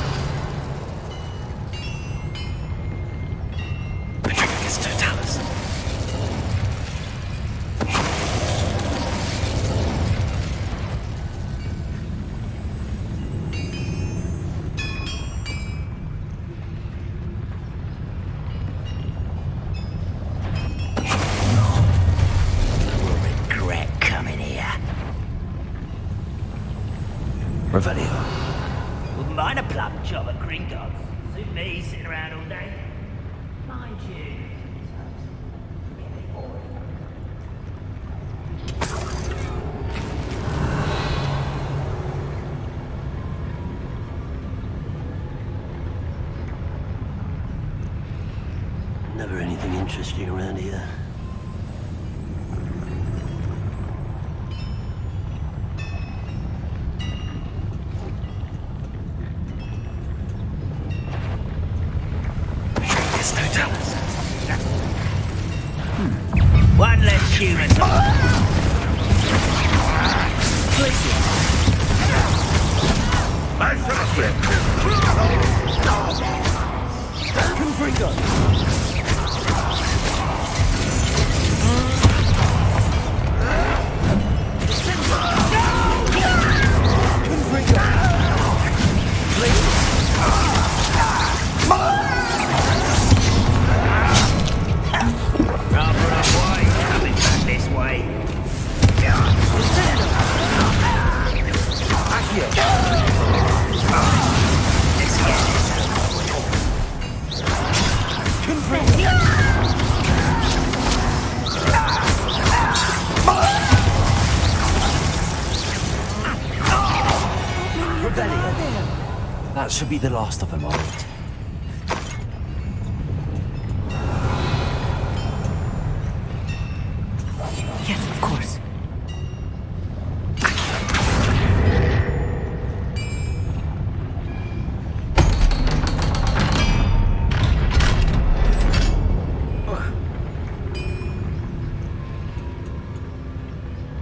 Patricius Totalis. Regret coming here. Revelio. Wouldn't mind a plum job at Gringotts. Suit me sitting around all day. Mind you. Never anything interesting around here. Patricius Totalis. One less human. Rather avoid coming back this way. That should be the last of them, all right. Yes, of course.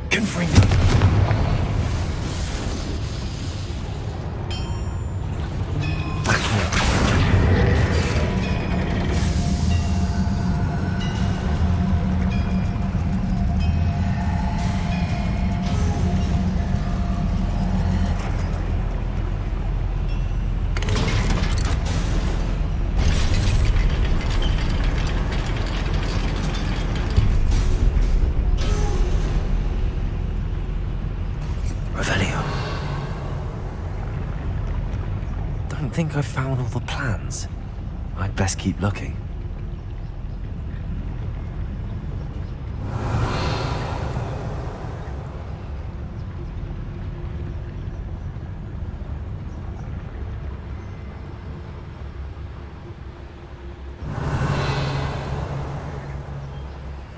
Confringo. Revelio. Don't think I've found all the plans. I'd best keep looking.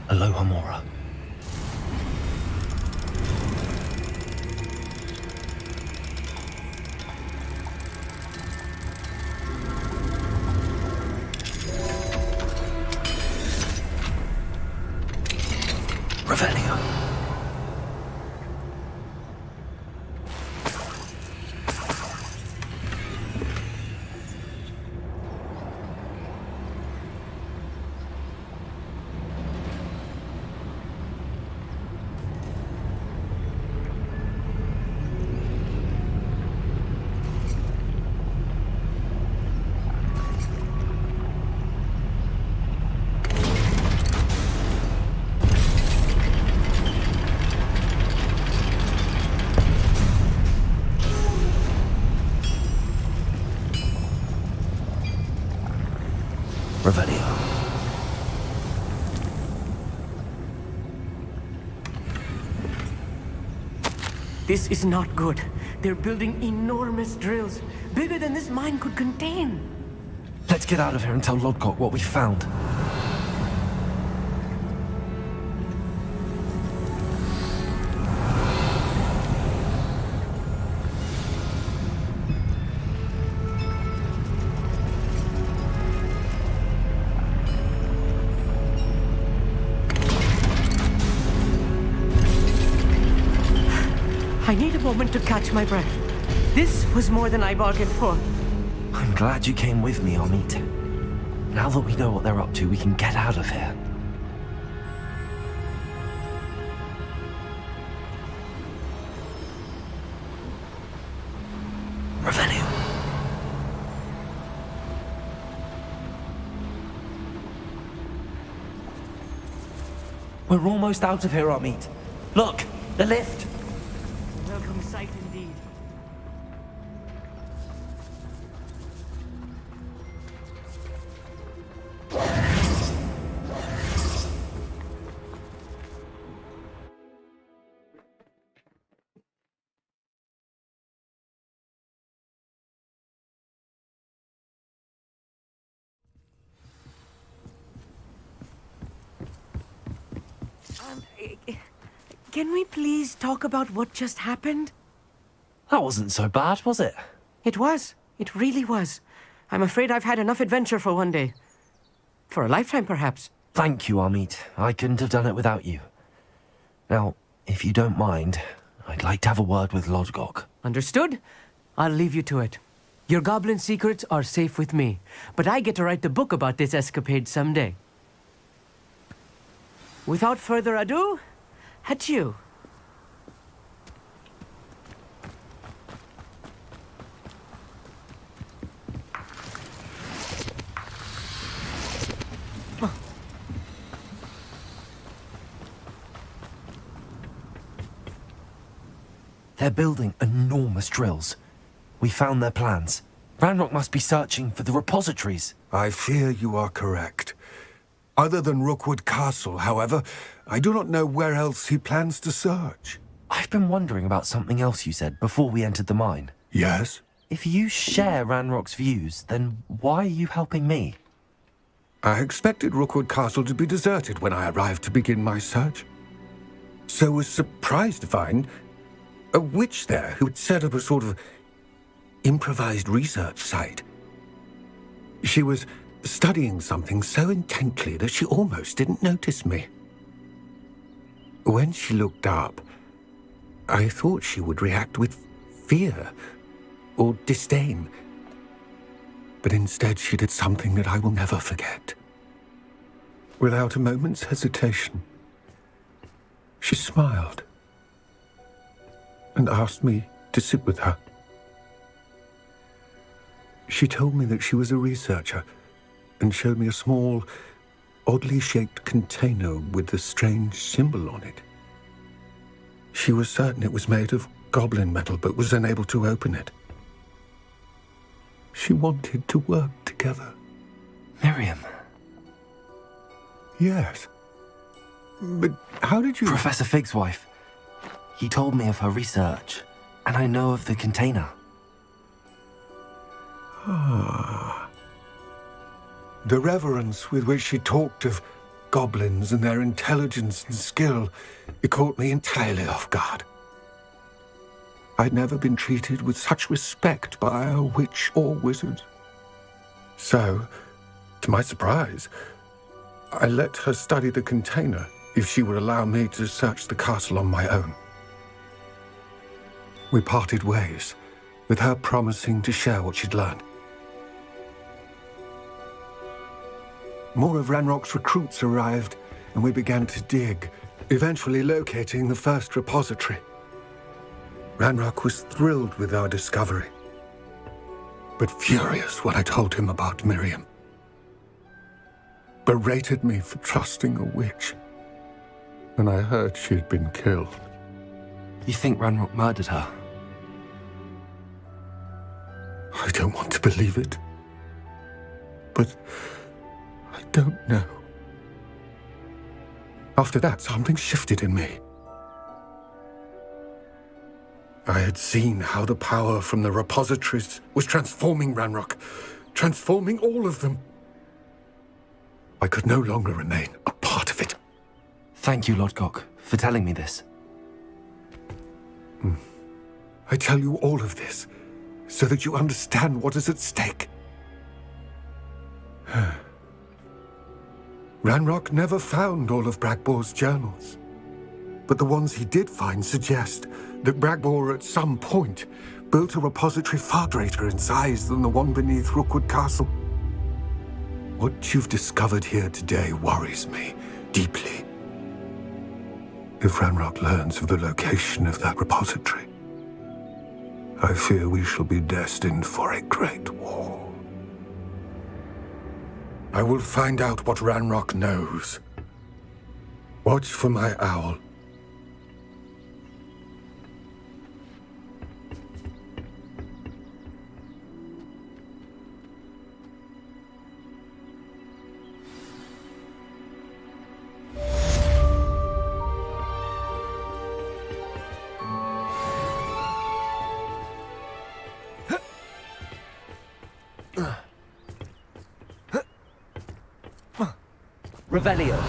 Alohomora. Revelio. Revelio. This is not good. They're building enormous drills, bigger than this mine could contain. Let's get out of here and tell Lodgok what we found. I need a moment to catch my breath. This was more than I bargained for. I'm glad you came with me, Amit. Now that we know what they're up to, we can get out of here. Revelio. We're almost out of here, Amit. Look, the lift. Welcome sight indeed. Can we please talk about what just happened? That wasn't so bad, was it? It was. It really was. I'm afraid I've had enough adventure for one day. For a lifetime, perhaps. Thank you, Amit. I couldn't have done it without you. Now, if you don't mind, I'd like to have a word with Lodgok. Understood? I'll leave you to it. Your goblin secrets are safe with me, but I get to write the book about this escapade someday. Without further ado, adieu. They're building enormous drills. We found their plans. Ranrock must be searching for the repositories. I fear you are correct. Other than Rookwood Castle, however, I do not know where else he plans to search. I've been wondering about something else you said before we entered the mine. Yes? If you share Ranrock's views, then why are you helping me? I expected Rookwood Castle to be deserted when I arrived to begin my search. So was surprised to find a witch there who had set up a sort of improvised research site. She was studying something so intently that she almost didn't notice me. When she looked up, I thought she would react with fear or disdain. But instead she did something that I will never forget. Without a moment's hesitation, she smiled and asked me to sit with her. She told me that she was a researcher and showed me a small, oddly shaped container with a strange symbol on it. She was certain it was made of goblin metal, but was unable to open it. She wanted to work together. Miriam. Yes. But how did you... Professor Fig's wife. He told me of her research, and I know of the container. Ah. The reverence with which she talked of goblins and their intelligence and skill, it caught me entirely off guard. I'd never been treated with such respect by a witch or wizard. So, to my surprise, I let her study the container if she would allow me to search the castle on my own. We parted ways, with her promising to share what she'd learned. More of Ranrock's recruits arrived, and we began to dig, eventually locating the first repository. Ranrock was thrilled with our discovery, but furious when I told him about Miriam. Berated me for trusting a witch, and I heard she'd been killed. You think Ranrock murdered her? I don't want to believe it, but I don't know. After that, something shifted in me. I had seen how the power from the repositories was transforming Ranrock, transforming all of them. I could no longer remain a part of it. Thank you, Lodgok, for telling me this. I tell you all of this so that you understand what is at stake. Ranrock never found all of Bragbor's journals, but the ones he did find suggest that Bragbor at some point built a repository far greater in size than the one beneath Rookwood Castle. What you've discovered here today worries me deeply. If Ranrock learns of the location of that repository, I fear we shall be destined for a great war. I will find out what Ranrock knows. Watch for my owl. Revelio.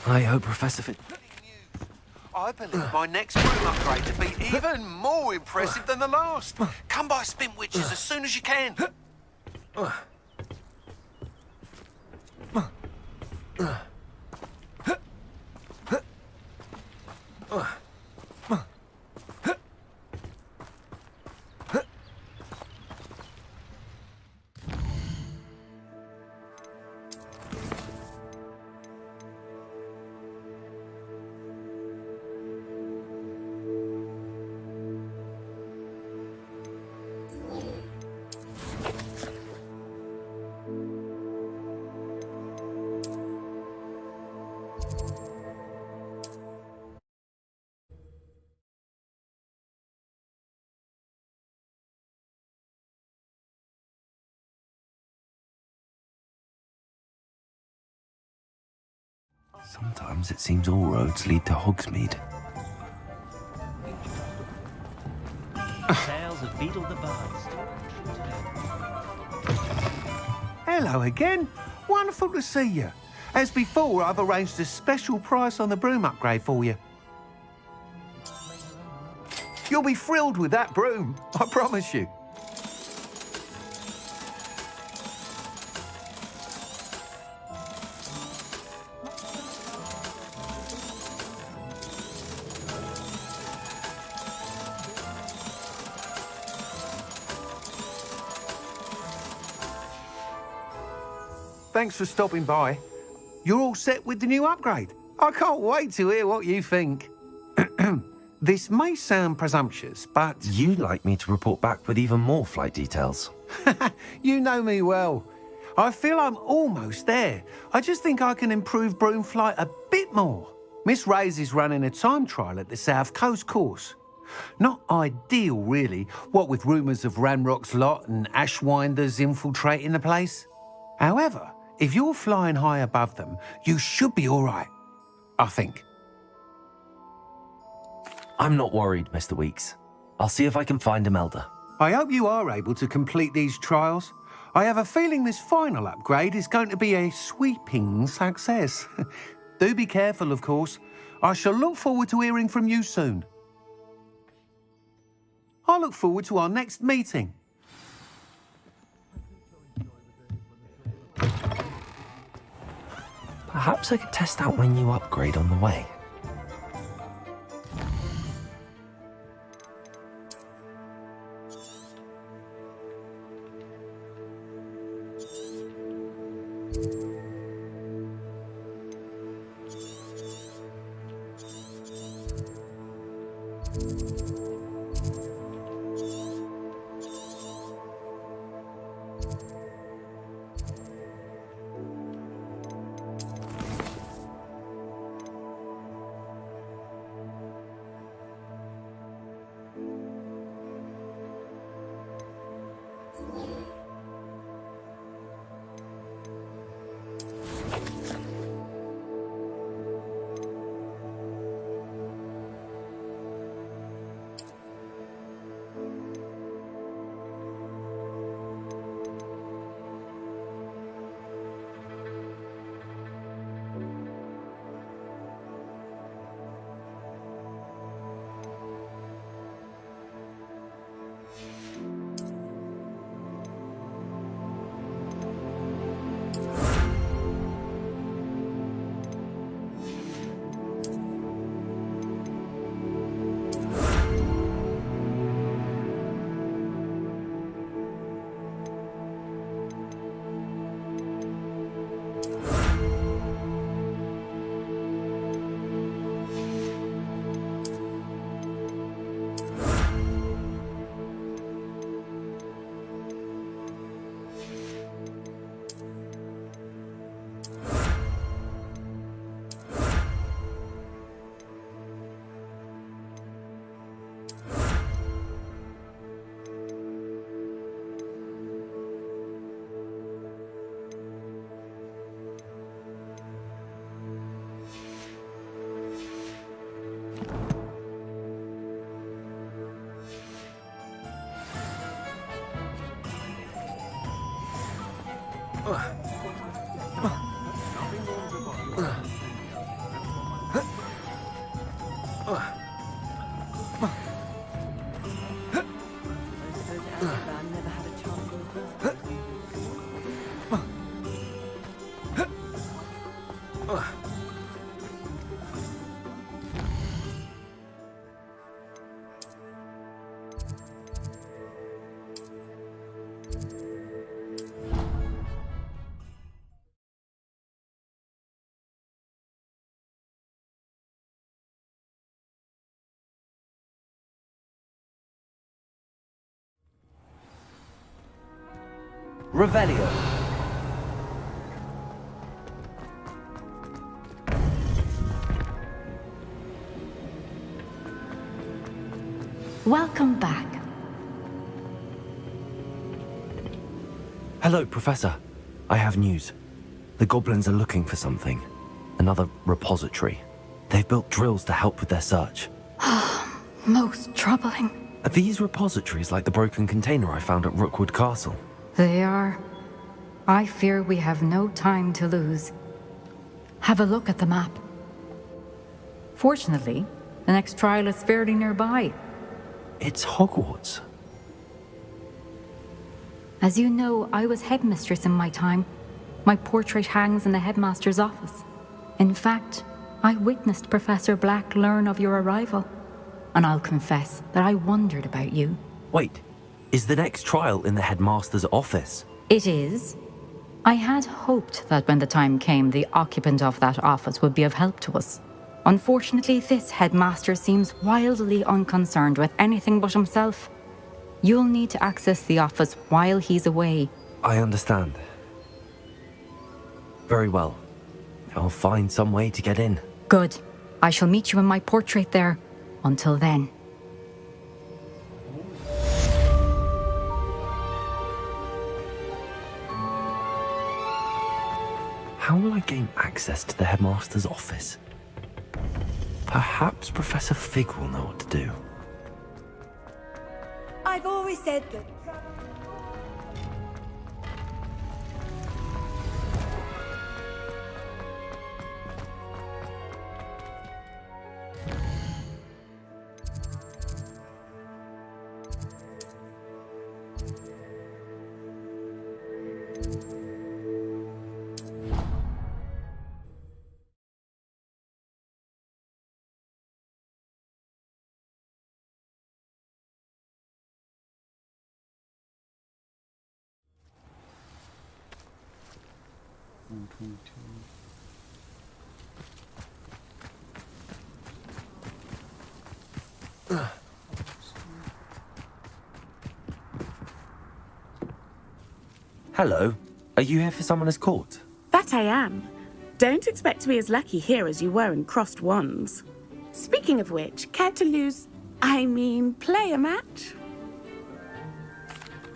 I hope Professor I believe my next room upgrade to be even more impressive than the last. Come by Spin Witches as soon as you can. Sometimes it seems all roads lead to Hogsmeade. Tales of Beetle the Bard. Hello again. Wonderful to see you. As before, I've arranged a special price on the broom upgrade for you. You'll be thrilled with that broom, I promise you. Thanks for stopping by. You're all set with the new upgrade. I can't wait to hear what you think. This may sound presumptuous, but... You'd like me to report back with even more flight details. You know me well. I feel I'm almost there. I just think I can improve broom flight a bit more. Miss Ray's is running a time trial at the South Coast course. Not ideal, really, what with rumours of Ranrock's lot and Ashwinders infiltrating the place. However, if you're flying high above them, you should be all right. I think. I'm not worried, Mr. Weeks. I'll see if I can find Imelda. I hope you are able to complete these trials. I have a feeling this final upgrade is going to be a sweeping success. Do be careful, of course. I shall look forward to hearing from you soon. I look forward to our next meeting. Perhaps I could test out my new upgrade on the way. Revelio. Welcome back. Hello, Professor. I have news. The goblins are looking for something. Another repository. They've built drills to help with their search. Most troubling. Are these repositories like the broken container I found at Rookwood Castle? They are. I fear we have no time to lose. Have a look at the map. Fortunately, the next trial is fairly nearby. It's Hogwarts. As you know, I was headmistress in my time. My portrait hangs in the headmaster's office. In fact, I witnessed Professor Black learn of your arrival. And I'll confess that I wondered about you. Wait, is the next trial in the headmaster's office? It is. I had hoped that when the time came, the occupant of that office would be of help to us. Unfortunately, this headmaster seems wildly unconcerned with anything but himself. You'll need to access the office while he's away. I understand. Very well. I'll find some way to get in. Good. I shall meet you in my portrait there. Until then. how will I gain access to the headmaster's office? Perhaps Professor Fig will know what to do. I've always said that. Hello. Are you here for Summoner's Court? That I am. Don't expect to be as lucky here as you were in Crossed Wands. Speaking of which, care to play a match?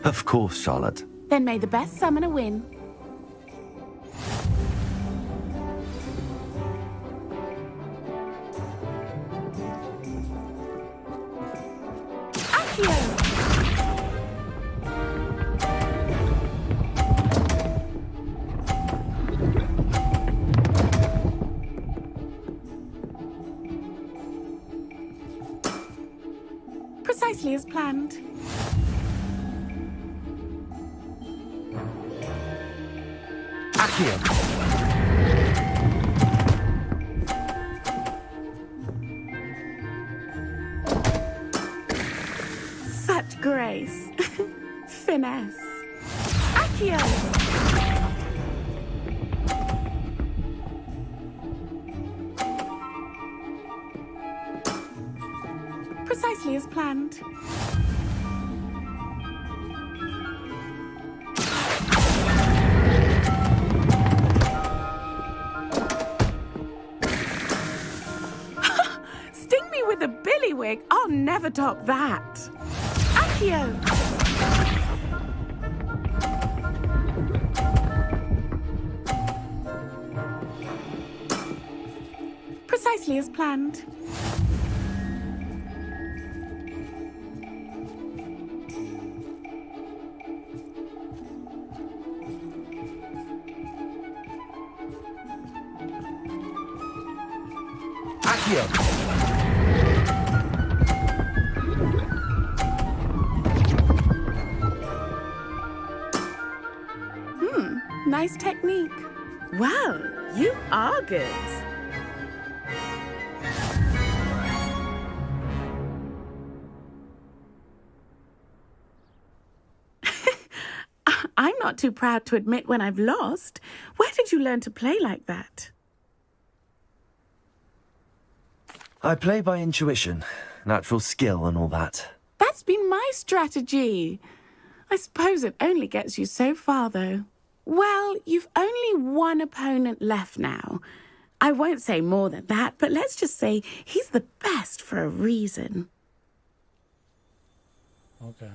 Of course, Charlotte. Then may the best summoner win. Precisely as planned. Accio! Such grace. Finesse. Accio! Precisely as planned. Sting me with a billywig. I'll never top that. Accio! Precisely as planned. Nice technique. Well, you are good. I'm not too proud to admit when I've lost. Where did you learn to play like that? I play by intuition, natural skill and all that. That's been my strategy. I suppose it only gets you so far, though. Well, you've only one opponent left now. I won't say more than that, but let's just say he's the best for a reason. Okay.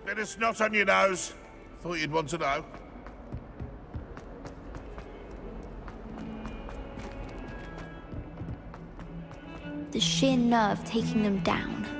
Bit of snot on your nose. Thought you'd want to know. The sheer nerve taking them down.